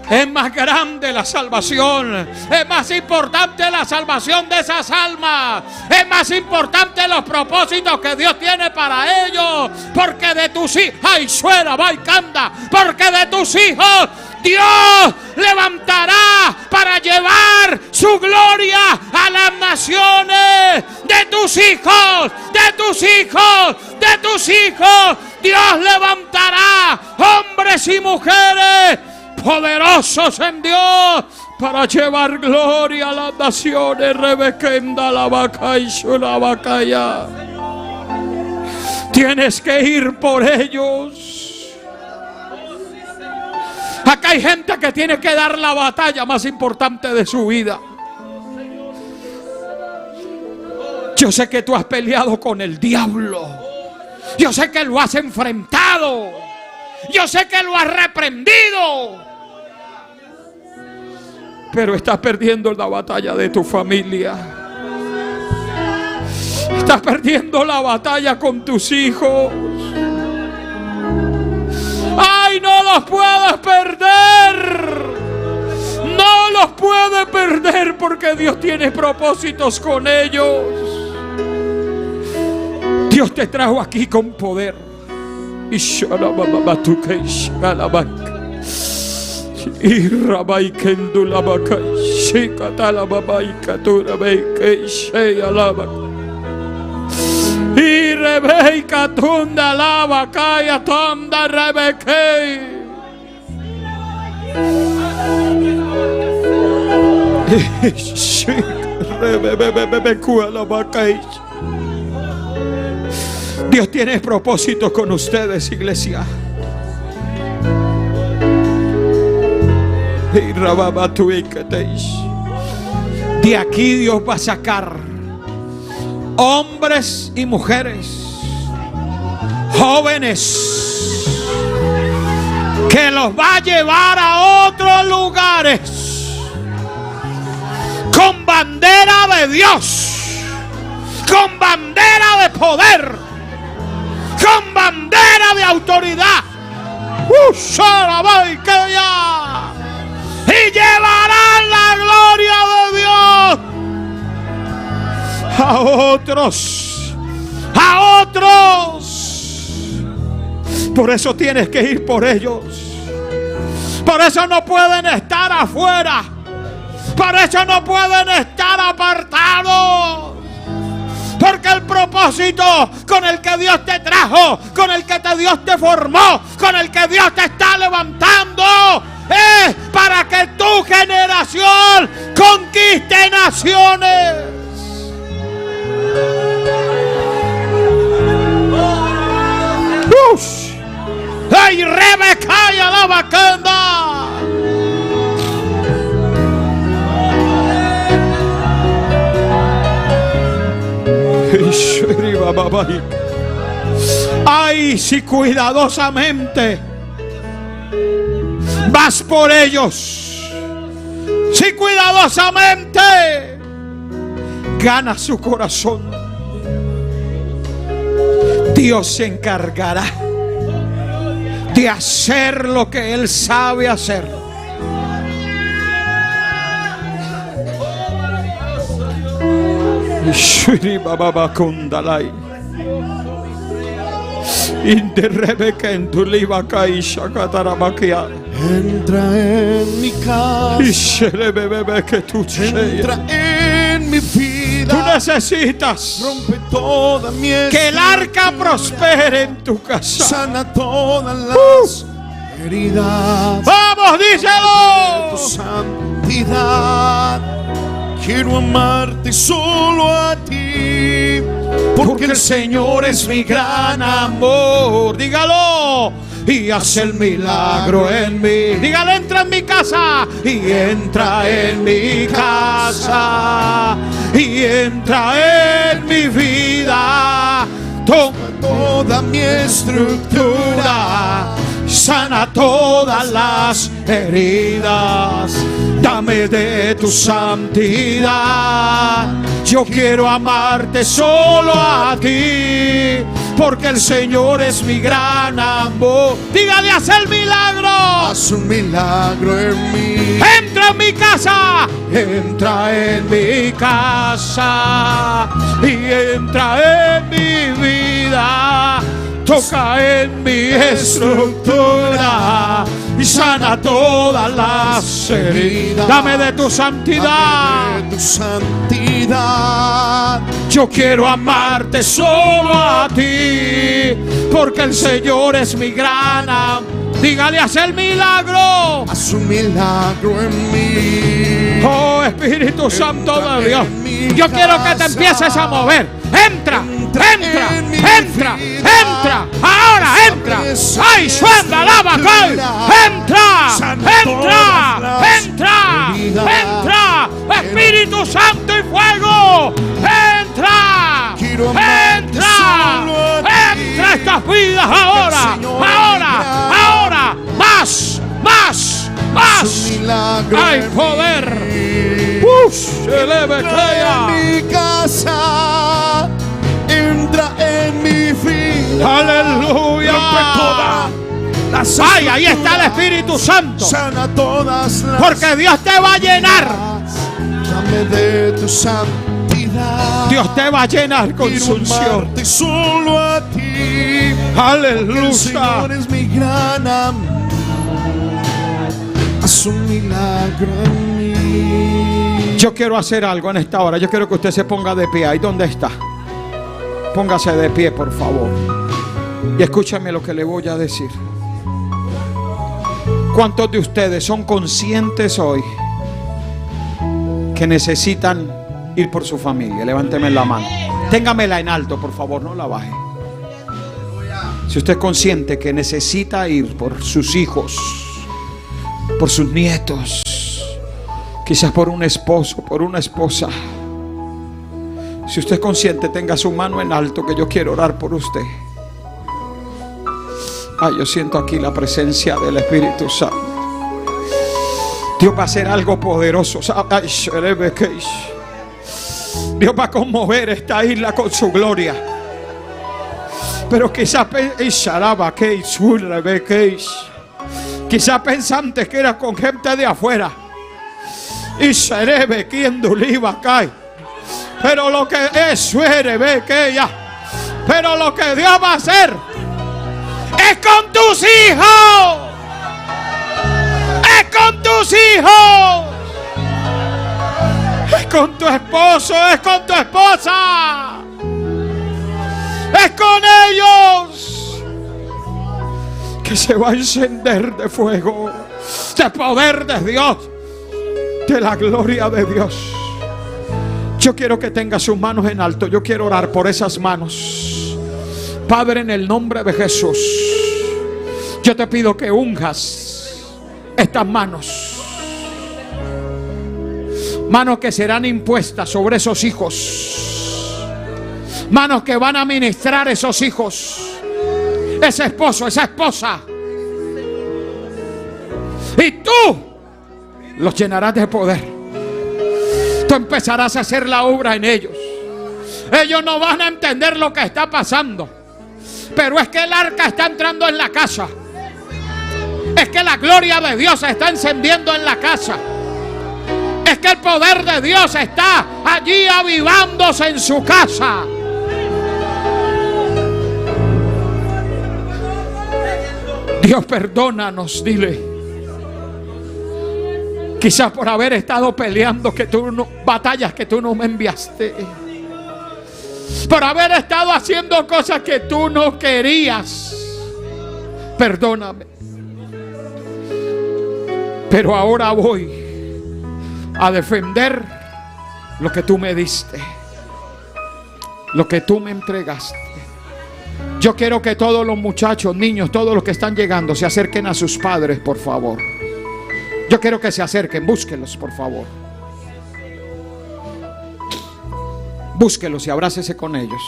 Es más grande la salvación. Es más importante la salvación de esas almas. Es más importante los propósitos que Dios tiene para ellos. Porque de tus hijos, ay, suena, baicanda. Porque de tus hijos Dios levantará para llevar su gloria a las naciones. De tus hijos, de tus hijos, de tus hijos, Dios levantará hombres y mujeres poderosos en Dios para llevar gloria a las naciones. Rebequenda la vaca y la vacaya. Tienes que ir por ellos. Acá hay gente que tiene que dar la batalla más importante de su vida. Yo sé que tú has peleado con el diablo. Yo sé que lo has enfrentado. Yo sé que lo has reprendido. Pero estás perdiendo la batalla de tu familia. Estás perdiendo la batalla con tus hijos. ¡Ay, no los puedes perder! No los puedes perder porque Dios tiene propósitos con ellos. Dios te trajo aquí con poder. Y Rabai Kendula Baka, Shikatala Babai Katura Beke, Shayalaba. Y Rebeca Tunda Lava Kaya Tonda Rebeke. Dios tiene propósitos con ustedes, iglesia. De aquí Dios va a sacar hombres y mujeres, jóvenes, que los va a llevar a otros lugares con bandera de Dios, con bandera de poder, con bandera de autoridad. Y llevarán la gloria de Dios a otros, a otros. Por eso tienes que ir por ellos. Por eso no pueden estar afuera. Por eso no pueden estar apartados. Porque el propósito con el que Dios te trajo, con el que Dios te formó, con el que Dios te está levantando, es para que tu generación conquiste naciones. ¡Ay, Rebeca y la vacanda! Ay, si cuidadosamente vas por ellos, si cuidadosamente ganas su corazón, Dios se encargará de hacer lo que Él sabe hacer. Shri Baba Kundalai in the Rebecca and Tuliva Kai Shakatarabakia. Entra en mi casa. Entra en mi vida. Tú necesitas rompe toda mi que el arca prospere en tu casa. Sana todas las heridas. Vamos, díselo. Tu santidad. Quiero amarte solo a ti, porque el Señor es mi gran amor. Dígalo. Y hace el milagro en mí. Dígale, entra en mi casa. Y entra en mi casa. Y entra en mi vida. Toma toda mi estructura. Sana todas las heridas. Dame de tu santidad. Yo quiero amarte solo a ti, porque el Señor es mi gran amor. Dígale, haz el milagro. Haz un milagro en mí. Entra en mi casa. Entra en mi casa. Y entra en mi vida. Toca en mi estructura y sana todas las heridas. Dame de tu santidad. Dame de tu santidad. Yo quiero amarte solo a ti, porque el Señor es mi gran amor. Dígale, haz el milagro. Haz un milagro en mí. Oh, Espíritu Santo de Dios, yo quiero que te empieces a mover. Entra, entra, entra, entra. Ahora entra. Ay, suena, lava, cae. Entra, entra, entra, entra. Espíritu Santo y fuego. Entra, entra, entra estas vidas ahora, ahora, ahora. Más, más, más. Hay poder. Entra en mi casa. Entra en mi vida. Aleluya. Rompe toda la ay, ahí está el Espíritu Santo. Sana todas las porque Dios te va a llenar. Dame de tu santidad. Dios te va a llenar con su unción. Solo a ti. Aleluya. El Señor es mi gran amor. Haz un milagro en mí. Yo quiero hacer algo en esta hora. Yo quiero que usted se ponga de pie. Ahí donde está. Póngase de pie, por favor. Y escúchame lo que le voy a decir. ¿Cuántos de ustedes son conscientes hoy que necesitan ir por su familia? Levánteme la mano. Téngamela en alto, por favor, no la baje. Si usted es consciente que necesita ir por sus hijos, por sus nietos, quizás por un esposo, por una esposa. Si usted es consciente, tenga su mano en alto, que yo quiero orar por usted. Ay, yo siento aquí la presencia del Espíritu Santo. Dios va a hacer algo poderoso. Ay, Dios va a conmover esta isla con su gloria. Pero quizás pensantes que era con gente de afuera. Y serebe quien duliva cae. Pero lo que es suere que ya. Pero lo que Dios va a hacer es con tus hijos. Es con tus hijos. Es con tu esposo. Es con tu esposa. Es con ellos que se va a encender de fuego, de poder de Dios, de la gloria de Dios. Yo quiero que tenga sus manos en alto. Yo quiero orar por esas manos. Padre, en el nombre de Jesús, yo te pido que unjas estas manos. Manos que serán impuestas sobre esos hijos. Manos que van a ministrar esos hijos. Ese esposo, esa esposa. Y tú los llenarás de poder. Tú empezarás a hacer la obra en ellos. Ellos no van a entender lo que está pasando, pero es que el arca está entrando en la casa. Es que la gloria de Dios se está encendiendo en la casa. Es que el poder de Dios está allí avivándose en su casa. Dios, perdónanos, dile. Quizás por haber estado peleando batallas que tú no me enviaste. Por haber estado haciendo cosas que tú no querías. Perdóname. Pero ahora voy a defender lo que tú me diste, lo que tú me entregaste. Yo quiero que todos los muchachos, niños, todos los que están llegando se acerquen a sus padres, por favor. Yo quiero que se acerquen, búsquenlos, por favor. Búsquenlos y abrácese con ellos.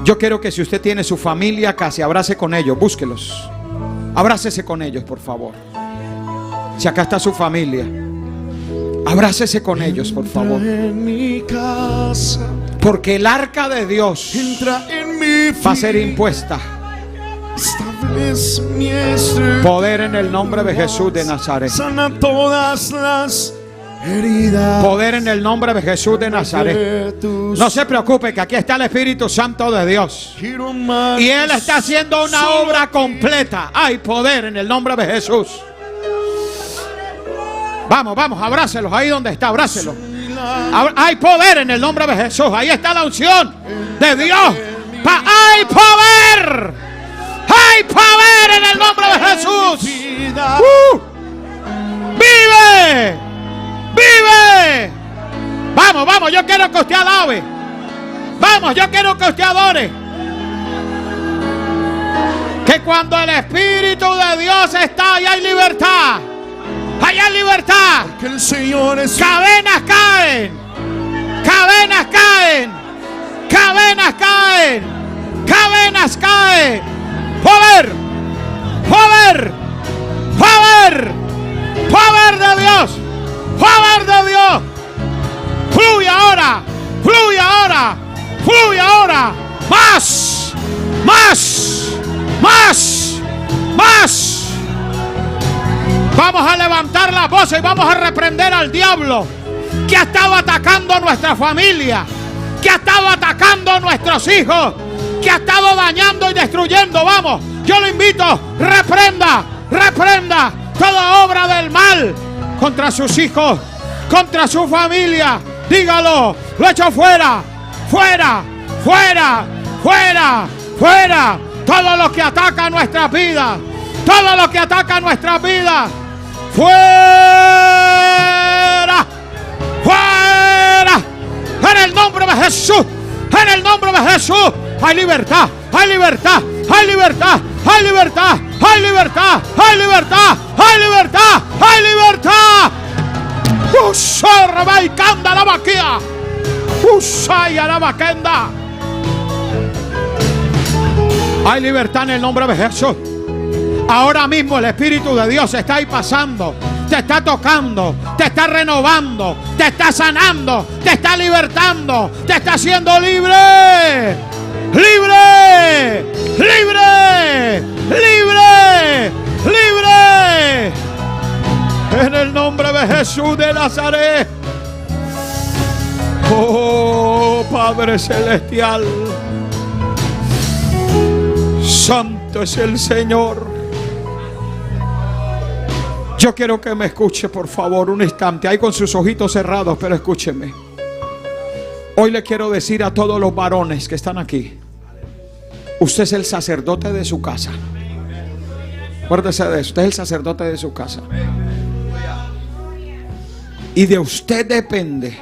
Yo quiero que si usted tiene su familia acá, se abrace con ellos, búsquelos. Abrácese con ellos, por favor. Si acá está su familia, abrácese con ellos, por favor. Porque el arca de Dios va a ser impuesta. Poder en el nombre de Jesús de Nazaret. Sana todas las heridas. Poder en el nombre de Jesús de Nazaret. No se preocupe, que aquí está el Espíritu Santo de Dios. Y Él está haciendo una obra completa. Hay poder en el nombre de Jesús. Vamos, vamos, abrácelos ahí donde está, abrácelos. Hay poder en el nombre de Jesús. Ahí está la unción de Dios. Hay poder. Hay poder en el nombre de Jesús. Vive. Vive. Vamos, vamos, yo quiero que usted alabe. Vamos, yo quiero que usted adore. Que cuando el Espíritu de Dios está, ahí hay libertad. Ahí hay libertad. Porque el Señor es... Cadenas caen. Cadenas caen. Cadenas caen. Cadenas caen. Poder. Poder. Poder. Poder de Dios. Poder de Dios. Fluye ahora. Fluye ahora. Fluye ahora. Más. Más. Más. Más. Vamos a levantar la voz y vamos a reprender al diablo que ha estado atacando a nuestra familia, que ha estado atacando a nuestros hijos, que ha estado dañando y destruyendo. Vamos, yo lo invito, reprenda, reprenda toda obra del mal contra sus hijos, contra su familia. Dígalo, lo echo fuera, fuera, fuera, fuera, fuera. Todo lo que ataca nuestras vidas, todo lo que ataca nuestras vidas. ¡Fuera! ¡Fuera! En el nombre de Jesús. En el nombre de Jesús. Hay libertad. Hay libertad. Hay libertad. Hay libertad. Hay libertad. Hay libertad. Hay libertad. Hay libertad. Usar baikanda la vaquia. Usaya la vaquenda. Hay libertad en el nombre de Jesús. Ahora mismo el Espíritu de Dios está ahí pasando, te está tocando, te está renovando, te está sanando, te está libertando, te está haciendo libre. ¡Libre! ¡Libre! ¡Libre! ¡Libre! En el nombre de Jesús de Nazaret. Oh, Padre Celestial. Santo es el Señor. Yo quiero que me escuche, por favor, un instante. Ahí con sus ojitos cerrados, pero escúcheme. Hoy le quiero decir a todos los varones que están aquí: usted es el sacerdote de su casa. Acuérdese de eso. Usted es el sacerdote de su casa. Y de usted depende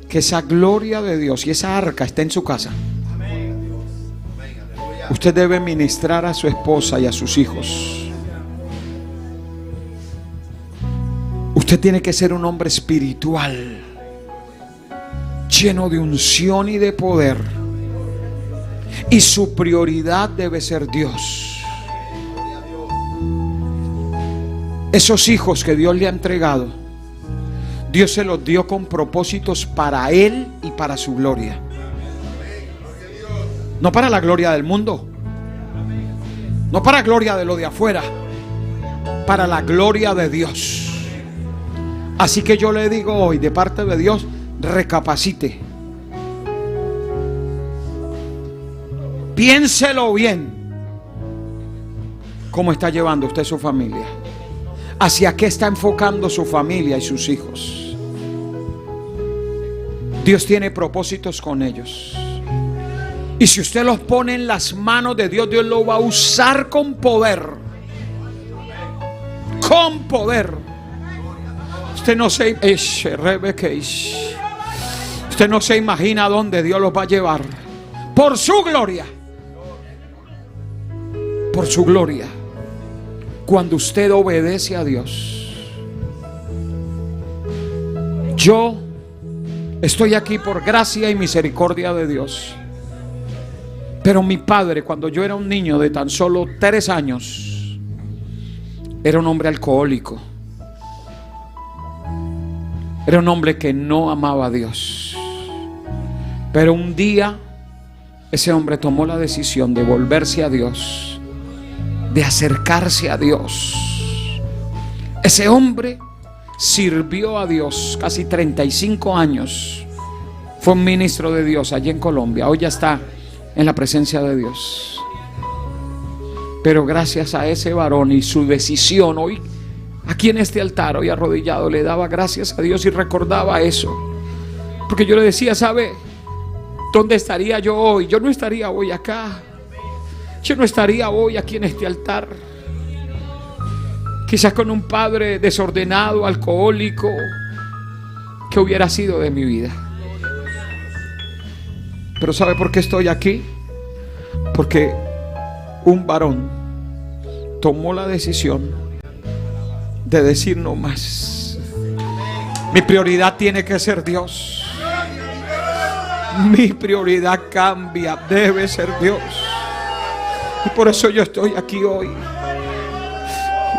que esa gloria de Dios y esa arca esté en su casa. Usted debe ministrar a su esposa y a sus hijos. Usted tiene que ser un hombre espiritual, lleno de unción y de poder. Y su prioridad debe ser Dios. Esos hijos que Dios le ha entregado, Dios se los dio con propósitos para Él y para su gloria. No para la gloria del mundo, no para la gloria de lo de afuera, para la gloria de Dios. Así que yo le digo hoy, de parte de Dios, recapacite. Piénselo bien. ¿Cómo está llevando usted su familia? hacia qué está enfocando su familia y sus hijos. Dios tiene propósitos con ellos. Y si usted los pone en las manos de Dios, Dios lo va a usar con poder. Con poder. Usted no se imagina a dónde Dios los va a llevar. Por su gloria. Por su gloria. Cuando usted obedece a Dios. Yo estoy aquí por gracia y misericordia de Dios. Pero mi padre, cuando yo era un niño de tan solo 3 años, era un hombre alcohólico. Era un hombre que no amaba a Dios. Pero un día ese hombre tomó la decisión de volverse a Dios, de acercarse a Dios. Ese hombre sirvió a Dios casi 35 años. Fue un ministro de Dios allí en Colombia. Hoy ya está en la presencia de Dios. Pero gracias a ese varón y su decisión, hoy aquí en este altar, hoy arrodillado, le daba gracias a Dios y recordaba eso. Porque yo le decía, ¿sabe dónde estaría yo hoy? Yo no estaría hoy acá. Yo no estaría hoy aquí en este altar. Quizás con un padre desordenado, alcohólico, que hubiera sido de mi vida. Pero ¿sabe por qué estoy aquí? Porque un varón tomó la decisión de decir no más. Mi prioridad tiene que ser Dios. Mi prioridad cambia, debe ser Dios. Y por eso yo estoy aquí hoy.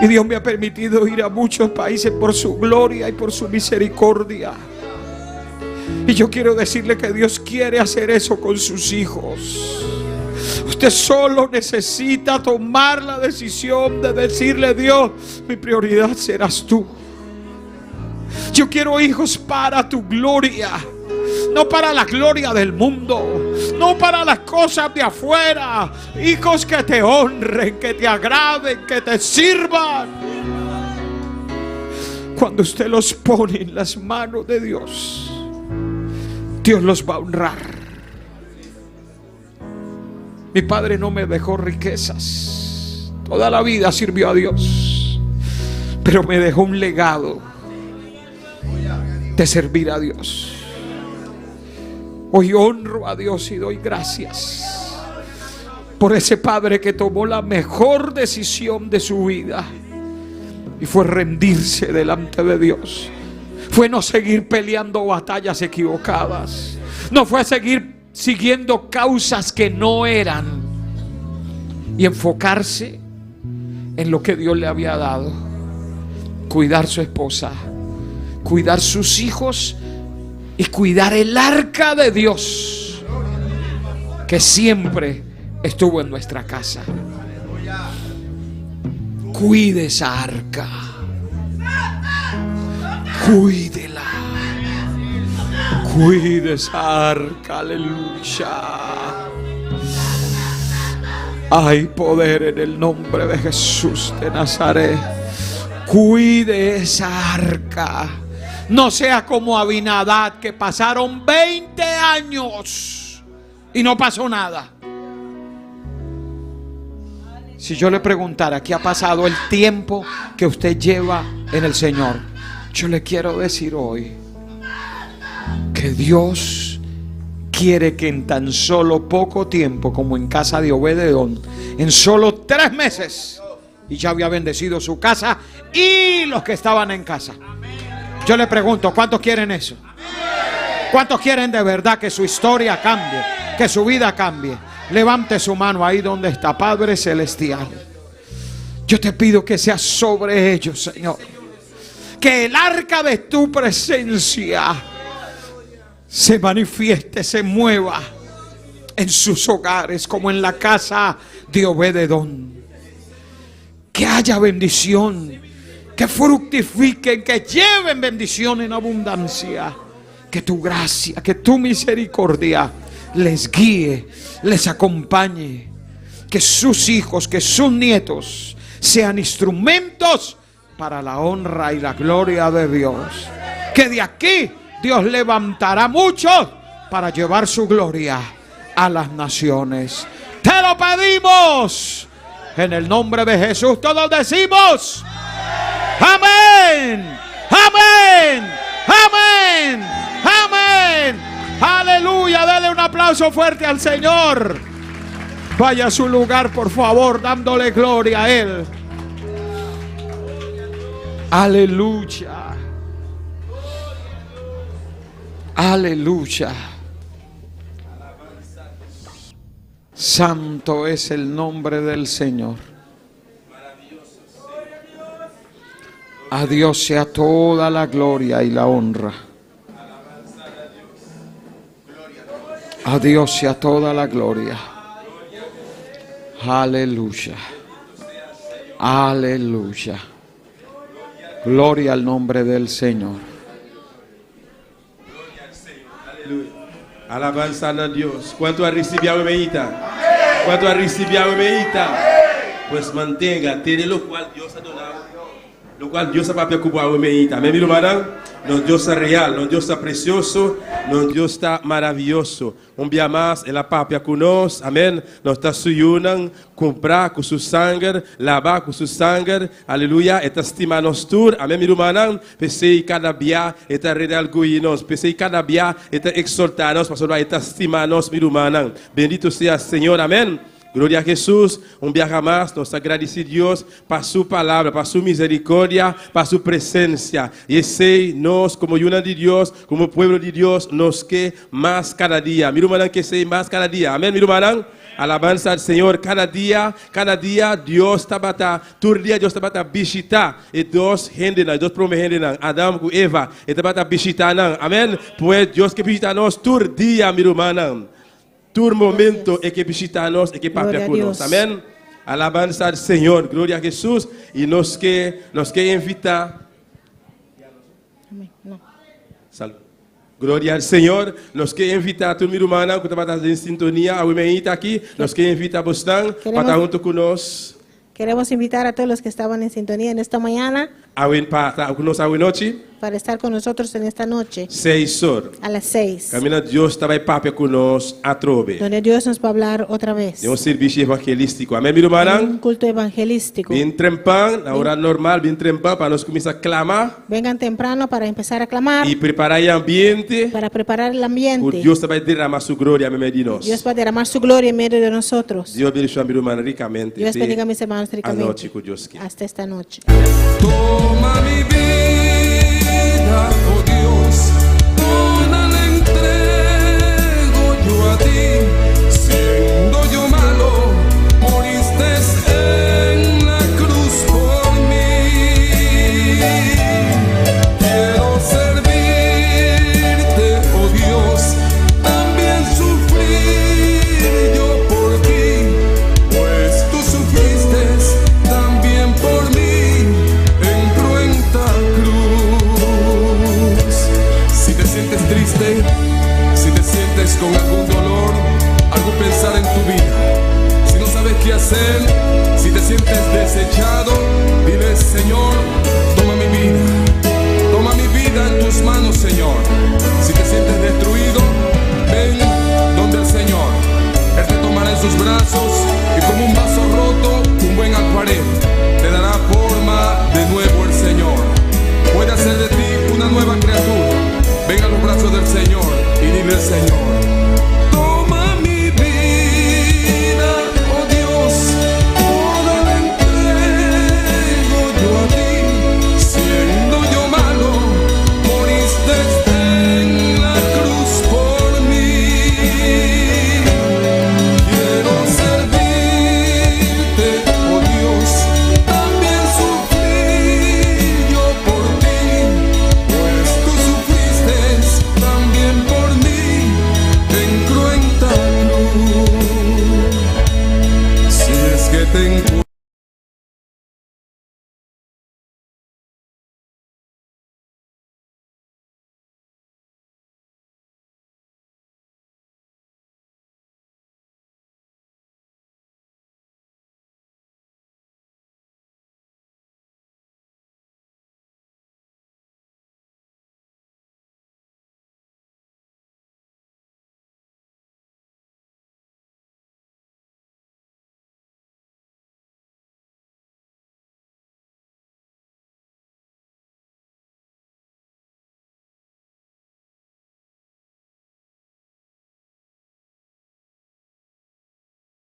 Y Dios me ha permitido ir a muchos países por su gloria y por su misericordia. Y yo quiero decirle que Dios quiere hacer eso con sus hijos. Usted solo necesita tomar la decisión de decirle: Dios, mi prioridad serás tú. Yo quiero hijos para tu gloria, no para la gloria del mundo, no para las cosas de afuera. Hijos que te honren, que te agraden, que te sirvan. Cuando usted los pone en las manos de Dios, Dios los va a honrar. Mi padre no me dejó riquezas. Toda la vida sirvió a Dios, pero me dejó un legado de servir a Dios. Hoy honro a Dios y doy gracias por ese padre que tomó la mejor decisión de su vida y fue rendirse delante de Dios. Fue no seguir peleando batallas equivocadas. No fue seguir siguiendo causas que no eran, y enfocarse en lo que Dios le había dado. Cuidar su esposa, cuidar sus hijos y cuidar el arca de Dios que siempre estuvo en nuestra casa. Cuide esa arca, cuídela. Cuide esa arca, aleluya. Hay poder en el nombre de Jesús de Nazaret. Cuide esa arca. No sea como Abinadab, que pasaron 20 años y no pasó nada. Si yo le preguntara qué ha pasado el tiempo que usted lleva en el Señor, yo le quiero decir hoy que Dios quiere que en tan solo poco tiempo, como en casa de Obed-edom, en solo 3 meses, y ya había bendecido su casa y los que estaban en casa. Yo le pregunto, ¿cuántos quieren eso? ¿Cuántos quieren de verdad que su historia cambie, que su vida cambie? Levante su mano ahí donde está. Padre celestial, yo te pido que sea sobre ellos, Señor, que el arca de tu presencia se manifieste, se mueva en sus hogares como en la casa de Obed-edom. Que haya bendición, que fructifiquen, que lleven bendición en abundancia. Que tu gracia, que tu misericordia les guíe, les acompañe. Que sus hijos, que sus nietos sean instrumentos para la honra y la gloria de Dios. Que de aquí Dios levantará muchos para llevar su gloria a las naciones. Te lo pedimos en el nombre de Jesús. Todos decimos amén, amén, amén, amén. Aleluya. Dale un aplauso fuerte al Señor. Vaya a su lugar, por favor, dándole gloria a Él. Aleluya. Aleluya. Santo es el nombre del Señor. A Dios sea toda la gloria y la honra. A Dios sea toda la gloria. Aleluya. Aleluya. Gloria al nombre del Señor. Alabanza a Dios. ¿Cuánto ha recibido a Meita? ¿Cuánto ha recibido a Meita? Pues mantenga, tiene lo cual Dios ha donado, lo cual Dios ha preocupado a Meita. Amén, mi hermano. Nuestro Dios es real, nuestro Dios está precioso, nuestro Dios está maravilloso. Un día más, Él papia con nosotros, amén. Nos está suyunan, comprar con su sangre, lavar con su sangre, aleluya. Está estimando tur, amén, mi hermano. Pensei cada día, está redarguinos, pensei cada día, está exaltados, pastor, está estimando, mi hermano. Bendito sea el Señor, amén. Gloria a Jesús, un día más nos agradece Dios para su palabra, para su misericordia, para su presencia. Y ese nos, como una de Dios, como pueblo de Dios, nos que más cada día. Mi hermano, que sea más cada día. Amén, mi hermano. Alabanza al Señor. Cada día Dios está bata, todo día Dios está bata visitar. E dos prometen, Adam y Eva, está bata visitar. Amén. Pues Dios que visita nos todo día, mi hermano. Todo momento es que visitamos y que papia con nosotros. Amén. Alabanza al Señor. Gloria a Jesús. Y nos que invita. Gloria al Señor. Nos que invita a tu mi hermana que está en sintonía. A Meita aquí. Nos que invita a Boston para estar junto con nosotros. Queremos invitar a todos los que estaban en sintonía en esta mañana para estar con nosotros en esta noche 6 horas. A las 6. Camina Dios estaba en papia con nosotros a trove. Donde Dios nos va a hablar otra vez. De un servicio evangelístico. Amén, mi hermana. Un culto evangelístico. Bien trempan, la hora normal, bien trempan para nos comenzar a clamar. Vengan temprano para empezar a clamar. Y preparar el ambiente. Para preparar el ambiente. Dios va a derramar su gloria en medio de nosotros. Dios va a derramar su gloria en medio de nosotros. Dios bendiga a mi hermana ricamente. Dios bendiga a mis hermanos ricamente. Anoche con Dios. Hasta esta noche. Toma mi vida, oh Dios, toda la entrego yo a ti. Siendo yo malo, moriste en la cruz por mí. Quiero servirte, oh Dios, también sufrir yo por ti, pues tú sufriste también por mí en cruenta cruz. Si te sientes triste, si te sientes con algún dolor, algún pensar en tu vida, si no sabes qué hacer, si te sientes desechado, dile: Señor, toma mi vida en tus manos, Señor. Si te sientes destruido, ven donde el Señor. Él te tomará en sus brazos y como un vaso roto, un buen alfarero, te dará forma de nuevo el Señor. Puede hacer de ti una nueva criatura. Ven a los brazos del Señor y dile al Señor: toma mi vida, oh Dios, toda la entrego yo a ti. Siendo yo malo, moriste en la cruz por mí. Quiero servirte, oh Dios, también sufrir yo por ti, pues tú sufriste también por mí en cruenta cruz. Si es que te